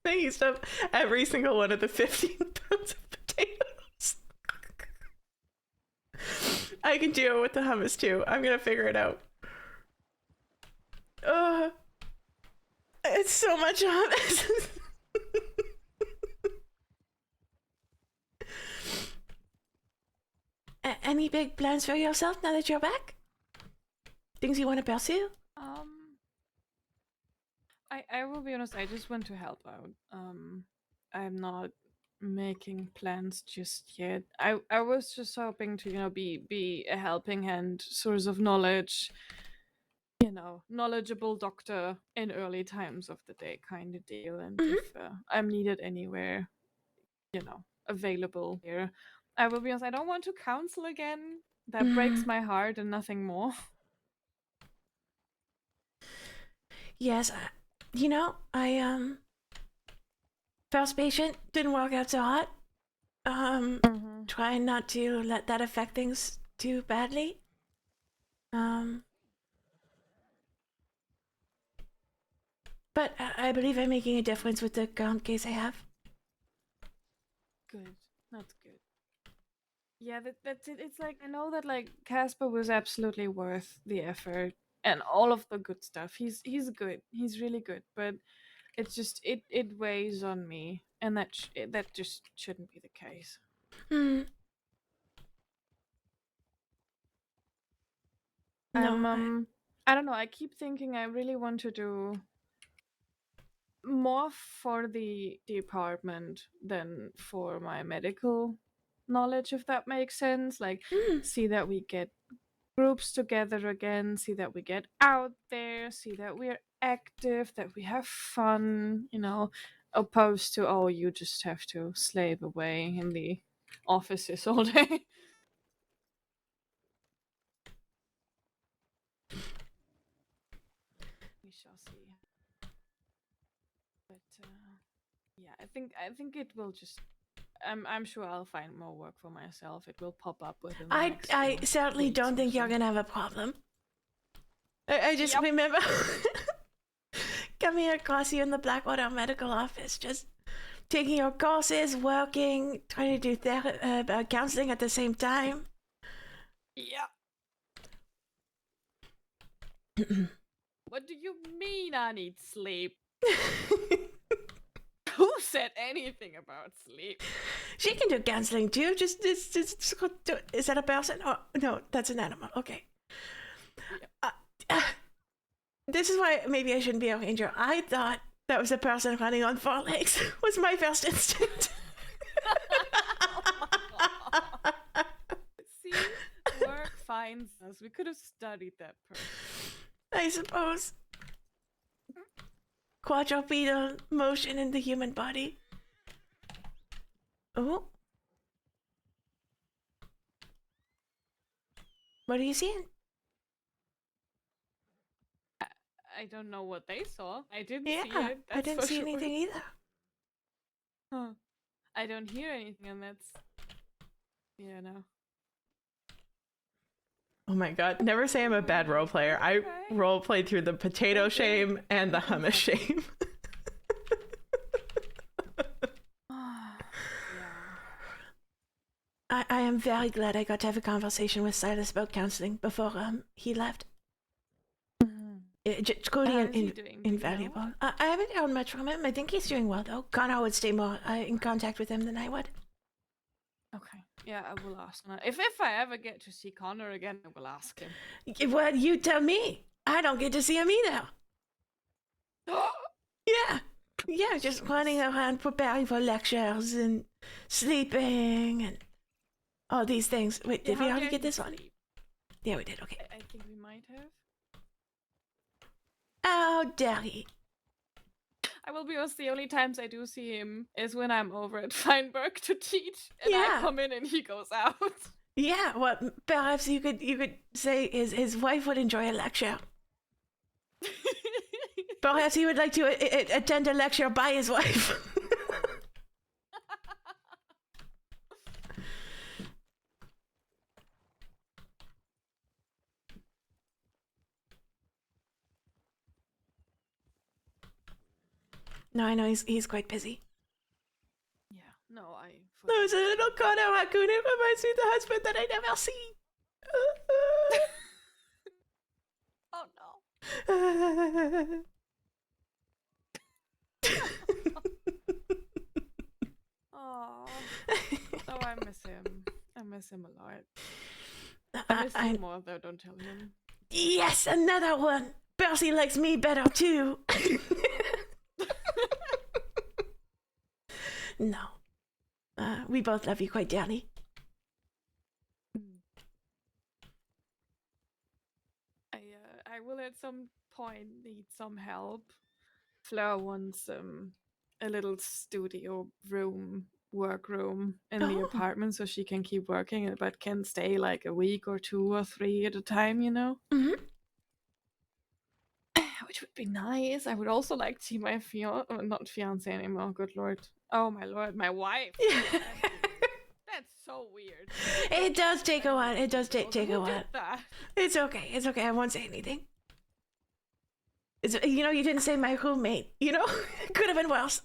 I used up every single one of the 15 pounds of potatoes. I can deal with the hummus too. I'm gonna figure it out. It's so much hummus. Any big plans for yourself now that you're back? Things you want to pursue? I will be honest, I just want to help out. I'm not making plans just yet. I was just hoping to, be a helping hand, source of knowledge, knowledgeable doctor in early times of the day kind of deal. And if I'm needed anywhere, available here. I will be honest, I don't want to counsel again. That breaks my heart and nothing more. Yes, I first patient didn't work out so hot. Trying not to let that affect things too badly. But I believe I'm making a difference with the current case I have. Good. That's good. Yeah, that's it. It's like, I know that like Casper was absolutely worth the effort and all of the good stuff. He's good. He's really good, but it's just it weighs on me, and that just shouldn't be the case. No. I don't know. I keep thinking I really want to do more for the department than for my medical knowledge, if that makes sense. Like, see that we get groups together again, see that we get out there, see that we're active, that we have fun, opposed to, oh, you just have to slave away in the offices all day. We shall see. But yeah, I think it will just. I'm sure I'll find more work for myself. It will pop up within. I certainly don't think you're gonna have a problem. I just remember coming across you in the Blackwater medical office, just taking your courses, working, trying to do counseling at the same time. Yeah. What do you mean I need sleep? Who said anything about sleep? She can do counseling too. Just is that a person? Oh no, that's an animal. Okay. This is why maybe I shouldn't be a ranger. I thought that was a person running on 4 legs. Was my first instinct. See, work finds us. We could have studied that person. I suppose. Quadrupedal motion in the human body. Oh. What are you seeing? I don't know what they saw. I didn't Yeah, see it. I didn't for see sure. anything either. Huh. I don't hear anything, and that's... Yeah, no. Oh my god. Never say I'm a bad role player. I role played through the potato shame and the hummus shame. I am very glad I got to have a conversation with Silas about counseling before he left. It's How truly is he doing? Do you know? invaluable. I haven't heard much from him. I think he's doing well though. Connor would stay more in contact with him than I would. Okay. Yeah, I will ask him. If I ever get to see Connor again, I will ask him. Well, you tell me. I don't get to see him either. Yeah, just running around preparing for lectures and sleeping and all these things. Wait, did we already get this one? Yeah, we did. Okay. I think we might have. How dare he? I will be honest, the only times I do see him is when I'm over at Feinberg to teach, and Yeah. I come in and he goes out. Yeah, well, perhaps you could say his wife would enjoy a lecture. Perhaps he would like to attend a lecture by his wife. No, I know he's quite busy. Yeah, no, I... There's a little Connor raccoon. It reminds me of the husband that I never see. Oh no. Oh, I miss him. I miss him a lot. I miss you more though, don't tell him. Yes, another one. Percy likes me better too. No. We both love you quite dearly. I will at some point need some help. Fleur wants a little studio room, work room in the apartment so she can keep working, but can stay like a week or 2 or 3 at a time, you know? Mm-hmm. Which would be nice. I would also like to see my not fiance anymore, good lord. Oh my lord, my wife. That's so weird. It does take a while. It does take a Who while. did that? It's okay. It's okay. I won't say anything. You didn't say my roommate. Could have been worse.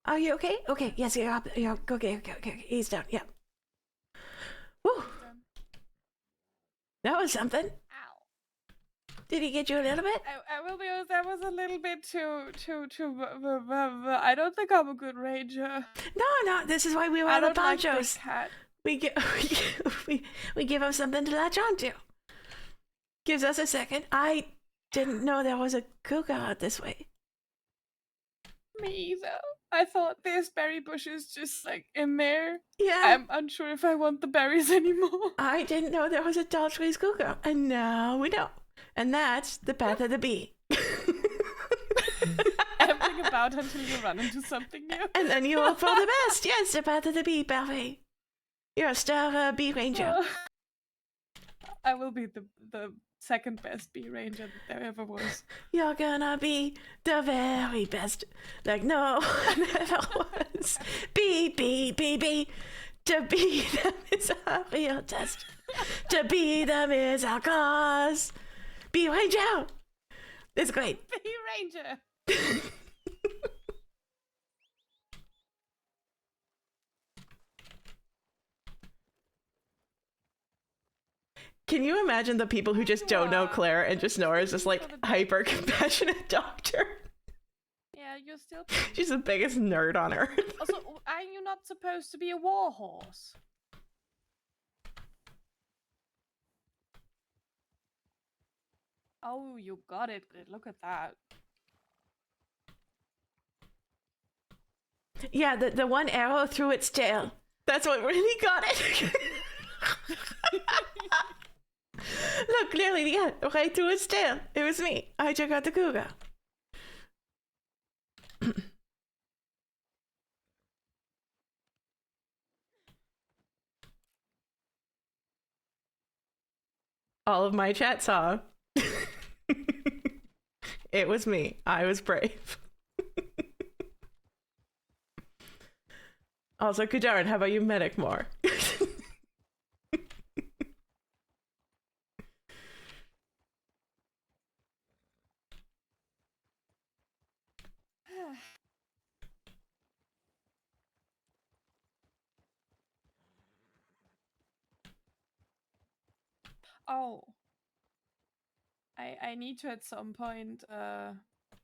Are you okay? Okay, yes, you're up. You're okay. He's down. Yeah. Woo. That was something. Ow. Did he get you a little bit? I will be honest, that was a little bit too. I don't think I'm a good ranger. No. This is why we wear I the don't like ponchos. big cat. We give him something to latch onto. Gives us a second. I didn't know there was a cougar out this way. Me either. I thought there's berry bushes just like in there. Yeah. I'm unsure if I want the berries anymore. I didn't know there was a tall trees cougar, and now we know. And that's the path of the bee. Everything about until you run into something new. And then you hope for the best. Yes, the path of the bee, parfait. You're a star bee ranger. I will be the second best bee ranger that there ever was. You're gonna be the very best. Like no one ever was. Be. To be them is a real test. To be them is our cause. Be Ranger. It's great. Bee ranger. Can you imagine the people who just don't know Claire and just know her as this like hyper compassionate doctor? Yeah, you're still. She's the biggest nerd on earth. Also, are you not supposed to be a warhorse? Oh, you got it. Look at that. Yeah, the one arrow through its tail. That's what really got it. Look, clearly, yeah, right through its tail. It was me. I took out the cougar. All of my chat saw. It was me. I was brave. Also, Kujaran, how about you medic more? Oh. I need to at some point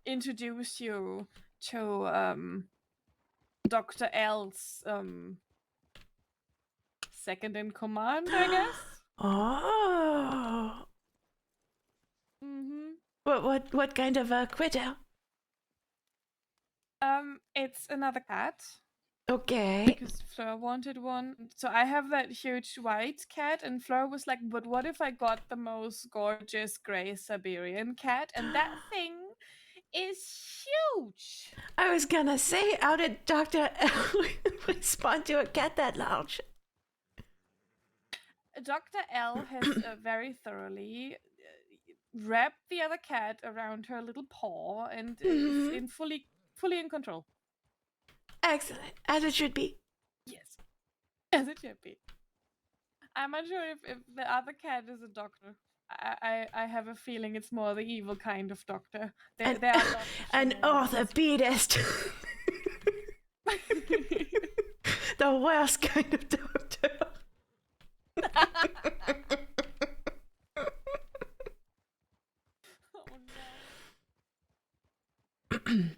introduce you to Dr. L's second in command, I guess. Oh. Mm-hmm. What kind of a critter? It's another cat. Okay. Because Fleur wanted one. So I have that huge white cat, and Fleur was like, but what if I got the most gorgeous grey Siberian cat? And that thing is huge. I was gonna say, how did Dr. L respond to a cat that large? Dr. L has very thoroughly wrapped the other cat around her little paw and is in fully in control. Excellent, as it should be. Yes, as it should be. I'm not sure if the other cat is a doctor. I have a feeling it's more the evil kind of doctor. They are doctors. An orthopedist. The worst kind of doctor. Oh no.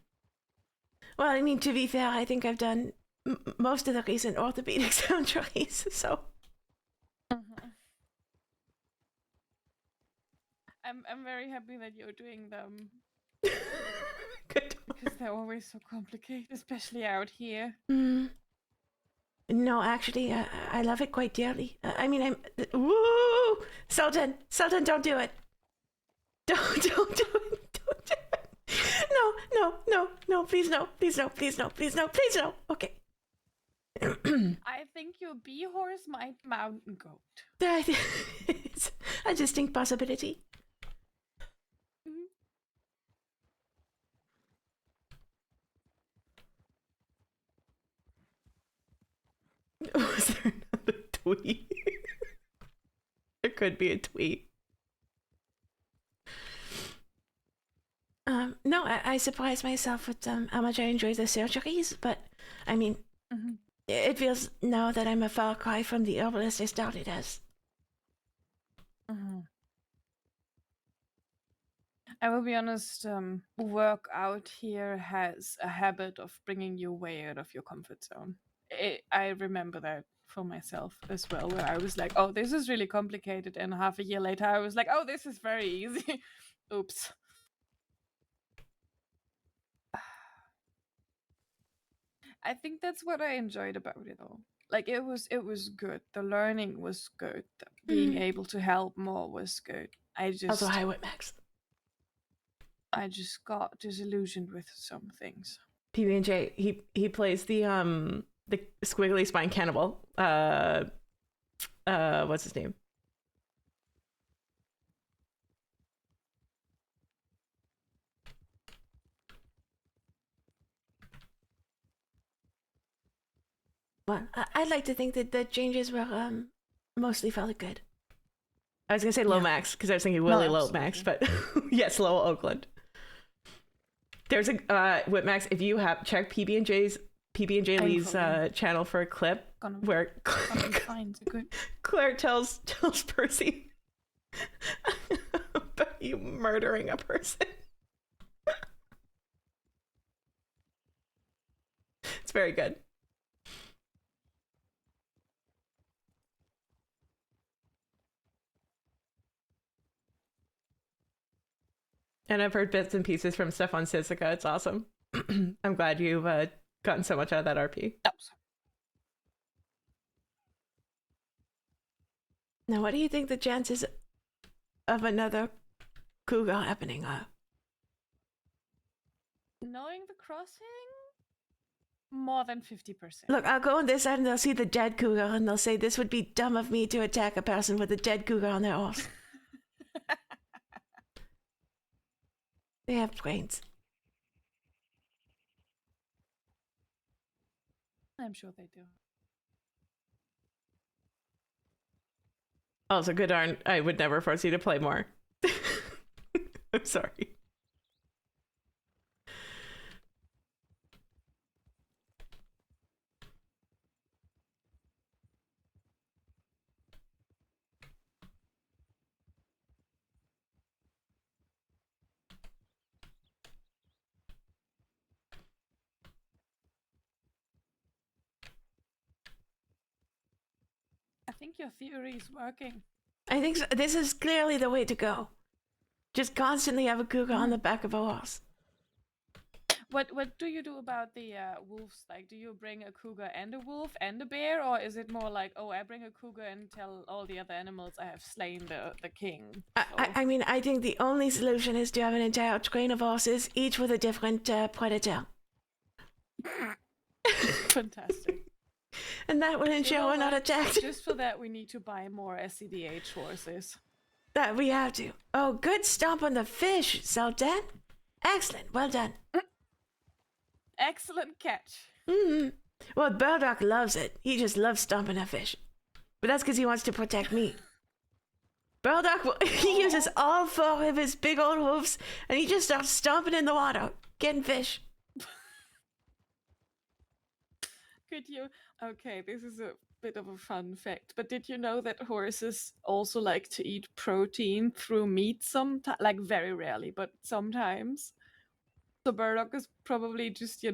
Well, I mean, to be fair, I think I've done most of the recent orthopedic surgeries, so. I'm very happy that you're doing them. Good. Because they're always so complicated, especially out here. No, actually, I love it quite dearly. I mean, woo! Sultan, don't do it. Don't do it. Don't do it. No, please no. Okay. I think your bee horse might mountain goat. It's a distinct possibility. Was there another tweet? There could be a tweet. No, I surprise myself with how much I enjoy the surgeries, but I mean, it feels now that I'm a far cry from the herbalist I started as. I will be honest, work out here has a habit of bringing you way out of your comfort zone. I remember that for myself as well, where I was like, oh, this is really complicated, and half a year later I was like, oh, this is very easy. Oops. I think that's what I enjoyed about it all. Like it was good. The learning was good. Being able to help more was good. Also, highway max. I just got disillusioned with some things. PB&J, he plays the squiggly spine cannibal. What's his name? Well, I'd like to think that the changes were mostly for the good. I was gonna say Lomax because I was thinking Willie Lomax, but yes, Lowell Oakland. There's a Whitmax. If you have check PB&J Lee's channel for a clip where Claire tells Percy about you murdering a person. It's very good. And I've heard bits and pieces from stuff on Sisika. It's awesome. I'm glad you've gotten so much out of that RP. Now, what do you think the chances of another cougar happening are? Knowing the crossing, more than 50%. Look, I'll go on this side and they'll see the dead cougar and they'll say, this would be dumb of me to attack a person with a dead cougar on their horse. They have brains. I'm sure they do. Also, good darn, I would never force you to play more. I'm sorry. I think your theory is working. I think so. This is clearly the way to go. Just constantly have a cougar on the back of a horse. What do you do about the wolves? Like, do you bring a cougar and a wolf and a bear, or is it more like, oh, I bring a cougar and tell all the other animals I have slain the king? I mean, I think the only solution is to have an entire train of horses, each with a different predator. Fantastic. And that will ensure we're not attacked. Just for that, we need to buy more SCDH horses. That we have to. Oh, good stomp on the fish, Sultan. Excellent. Well done. Excellent catch. Mm-hmm. Well, Burdock loves it. He just loves stomping a fish. But that's because he wants to protect me. Burdock, he uses all four of his big old hoofs, and he just starts stomping in the water, getting fish. Could you... Okay, this is a bit of a fun fact, but did you know that horses also like to eat protein through meat sometimes? Like, very rarely, but sometimes. So Burdock is probably just,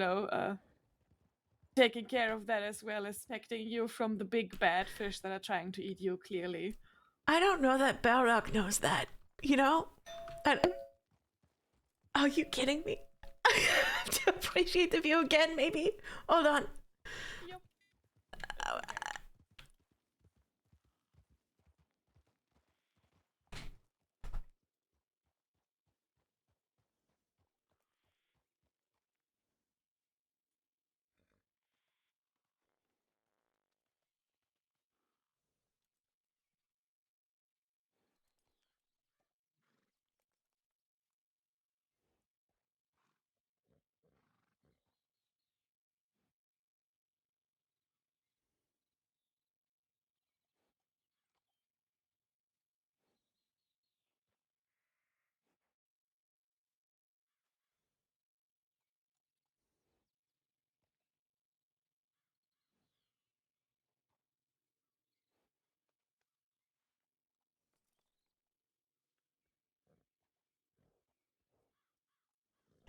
taking care of that as well as protecting you from the big bad fish that are trying to eat you, clearly. I don't know that Burdock knows that, you know? Are you kidding me? I have to appreciate the view again, maybe? Hold on. Yep.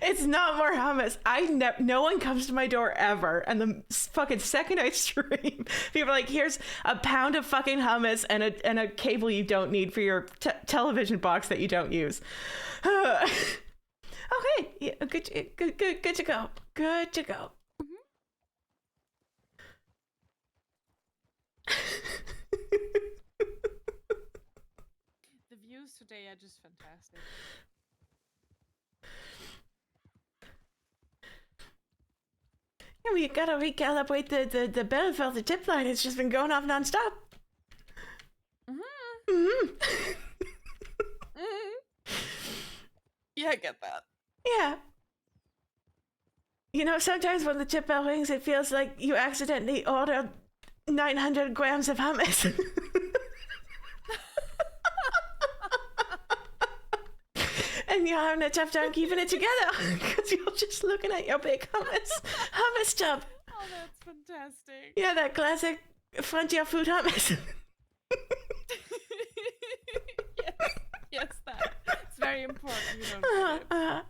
It's not more hummus. No one comes to my door ever, and the fucking second I stream, people are like, "Here's a pound of fucking hummus and a cable you don't need for your television box that you don't use." Okay, yeah, good to go. Good to go. The views today are just fantastic. Yeah, we gotta recalibrate the bell for the tip line. It's just been going off nonstop. Yeah, I get that. Yeah. You know, sometimes when the chip bell rings, it feels like you accidentally ordered 900 grams of hummus. And you're having a tough time keeping it together because you're just looking at your big hummus tub. Oh, that's fantastic. Yeah, that classic frontier food hummus. yes, that. It's very important. You don't forget.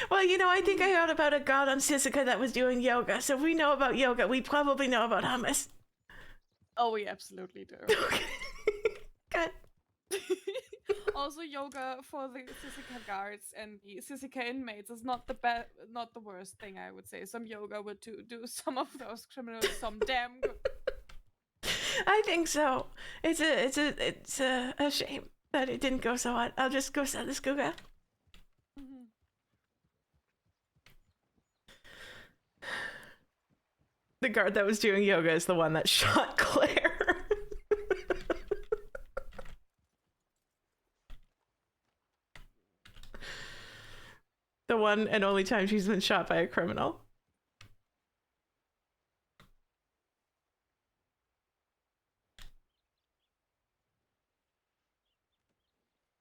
Well, you know, I think I heard about a god on Sisika that was doing yoga. So if we know about yoga, we probably know about hummus. Oh, we absolutely do. Okay. Good. Also, yoga for the Sisika guards and the Sisika inmates is not the not the worst thing, I would say. Some yoga would do some of those criminals some damn good. I think so. It's a shame that it didn't go so hot. I'll just go sell this Guga. Mhm. The guard that was doing yoga is the one that shot Claire. The one and only time she's been shot by a criminal.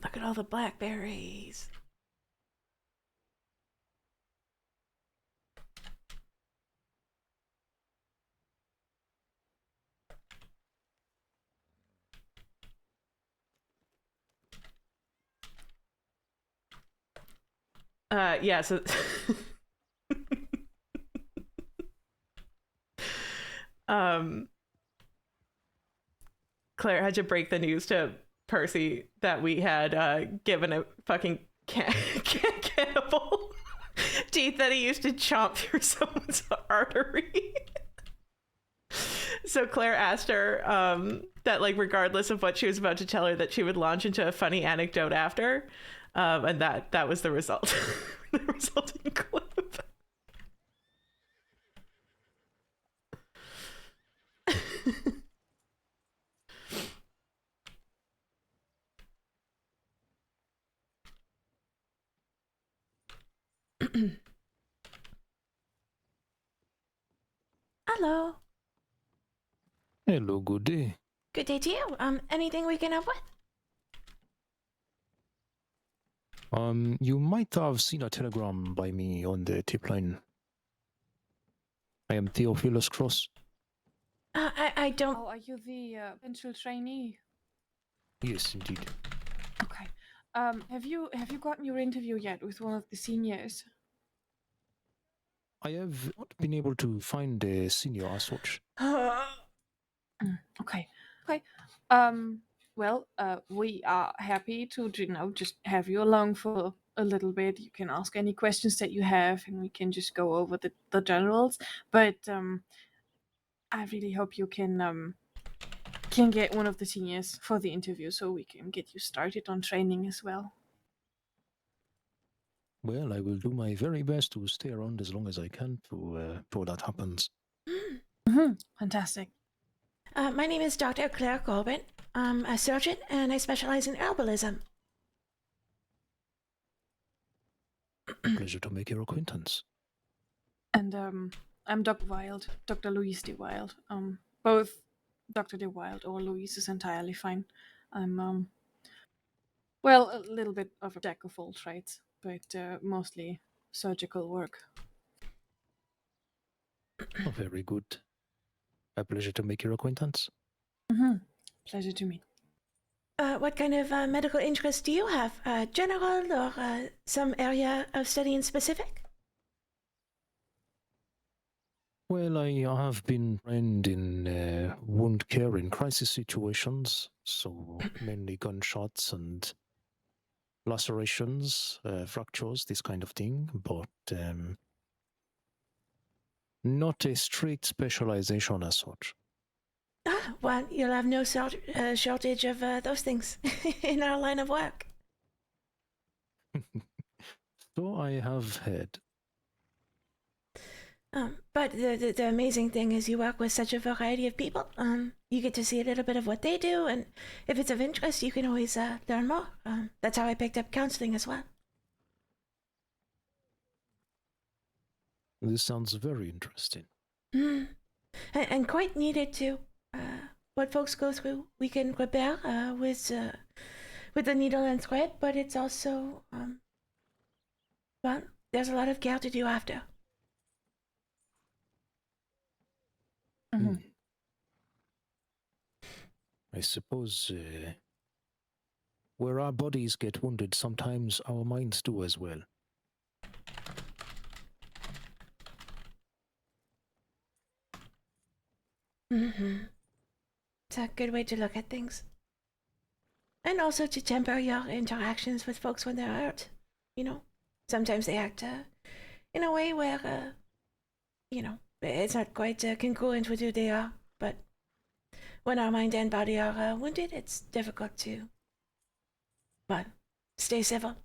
Look at all the blackberries. Yeah, so Claire had to break the news to Percy that we had given a fucking cannibal teeth that he used to chomp through someone's artery. So Claire asked her that, like, regardless of what she was about to tell her, that she would launch into a funny anecdote after. And that was the result. The resulting clip. Hello. Hello, good day. Good day to you. Anything we can help with? You might have seen a telegram by me on the tip line. I am Theophilus Cross. I don't. Oh, are you the potential trainee? Yes, indeed. Okay. Have you gotten your interview yet with one of the seniors? I have not been able to find a senior as such. Okay. Okay. Well, we are happy to, just have you along for a little bit. You can ask any questions that you have, and we can just go over the generals. But I really hope you can get one of the seniors for the interview, so we can get you started on training as well. Well, I will do my very best to stay around as long as I can till that happens. Mm-hmm. Fantastic. My name is Dr. Claire Corbin. I'm a surgeon, and I specialize in herbalism. Pleasure to make your acquaintance. And I'm Dr. Wild, Dr. Louise De Wild. Both Dr. De Wild or Louise is entirely fine. I'm well, a little bit of a jack of all trades, but mostly surgical work. Oh, very good. A pleasure to make your acquaintance. Mm-hmm. Pleasure to meet. What kind of medical interest do you have? General or some area of study in specific? Well, I have been trained in wound care in crisis situations, so mainly gunshots and lacerations, fractures, this kind of thing, but not a strict specialization as such. Well, you'll have no shortage of those things in our line of work. So I have heard. But the amazing thing is you work with such a variety of people. You get to see a little bit of what they do, and if it's of interest, you can always learn more. That's how I picked up counseling as well. This sounds very interesting. Hmm. And quite needed too. What folks go through, we can repair with the needle and thread, but it's also well, there's a lot of care to do after. Mm-hmm. I suppose where our bodies get wounded, sometimes our minds do as well. Mm-hmm. It's a good way to look at things. And also to temper your interactions with folks when they're hurt. You know, sometimes they act in a way where, it's not quite congruent with who they are. But when our mind and body are wounded, it's difficult to, but stay civil.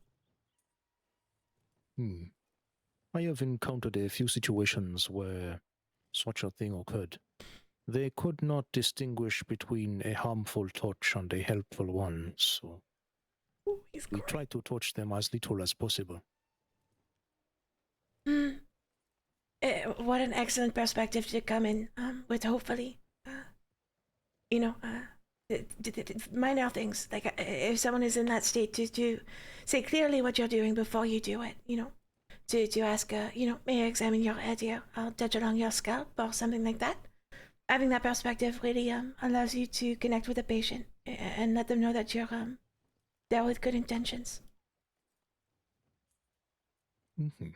I have encountered a few situations where such a thing occurred. They could not distinguish between a harmful touch and a helpful one, so Ooh, we try to touch them as little as possible. What an excellent perspective to come in with, hopefully. Minor things. Like if someone is in that state, to say clearly what you're doing before you do it, to ask, may I examine your head here? I'll touch along your scalp or something like that. Having that perspective really allows you to connect with the patient and let them know that you're there with good intentions. Mm-hmm.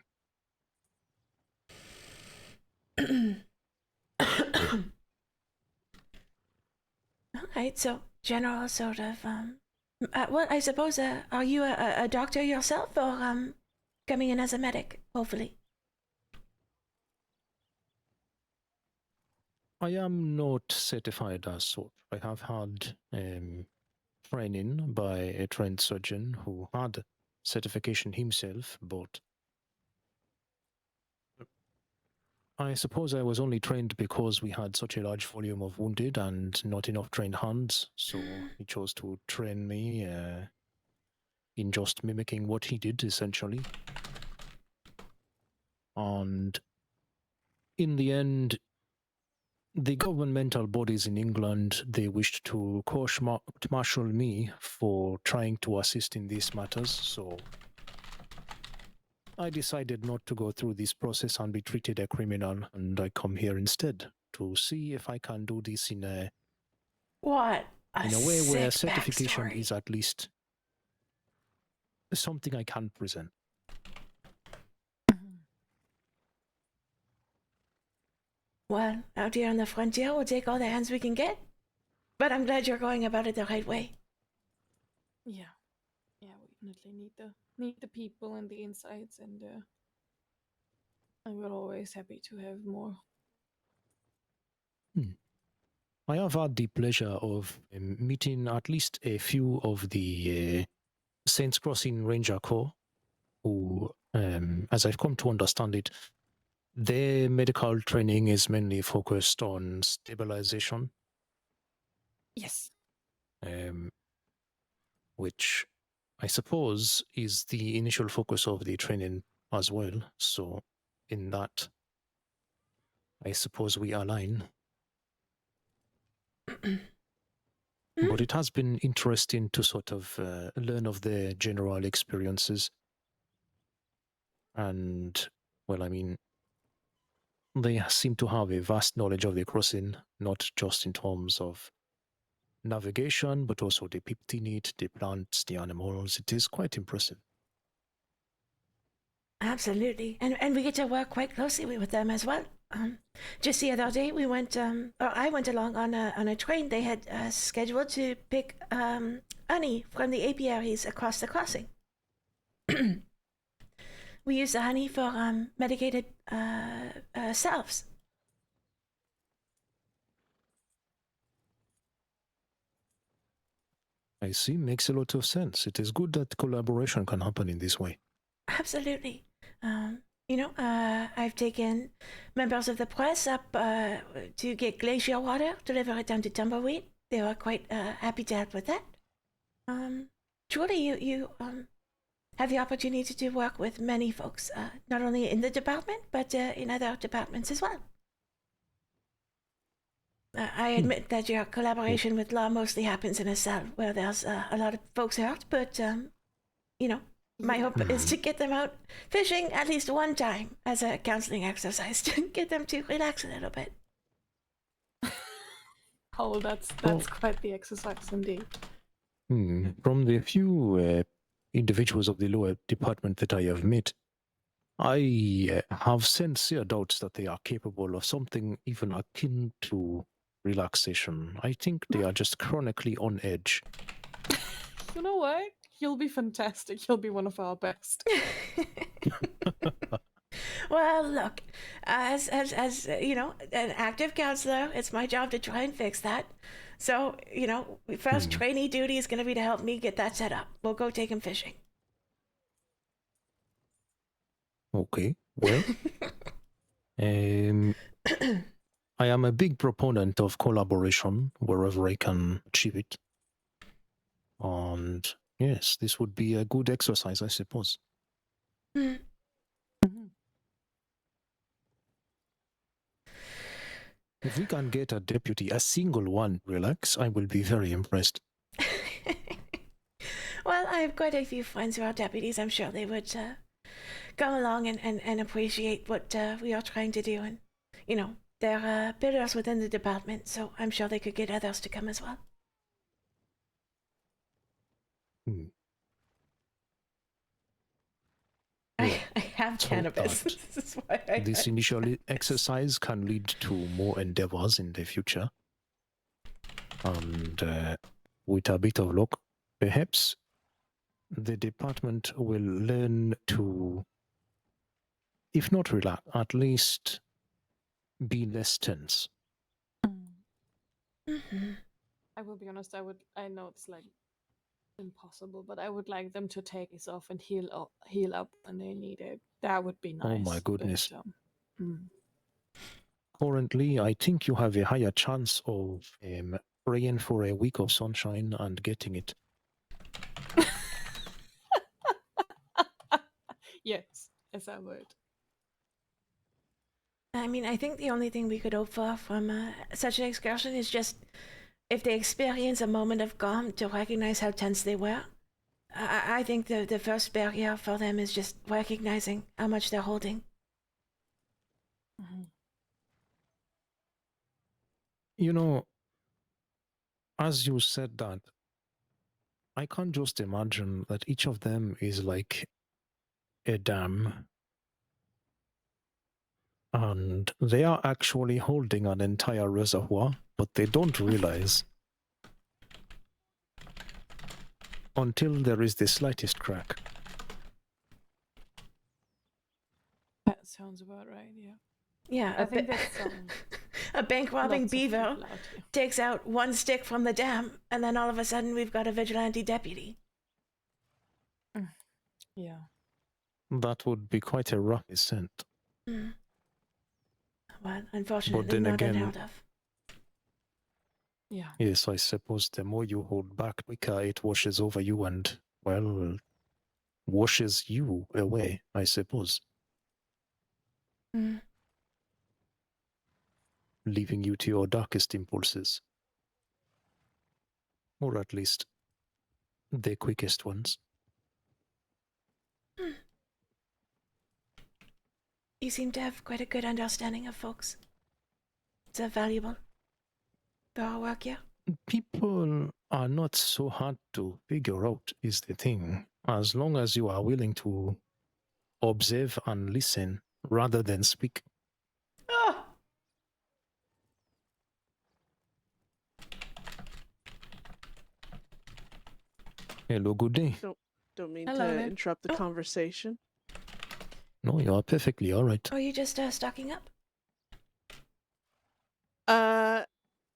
All right, so general sort of well, I suppose are you a doctor yourself, or coming in as a medic, hopefully? I am not certified as such. I have had training by a trained surgeon who had certification himself, but I suppose I was only trained because we had such a large volume of wounded and not enough trained hands, so he chose to train me in just mimicking what he did, essentially. And in the end, the governmental bodies in England, they wished to court-martial me for trying to assist in these matters, so I decided not to go through this process and be treated a criminal, and I come here instead to see if I can do this in a What? in a way where sick certification backstory. is at least something I can present. Well, out here on the frontier, we'll take all the hands we can get. But I'm glad you're going about it the right way. Yeah, we definitely need the people and the insights, and we're always happy to have more. I have had the pleasure of meeting at least a few of the Saints Crossing Ranger Corps, who, as I've come to understand it, their medical training is mainly focused on stabilization. Yes. Which I suppose is the initial focus of the training as well. So in that, I suppose we align. But it has been interesting to sort of learn of their general experiences. And, well, I mean, they seem to have a vast knowledge of the crossing, not just in terms of navigation, but also the people in it, the plants, the animals. It is quite impressive. Absolutely. And we get to work quite closely with them as well. Just the other day, we went, or I went along on a train. They had scheduled to pick honey from the apiaries across the crossing. We use the honey for medicated salves. I see. Makes a lot of sense. It is good that collaboration can happen in this way. Absolutely. I've taken members of the press up to get glacier water, deliver it down to Tumbleweed. They were quite happy to help with that. Julie, you have the opportunity to work with many folks, not only in the department, but in other departments as well. I admit that your collaboration with law mostly happens in a cell where there's a lot of folks hurt, but, you know, my hope is to get them out fishing at least one time as a counseling exercise to get them to relax a little bit. Oh, that's quite the exercise indeed. From the few individuals of the law department that I have met, I have sincere doubts that they are capable of something even akin to relaxation. I think they are just chronically on edge. You know what? You'll be fantastic. You'll be one of our best. Well, look, as you know, an active counselor, it's my job to try and fix that. So, you know, first trainee duty is going to be to help me get that set up. We'll go take him fishing. Okay, well, I am a big proponent of collaboration wherever I can achieve it. And yes, this would be a good exercise, I suppose. If we can get a deputy, a single one, relax, I will be very impressed. Well, I have quite a few friends who are deputies. I'm sure they would come along and appreciate what we are trying to do. And, you know, they're bidders within the department, so I'm sure they could get others to come as well. I have cannabis. This is why this initial exercise can lead to more endeavors in the future. And with a bit of luck, perhaps the department will learn to, if not relax, at least be less tense. I will be honest, I know it's like impossible, but I would like them to take this off and heal up when they need it. That would be nice. Oh my goodness. But, Currently, I think you have a higher chance of praying for a week of sunshine and getting it. yes, I would. I mean, I think the only thing we could hope for from such an excursion is just if they experience a moment of calm to recognize how tense they were. I think the first barrier for them is just recognizing how much they're holding. You know, as you said that, I can't just imagine that each of them is like a dam. And they are actually holding an entire reservoir, but they don't realize until there is the slightest crack. That sounds about right, yeah. Yeah, I think that's a bank robbing beaver takes out one stick from the dam, and then all of a sudden we've got a vigilante deputy. Yeah. That would be quite a rough descent. Well, unfortunately, But then not again, unheard of. Yeah. Yes, I suppose the more you hold back, quicker it washes over you and, well, washes you away, I suppose. Leaving you to your darkest impulses. Or at least, the quickest ones. You seem to have quite a good understanding of folks. It's valuable for our work here. People are not so hard to figure out, is the thing. As long as you are willing to observe and listen rather than speak. Oh! Hello, good day. Don't mean Hello to there. interrupt the conversation. No, you are perfectly all right. Are you just stocking up?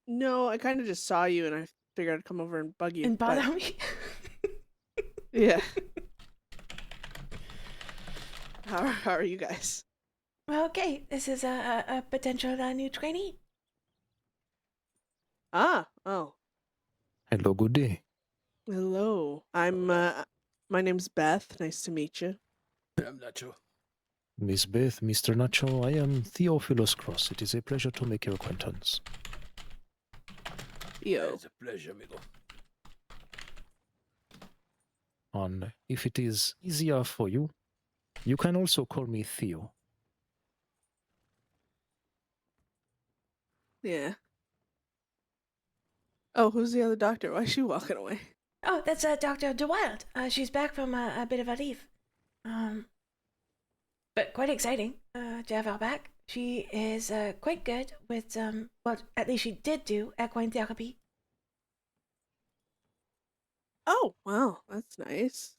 No, I kind of just saw you and I figured I'd come over and bug you. And bother but- me? Yeah. How are you guys? Well, okay, this is a potential new trainee. Oh. Hello, good day. Hello. I'm My name's Beth. Nice to meet you. I'm Nacho. Miss Beth, Mr. Nacho, I am Theophilus Cross. It is a pleasure to make your acquaintance. Yo. It's a pleasure, amigo. And if it is easier for you, you can also call me Theo. Yeah. Oh, who's the other doctor? Why is she walking away? Oh, that's Dr. DeWild. She's back from a bit of a leave. But quite exciting to have her back. She is quite good with, well, at least she did do equine therapy. Oh, wow. That's nice.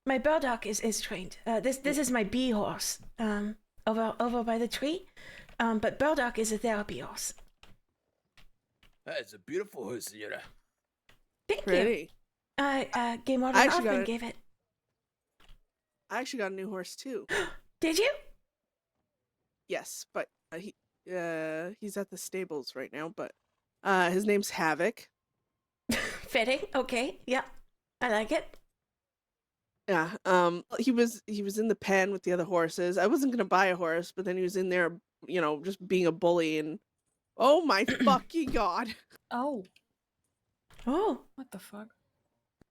My burdock is trained. This is my bee horse. Over by the tree. But burdock is a therapy horse. It's a beautiful horse, senora. Thank you. Pretty. Game Warden I actually got Hoffman it. gave it. I actually got a new horse too. Did you? Yes, but he's at the stables right now, but his name's Havoc. Fitting. Okay. Yeah. I like it. Yeah. He was in the pen with the other horses. I wasn't gonna buy a horse, but then he was in there, just being a bully, and oh my fucking god. Oh, Oh. what the fuck?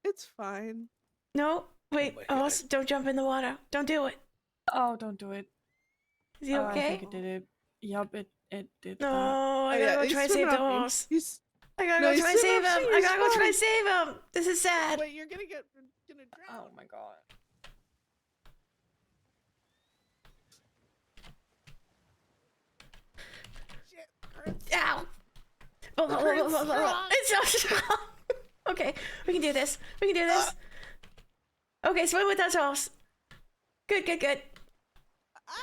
It's fine. No. Wait. my God. Horse, don't jump in the water. Don't do it. Oh, don't do it. Is he Oh, I okay? think it did it. Yup, it did. No, Oh, I gotta go he's try and save swimming the up. horse. I gotta No, go he's try and save swimming him. upstream, I he's gotta go try fine. and save him. This is sad. Wait, you're gonna drown. Oh my god. Shit, hurts. Ow. current's strong. It's so strong. Okay, we can do this. We can do this. Okay, swim with us, horse. Good. Ah!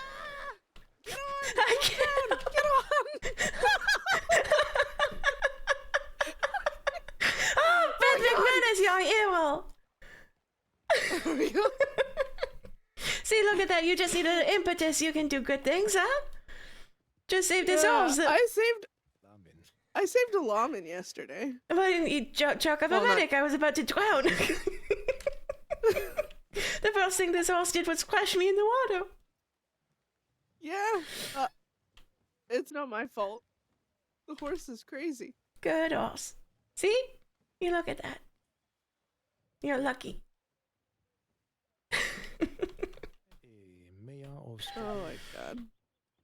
Get on! I can't. Get on! Oh, Beth McManus, your hero. See, look at that. You just need an impetus. You can do good things, huh? Just saved his horse. I saved a lawman yesterday. Why didn't you chuck up a Well, not- medic? I was about to drown. The first thing this horse did was crash me in the water. Yeah. It's not my fault. The horse is crazy. Good horse. See? You look at that. You're lucky. Mayor of Oh my god.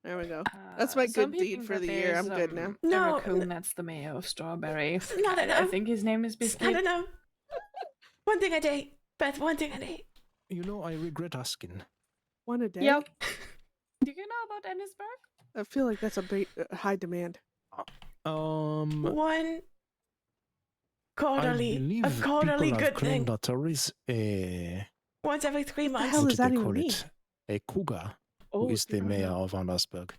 There we go. That's my Some good people deed for think the that year. I'm there's, good now. A No, raccoon that's the mayor of Strawberry. Not I enough. think his name is I Biscuit. don't know. One thing a day, Beth. One thing a day. You know, I regret asking. One a day? Yep. Do you know about Ennisburg? I feel like that's a high demand. One I quarterly. believe A quarterly people have good claimed thing. that there is a Once every 3 months. hell what does do that they even call mean? it? A cougar, Oh, who is the you don't mayor know. of Andersburg.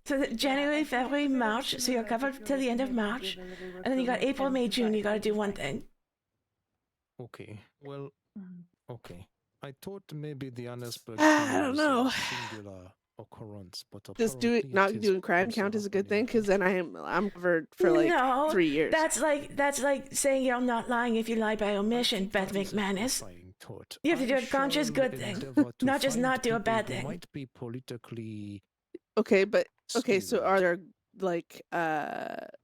So that January, February, March. So you're covered till the end of March. And then you got April, May, June. You got to do one thing. Okay, well, okay. I thought maybe the Andersburg I thing don't was know. a singular occurrence, but Does apparently not it is doing crime also count as a good happening. thing? Because then I'm covered for like No, 3 years. That's like saying you're not lying if you lie by omission, Beth That is a McManus. horrifying thought. You have to do I a conscious shall good thing, endeavor to not just find not do a people bad who thing. Might be politically Okay, but okay, so skilled. are there like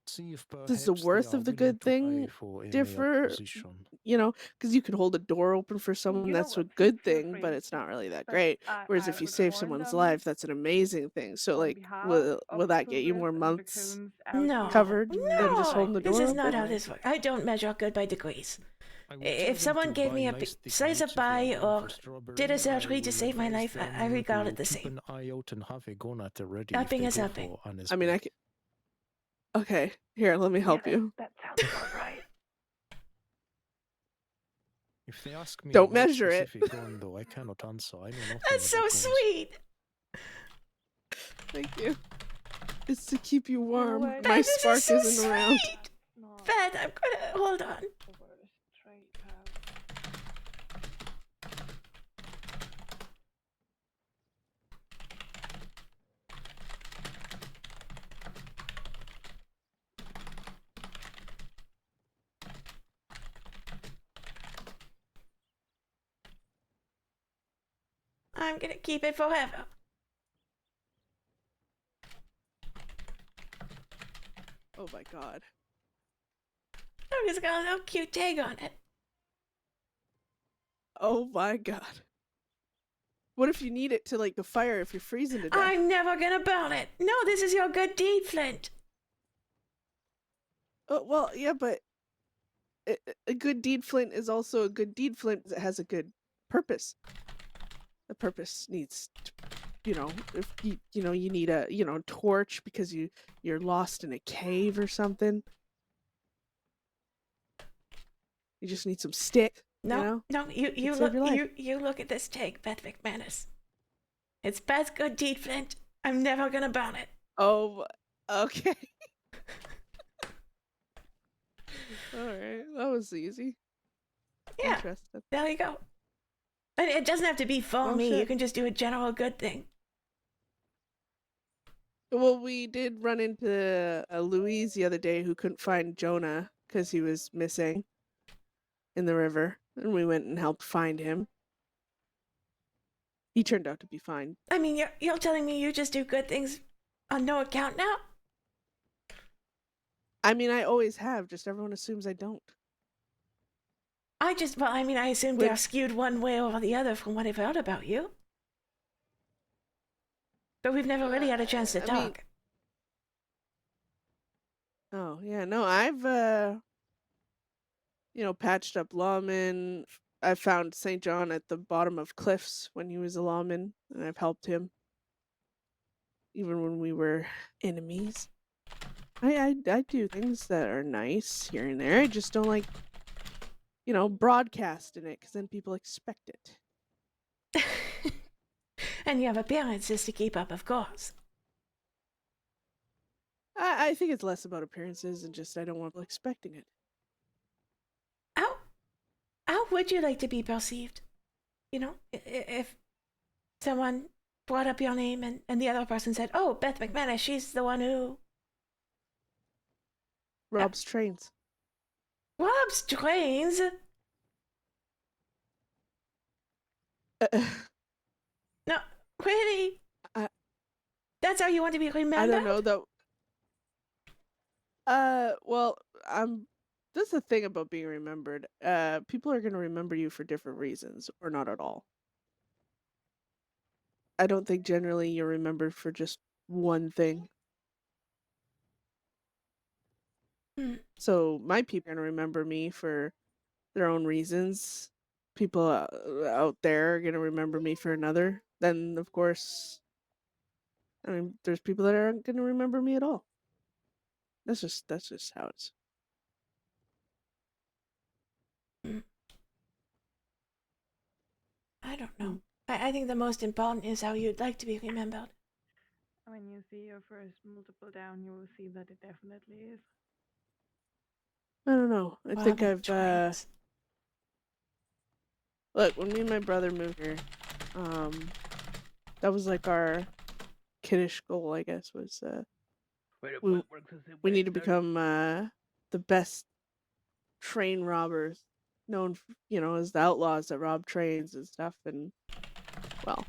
See if does the perhaps they worth are of the willing good to pay thing for a mayor differ? position. Because you could hold a door open for someone, You know that's a what, good feel thing, free. but it's not really that But great. I- Whereas I if you would save warn someone's them life, that's an amazing thing. So on like, behalf will of that get you cougars more and months raccoons out No, here. covered than just no. holding the door This is not open? how this works. I don't measure good by degrees. I will tell If them someone to gave buy me a nice thick slice of meats if they are pie going or for strawberry. did a I surgery to will save my advise life, I them regard to it the keep same. an eye out and have a gun at the ready Helping if is they go helping. for I mean, Andersburg. Okay, here, let me help you. That sounds about right. If they ask me Don't about measure it. specific gun, though, I cannot answer. I know nothing That's so about guns. sweet. Thank you. It's to keep you warm. wait. My Beth, this spark is so isn't around. sweet. No, Beth, I'm gonna hold on. over the straight path. I'm gonna keep it forever. Oh my god. I'm just got a little cute tag on it. Oh my god. What if you need it to, like, the fire if you're freezing to death? I'm never gonna burn it. No, this is your good deed, Flint. Well, yeah, but a good deed flint is also a good deed flint that has a good purpose. The purpose needs to, if you need a, torch because you're lost in a cave or something. You just need some stick, No, you Could look save your life. you look at this tag, Beth McManus. It's Beth's good deed, Flint. I'm never gonna burn it. Oh, okay. Alright, that was easy. Yeah, Interesting. there you go. And it doesn't have to be for Oh, me. You shit. can just do a general good thing. Well, we did run into Louise the other day who couldn't find Jonah because he was missing in the river, and we went and helped find him. He turned out to be fine. I mean, you're telling me you just do good things on no account now? I mean, I always have, just everyone assumes I don't. I assumed Wait. they're skewed one way or the other from what I've heard about you. But we've never really had a chance to I mean- talk. Oh, yeah, no, I've, patched up lawmen. I found St. John at the bottom of cliffs when he was a lawman, and I've helped him. Even when we were enemies. I do things that are nice here and there. I just don't like, broadcasting it, because then people expect it. And you have appearances to keep up, of course. I think it's less about appearances and just I don't want people expecting it. How would you like to be perceived? If someone brought up your name and the other person said, "Oh, Beth McManus, she's the one who Rob's trains. robs trains." No, really? That's how you want to be remembered? I don't know though. Well, that's the thing about being remembered. People are gonna remember you for different reasons, or not at all. I don't think generally you're remembered for just one thing. So my people are gonna remember me for their own reasons. People out there are gonna remember me for another. Then, of course, there's people that aren't gonna remember me at all. That's just how it's. I don't know. I think the most important is how you'd like to be remembered. When you see your first multiple down, you will see that it definitely is. I don't know. I think Robbing I've trains. look, when me and my brother moved here, that was like our kiddish goal, I guess, was we need to become the best train robbers, known as the outlaws that rob trains and stuff. And well,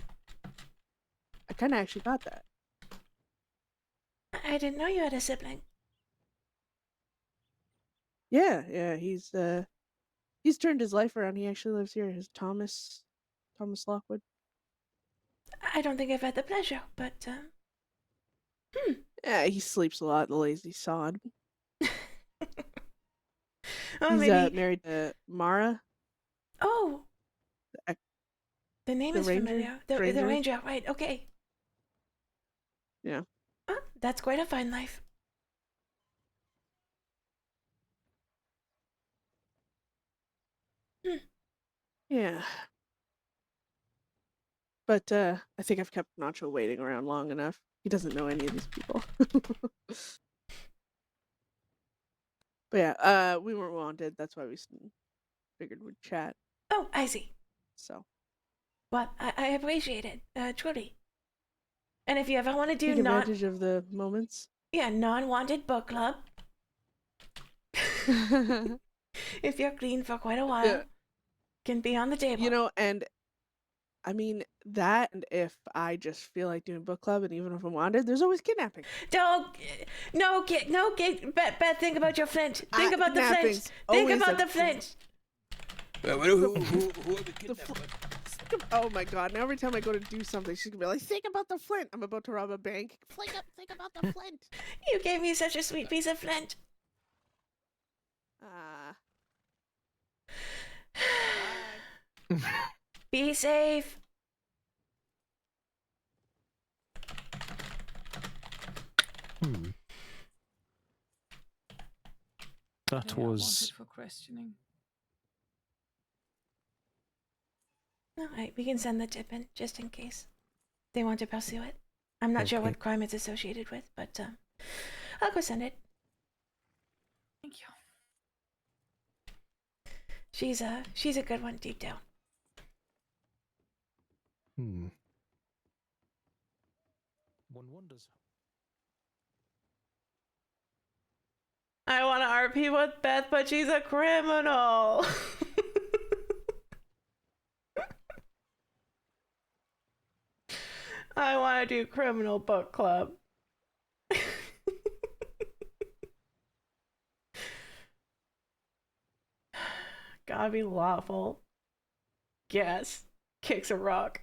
I kind of actually got that. I didn't know you had a sibling. Yeah, he's turned his life around. He actually lives here. His Thomas Lockwood. I don't think I've had the pleasure, but Yeah, he sleeps a lot, the lazy sod. oh, He's maybe. married to Mara. Oh, the name the is ranger? familiar. The Ranger? ranger, right? Okay. Yeah. Oh, that's quite a fine life. Yeah. But I think I've kept Nacho waiting around long enough. He doesn't know any of these people. But yeah, we weren't wanted. That's why we figured we'd chat. Oh, I see. So Well, I appreciate it, truly. And if you ever want to do take advantage of the moments. non-wanted book club, if you're clean for quite a while, Yeah. can be on the table. And I mean, that, and if I just feel like doing book club, and even if I'm wanted, there's always kidnapping. Don't, Beth, think about your flint. Think about the flint. Kidnapping's Think always about a- the flint. Who are the kidnappers? Oh my god, now every time I go to do something, she's gonna be like, think about the flint. I'm about to rob a bank. Think about the flint. You gave me such a sweet piece of flint. Be safe. That They are was wanted for questioning. All right, we can send the tip in just in case they want to pursue it. I'm not sure Okay. what crime it's associated with, but I'll go send it. Thank you. She's a good one deep down. one wonders. I want to RP with Beth, but she's a criminal. I want to do criminal book club. Gotta be lawful. Yes. Kicks a rock.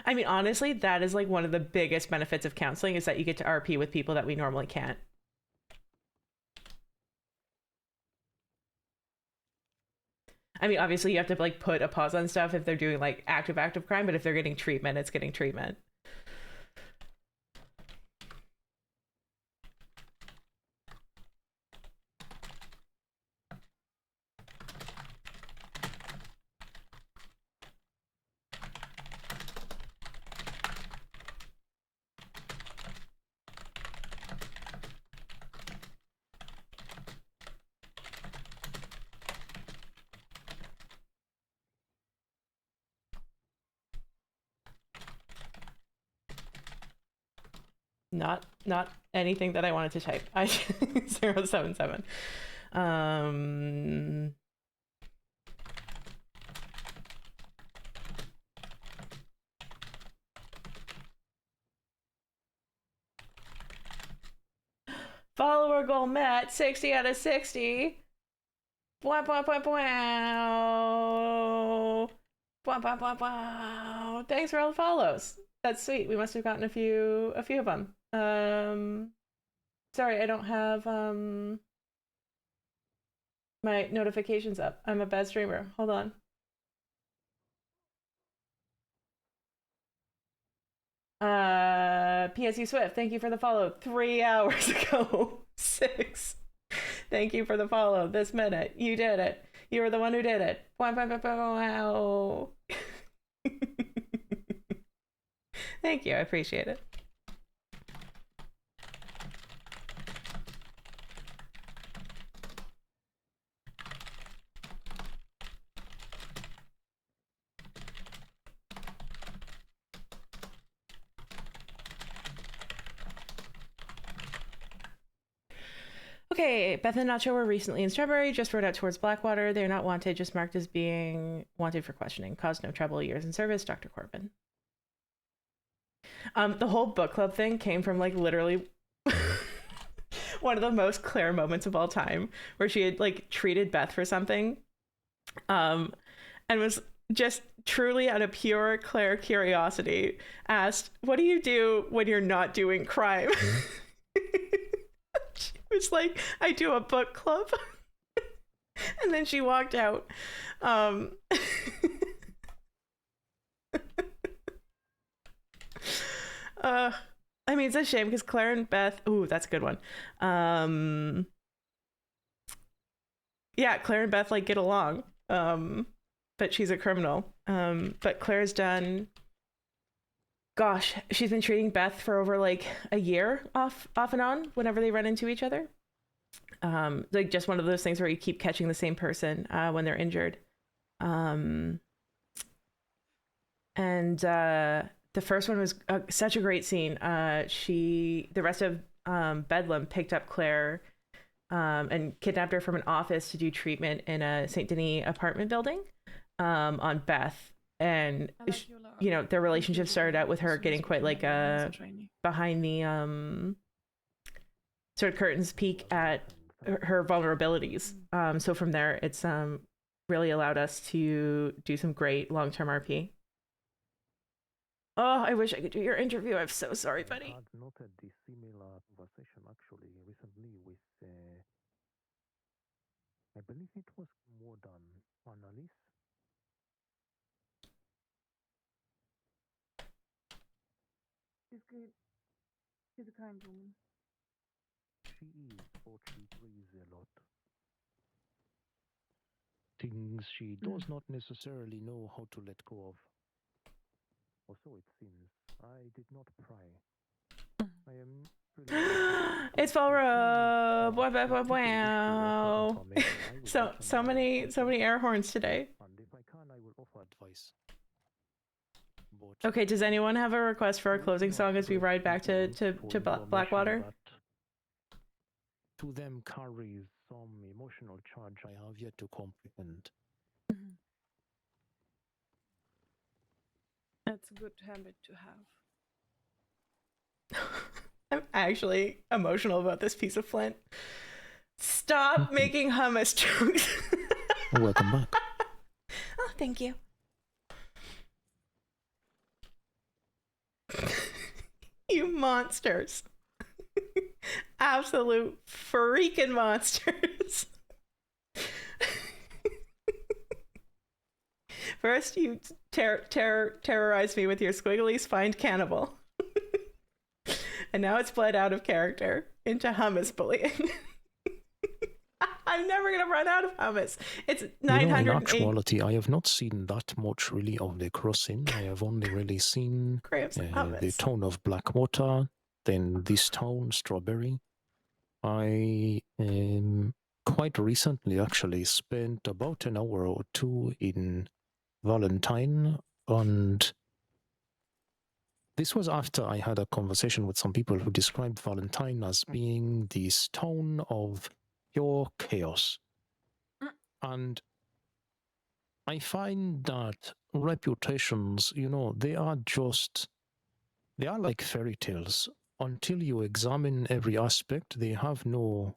I mean, honestly, that is like one of the biggest benefits of counseling is that you get to RP with people that we normally can't. I mean, obviously you have to like put a pause on stuff if they're doing like active crime, but if they're getting treatment, it's getting treatment. Not anything that I wanted to type. 077. Follower goal met. 60 out of 60. Wow. Wow. Thanks for all the follows. That's sweet. We must have gotten a few of them. Sorry, I don't have my notifications up. I'm a bad streamer. Hold on. PSU Swift, thank you for the follow. 3 hours ago. 6. Thank you for the follow this minute. You did it. You were the one who did it. Wow. Thank you. I appreciate it. Okay, Beth and Nacho were recently in Strawberry, just rode out towards Blackwater. They're not wanted, just marked as being wanted for questioning. Caused no trouble, years in service, Dr. Corbin. The whole book club thing came from like literally one of the most Claire moments of all time, where she had like treated Beth for something, and was just truly out of pure Claire curiosity asked, "What do you do when you're not doing crime?" She was like, "I do a book club." And then she walked out. I mean, it's a shame because Claire and Beth, ooh, that's a good one. Yeah, Claire and Beth like get along. But she's a criminal. But Claire's done, gosh, she's been treating Beth for over like a year off and on whenever they run into each other. Like just one of those things where you keep catching the same person when they're injured. And the first one was such a great scene. The rest of Bedlam picked up Claire and kidnapped her from an office to do treatment in a St. Denis apartment building on Beth. And, you know, their relationship started out with her getting quite like behind the sort of curtains peek at her vulnerabilities. So from there, it's really allowed us to do some great long-term RP. Oh, I wish I could do your interview. I'm so sorry, buddy. I had noted the similar conversation actually recently with, I believe it was more than Annalise. She's good. She's a kind woman. She is, but she prays a lot. Things she does not necessarily know how to let go of. Or so it seems. I did not pry. I am really It's Volro. Wow. So many air horns today. And if I can, I will offer advice. But Okay, does anyone have a request for our closing song as we ride back to Blackwater? To them carries some emotional charge I have yet to comprehend. That's a good habit to have. I'm actually emotional about this piece of flint. Stop making hummus jokes. Welcome back. Oh, thank you. You monsters. Absolute freaking monsters. First, you terrorize me with your squiggly spined cannibal. And now it's bled out of character into hummus bullying. I'm never going to run out of hummus. It's 908. In actuality, I have not seen that much really of the crossing. I have only really seen the town of Blackwater, then this town, Strawberry. I quite recently actually spent about an hour or two in Valentine, and this was after I had a conversation with some people who described Valentine as being this town of pure chaos. And I find that reputations, you know, they are like fairy tales. Until you examine every aspect, they have no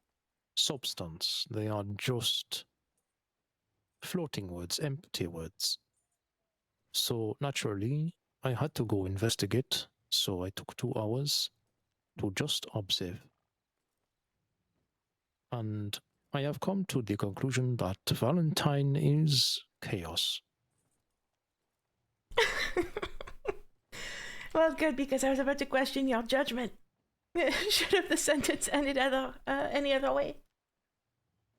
substance. They are just floating words, empty words. So naturally, I had to go investigate. So I took 2 hours to just observe. And I have come to the conclusion that Valentine is chaos. Well, good, because I was about to question your judgment. Should have the sentence ended any other way?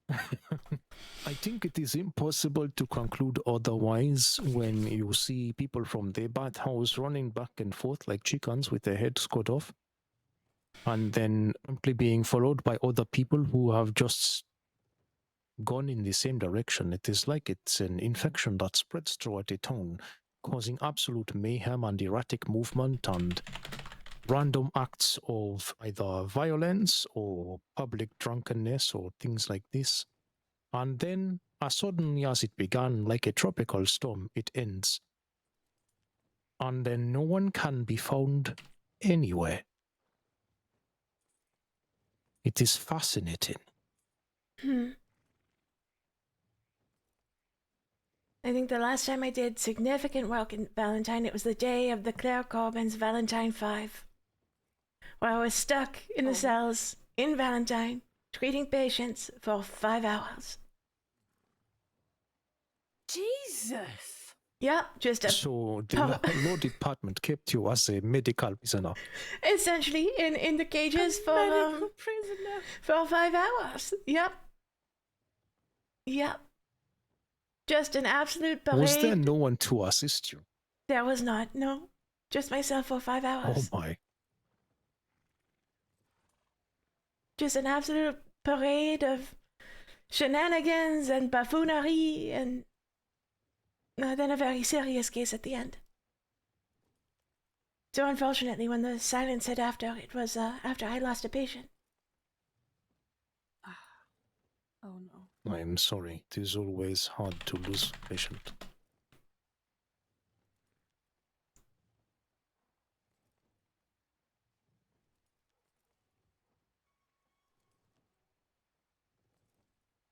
I think it is impossible to conclude otherwise when you see people from the bathhouse running back and forth like chickens with their heads cut off, and then simply being followed by other people who have just gone in the same direction. It is like it's an infection that spreads throughout a town, causing absolute mayhem and erratic movement and random acts of either violence or public drunkenness or things like this. And then, as suddenly as it began, like a tropical storm, it ends. And then no one can be found anywhere. It is fascinating. I think the last time I did significant work in Valentine, it was the day of the Claire Corbin's Valentine 5. Where I was stuck in the cells in Valentine, treating patients for 5 hours. Jesus! Yeah, just a... So the law department kept you as a medical prisoner. Essentially, in the cages for 5 hours. Yep. Yep. Just an absolute parade. Was there no one to assist you? There was not, no. Just myself for 5 hours. Oh my. Just an absolute parade of shenanigans and buffoonery and then a very serious case at the end. So unfortunately, when the silence hit after, it was after I lost a patient. Oh no. I'm sorry. It is always hard to lose patient.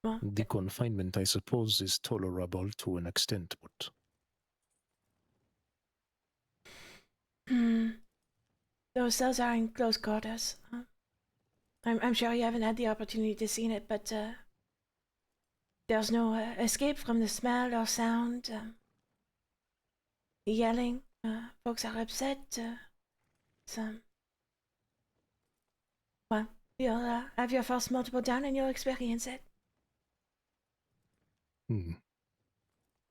Well, The confinement, I suppose, is tolerable to an extent, but those cells are in close quarters. I'm sure you haven't had the opportunity to see it, but there's no escape from the smell or sound. Yelling. Folks are upset. Some. Well, you'll have your first multiple down and you'll experience it.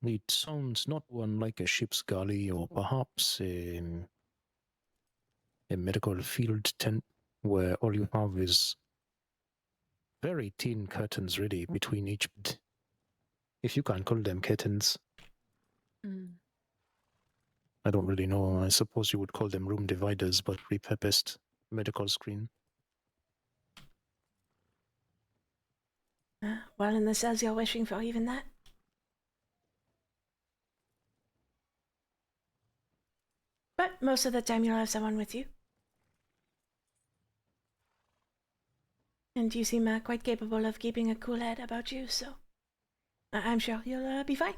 it sounds not unlike a ship's galley or perhaps a medical field tent where all you have is very thin curtains ready between each bed. If you can call them curtains. I don't really know. I suppose you would call them room dividers, but repurposed medical screen. Well, in the cells you're wishing for even that. But most of the time you'll have someone with you. And you seem quite capable of keeping a cool head about you, so I'm sure you'll be fine.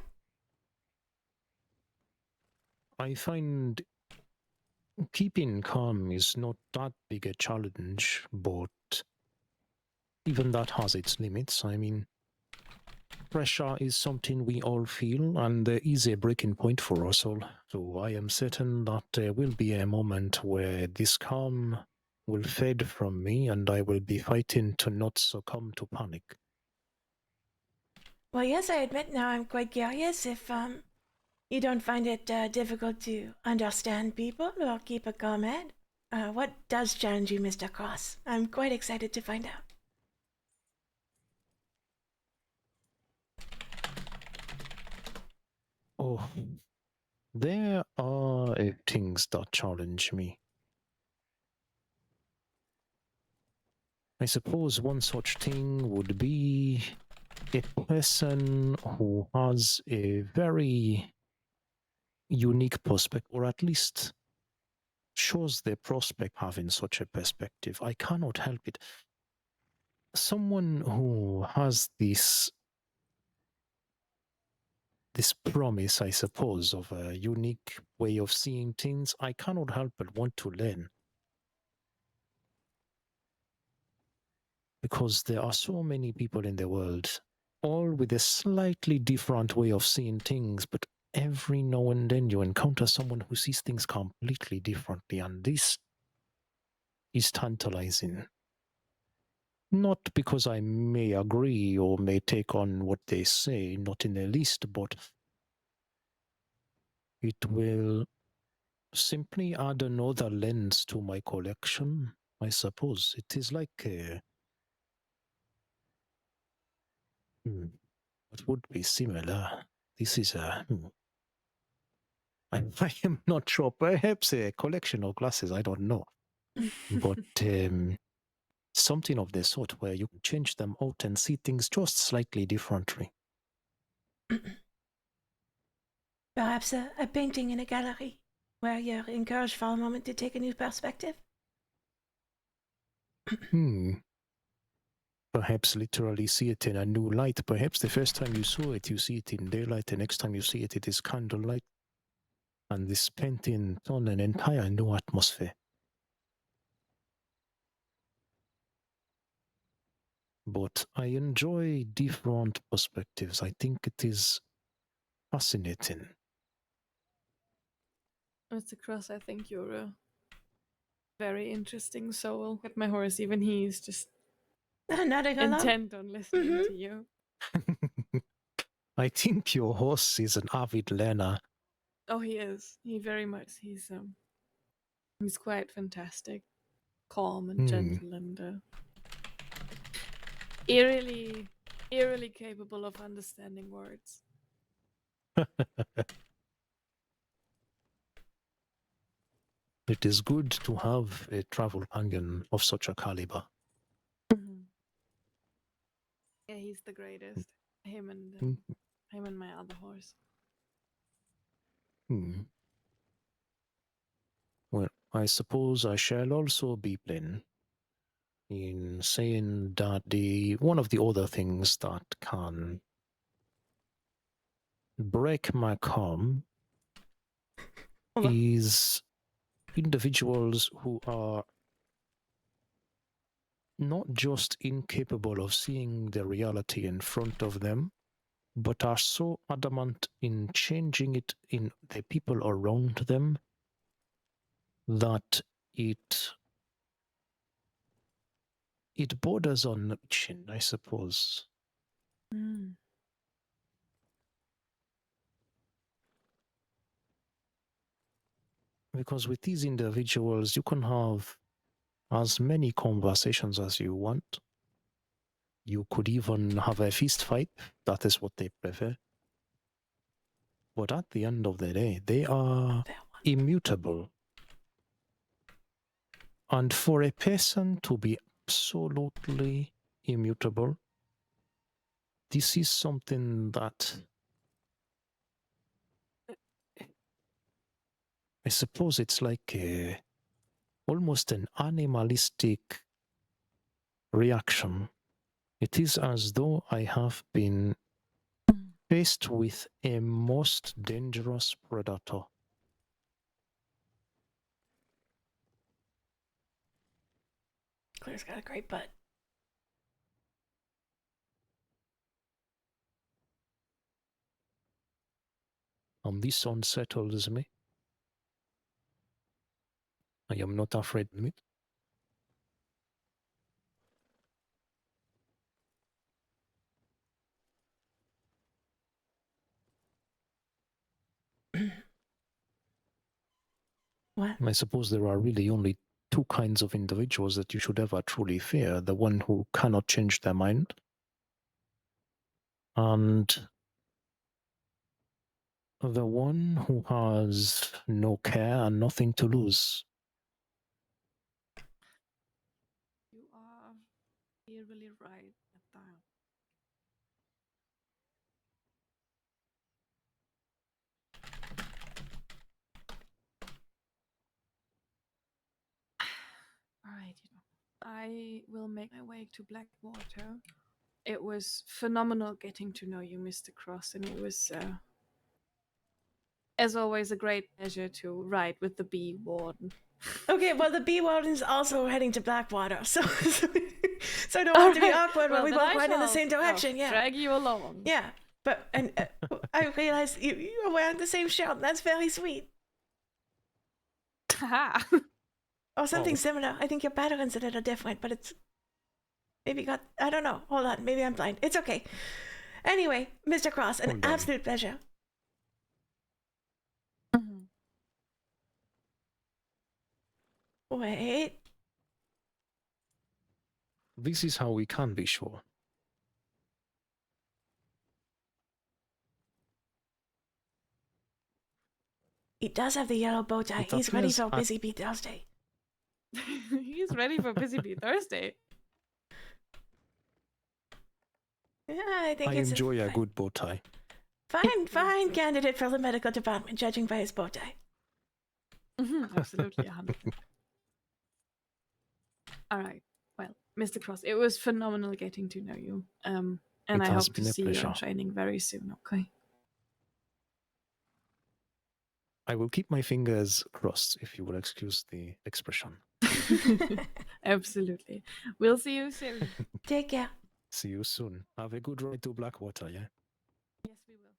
I find keeping calm is not that big a challenge, but even that has its limits. I mean, pressure is something we all feel, and there is a breaking point for us all. So I am certain that there will be a moment where this calm will fade from me, and I will be fighting to not succumb to panic. Well, yes, I admit now I'm quite curious if you don't find it difficult to understand people or keep a calm head. What does challenge you, Mr. Cross? I'm quite excited to find out. Oh, there are things that challenge me. I suppose one such thing would be a person who has a very unique perspective, or at least shows their prospect having such a perspective. I cannot help it. Someone who has this promise, I suppose, of a unique way of seeing things, I cannot help but want to learn. Because there are so many people in the world, all with a slightly different way of seeing things, but every now and then you encounter someone who sees things completely differently, and this is tantalizing. Not because I may agree or may take on what they say, not in the least, but it will simply add another lens to my collection, I suppose. It is like what would be similar? This is I am not sure. Perhaps a collection of glasses, I don't know. But something of the sort where you can change them out and see things just slightly differently. Perhaps a painting in a gallery where you're encouraged for a moment to take a new perspective. Perhaps literally see it in a new light. Perhaps the first time you saw it, you see it in daylight. The next time you see it, it is candlelight. And this painting on an entire new atmosphere. But I enjoy different perspectives. I think it is fascinating. Mr. Cross, I think you're a very interesting soul. At my horse, even he's just Nodding along. intent on listening to you. I think your horse is an avid learner. Oh, he is. He very much. He's quite fantastic, calm and gentle, and eerily capable of understanding words. It is good to have a travel companion of such a caliber. Yeah, he's the greatest. Him and my other horse. Well, I suppose I shall also be plain in saying that one of the other things that can break my calm Hold on. is individuals who are not just incapable of seeing the reality in front of them, but are so adamant in changing it in the people around them that it borders on chin, I suppose. Because with these individuals, you can have as many conversations as you want. You could even have a fist fight. That is what they prefer. But at the end of the day, they are immutable. And for a person to be absolutely immutable, this is something that I suppose it's like almost an animalistic reaction. It is as though I have been faced with a most dangerous predator. Claire's got a great butt. And this unsettles me. I am not afraid of it. What? I suppose there are really only two kinds of individuals that you should ever truly fear. The one who cannot change their mind, and the one who has no care and nothing to lose. You are really right at that. All right, I will make my way to Blackwater. It was phenomenal getting to know you, Mr. Cross, and it was, as always, a great pleasure to ride with the Bee Warden. Okay, well, the Bee Warden's also heading to Blackwater, so I don't want to be awkward when we both ride in the same direction. Yeah, drag you along. yeah. But I realize you are wearing the same shirt. That's very sweet. Haha. Or something similar. I think your patterns a little different, but it's maybe I don't know. Hold on, maybe I'm blind. It's okay. Anyway, Mr. Cross, an absolute pleasure. Wait. This is how we can be sure. He does have the yellow bow tie. He's ready for Busy Bee Thursday. He's ready for Busy Bee Thursday. Yeah, I think I enjoy a good bow tie. Fine candidate for the medical department, judging by his bow tie. Absolutely, 100%. All right. Well, Mr. Cross, it was phenomenal getting to know you. And I hope to see you in training very soon, okay? I will keep my fingers crossed, if you will excuse the expression. Absolutely. We'll see you soon. Take care. See you soon. Have a good ride to Blackwater, yeah? Yes, we will.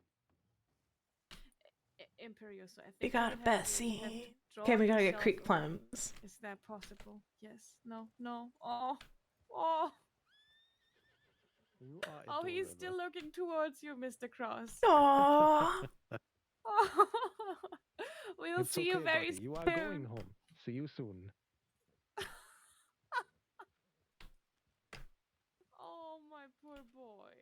Imperioso, I think We got a best scene. Okay, we gotta get creek plums. Is that possible? Yes. No. Oh, he's still looking towards you, Mr. Cross. Aww. We'll see you very soon. You are going home. See you soon. Oh, my poor boy.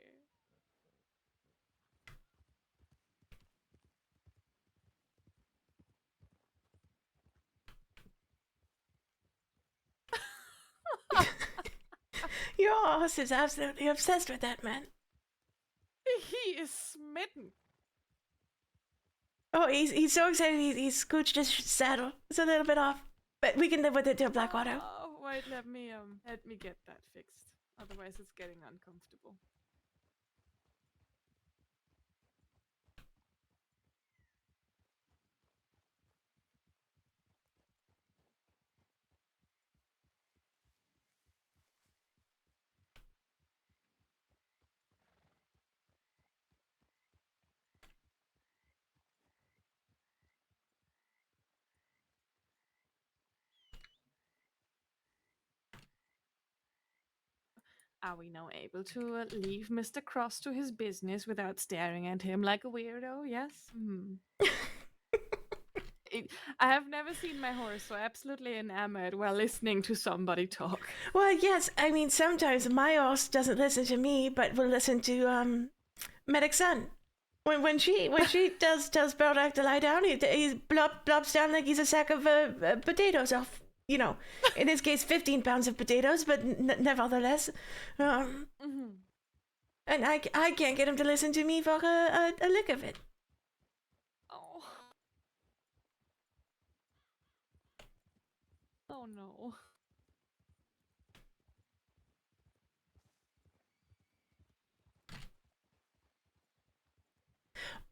Your horse is absolutely obsessed with that man. is smitten. Oh, he's so excited. He's scooched his saddle. It's a little bit off, but we can live with it till Blackwater. Oh, wait, let me get that fixed. Otherwise, it's getting uncomfortable. Are we now able to leave Mr. Cross to his business without staring at him like a weirdo? Yes? I have never seen my horse so absolutely enamored while listening to somebody talk. Well, yes. I mean, sometimes my horse doesn't listen to me, but will listen to Medic's son. When she tells Bardock to lie down, he blobs down like he's a sack of potatoes off. You know, in this case, 15 pounds of potatoes, but nevertheless. And I can't get him to listen to me for a lick of it. Oh. Oh no.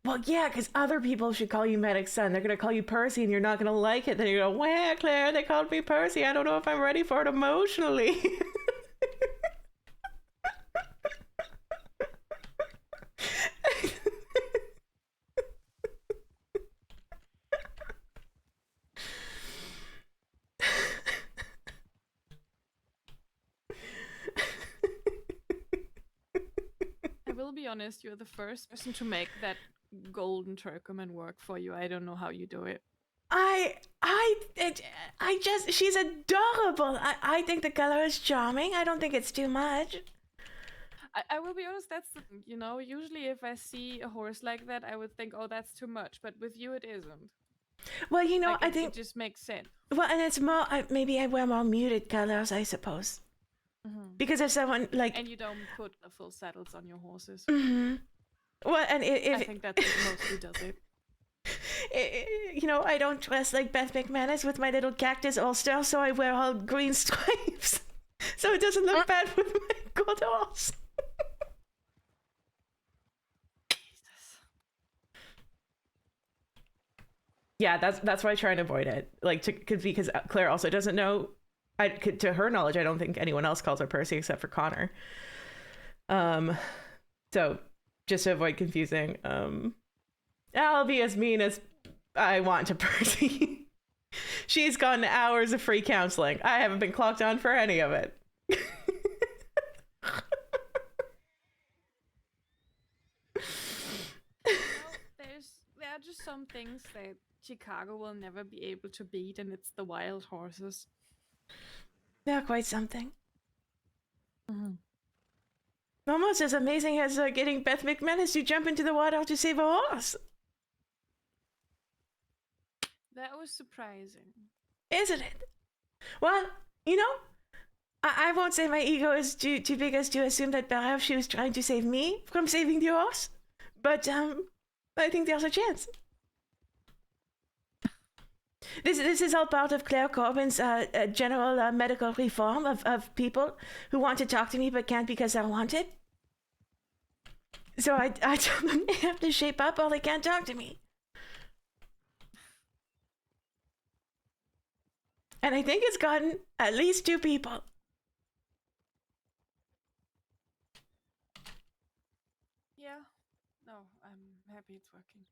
Well, yeah, because other people should call you Medic's son. They're going to call you Percy, and you're not going to like it. Then you're going to go, well, Claire, they called me Percy. I don't know if I'm ready for it emotionally. I will be honest, you're the first person to make that golden turkoman work for you. I don't know how you do it. She's adorable. I think the color is charming. I don't think it's too much. I will be honest, that's, usually if I see a horse like that, I would think, oh, that's too much. But with you, it isn't. Well, Like, I think... It just makes sense. Well, and it's more... maybe I wear more muted colors, I suppose. Because if someone, like... And you don't put the full saddles on your horses. Well, and if... I think that's what mostly does it. I don't dress like Beth McManus with my little cactus all-star, so I wear all green stripes. So it doesn't look bad with my gold horse. Jesus. Yeah, that's why I try and avoid it. Because Claire also doesn't know. To her knowledge, I don't think anyone else calls her Percy except for Connor. So just to avoid confusing, I'll be as mean as I want to Percy. She's gotten hours of free counseling. I haven't been clocked on for any of it. There are just some things that Chicago will never be able to beat, and it's the wild horses. They're quite something. Almost as amazing as getting Beth McManus to jump into the water to save a horse. That was surprising. Isn't it? Well, I won't say my ego is too big as to assume that perhaps she was trying to save me from saving the horse. But I think there's a chance. This is all part of Claire Corbin's general medical reform of people who want to talk to me but can't because they're wanted. So I tell them they have to shape up or they can't talk to me. And I think it's gotten at least 2 people. Yeah. No, I'm happy it's working.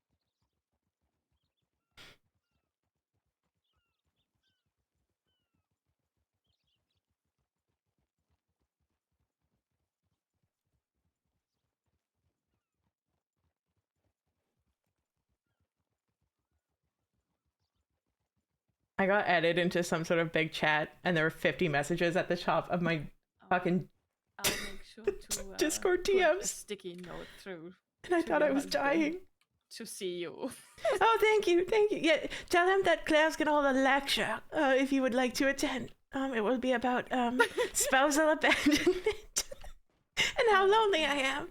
I got added into some sort of big chat, and there were 50 messages at the top of my fucking I'll make sure to Discord put a DMs. sticky note through. And I to thought your I was husband dying. to see you. Oh, thank you. Yeah, tell him that Claire's gonna hold a lecture if you would like to attend. It will be about spousal abandonment and how lonely I am.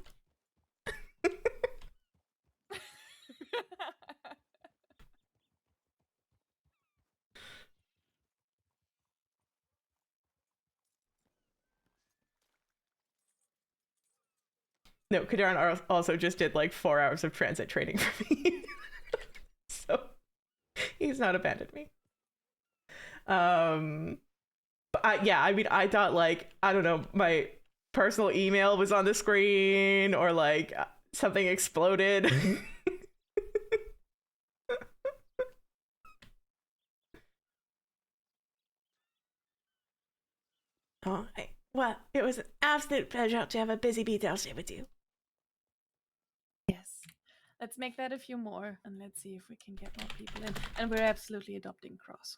No, Kadaran also just did like 4 hours of transit training for me. So he's not abandoned me. But yeah, I mean, I thought like, I don't know, my personal email was on the screen or like something exploded. Oh, well, it was an absolute pleasure to have a busy bee downstairs with you. Yes. Let's make that a few more, and let's see if we can get more people in. And we're absolutely adopting Cross.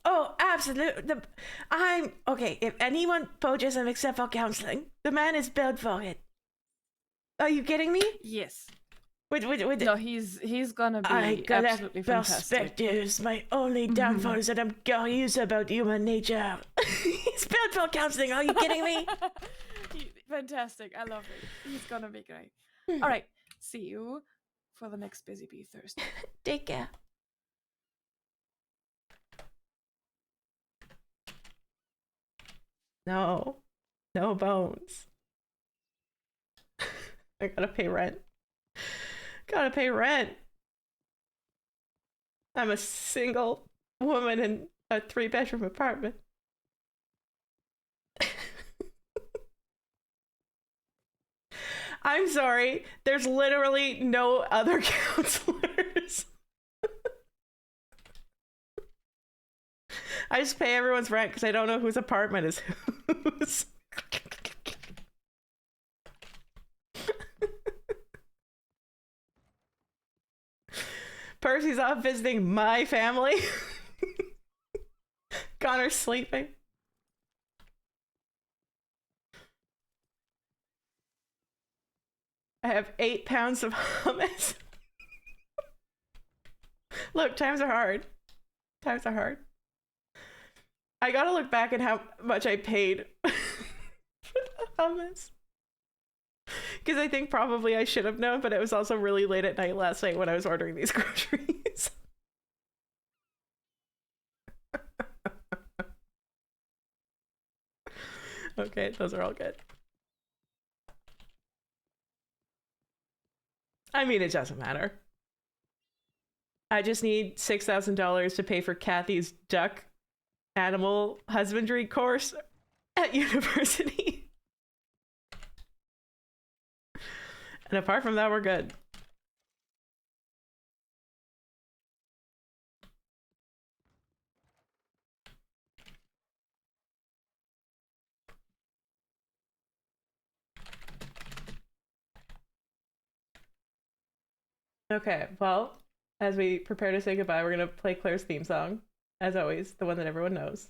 Oh, absolutely. I'm okay. If anyone poaches him except for counseling, the man is built for it. Are you kidding me? Yes. No, he's gonna be I absolutely collect fantastic. perspectives. My only downfall is that I'm curious about human nature. He's built for counseling. Are you kidding me? Fantastic. I love it. He's gonna be great. All right. See you for the next Busy Bee Thursday. Take care. No bones. I gotta pay rent. Gotta pay rent. I'm a single woman in a 3-bedroom apartment. I'm sorry. There's literally no other counselors. I just pay everyone's rent because I don't know whose apartment is whose. Percy's off visiting my family. Connor's sleeping. I have 8 pounds of hummus. Look, times are hard. Times are hard. I gotta look back at how much I paid for the hummus. Because I think probably I should have known, but it was also really late at night last night when I was ordering these groceries. Okay, those are all good. I mean, it doesn't matter. I just need $6,000 to pay for Kathy's duck animal husbandry course at university. And apart from that, we're good. Okay, well, as we prepare to say goodbye, we're going to play Claire's theme song. As always, the one that everyone knows.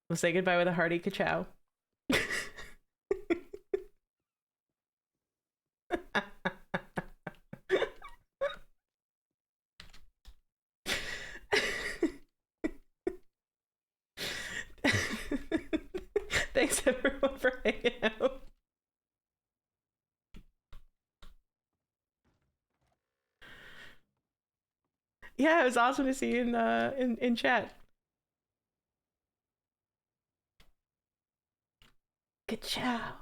We'll say goodbye with a hearty ka-chow. Thanks everyone for hanging out. Yeah, it was awesome to see you in chat. Good job.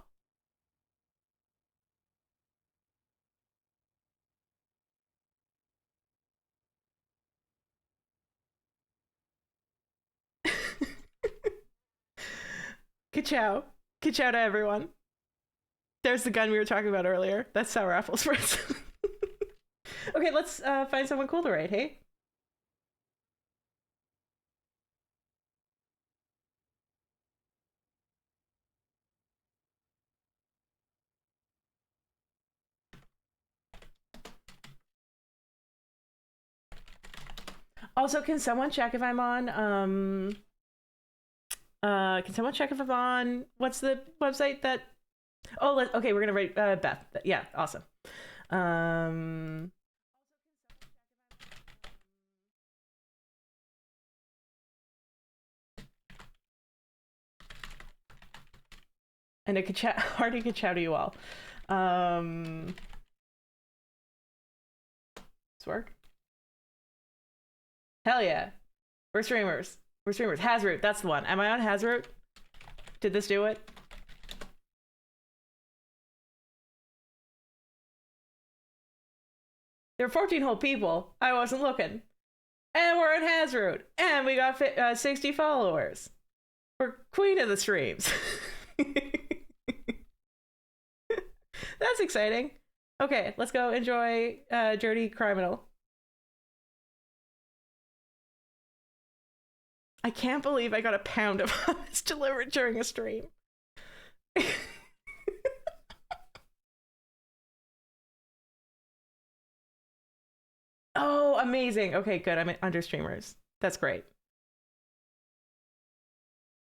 Ka-chow. Ka-chow to everyone. There's the gun we were talking about earlier. That's sour apple spritz. Okay, let's find someone cool to raid, hey? Also, can someone check if I'm on can someone check if I'm on what's the website that okay, we're gonna rate Beth. Yeah, awesome. And a hearty ka-chow to you all. This work? Hell yeah. We're streamers. We're streamers. Hazroot, that's the one. Am I on Hazroot? Did this do it? There are 14 whole people. I wasn't looking. And we're on Hazroot. And we got 60 followers. We're queen of the streams. That's exciting. Okay, let's go enjoy Dirty Criminal. I can't believe I got a pound of hummus delivered during a stream. Oh, amazing. Okay, good. I'm under streamers. That's great.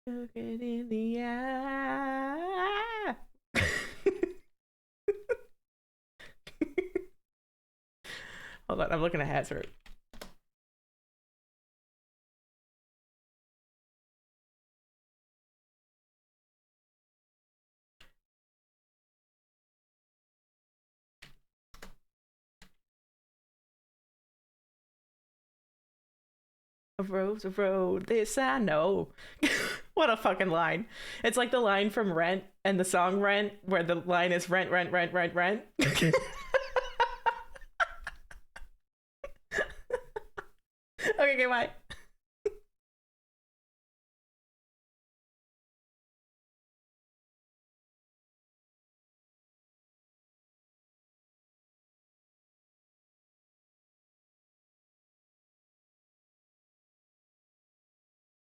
Look it in the eye. Hold on, I'm looking at Hazard. A road, this I know. What a fucking line. It's like the line from Rent and the song Rent, where the line is rent. Okay, bye.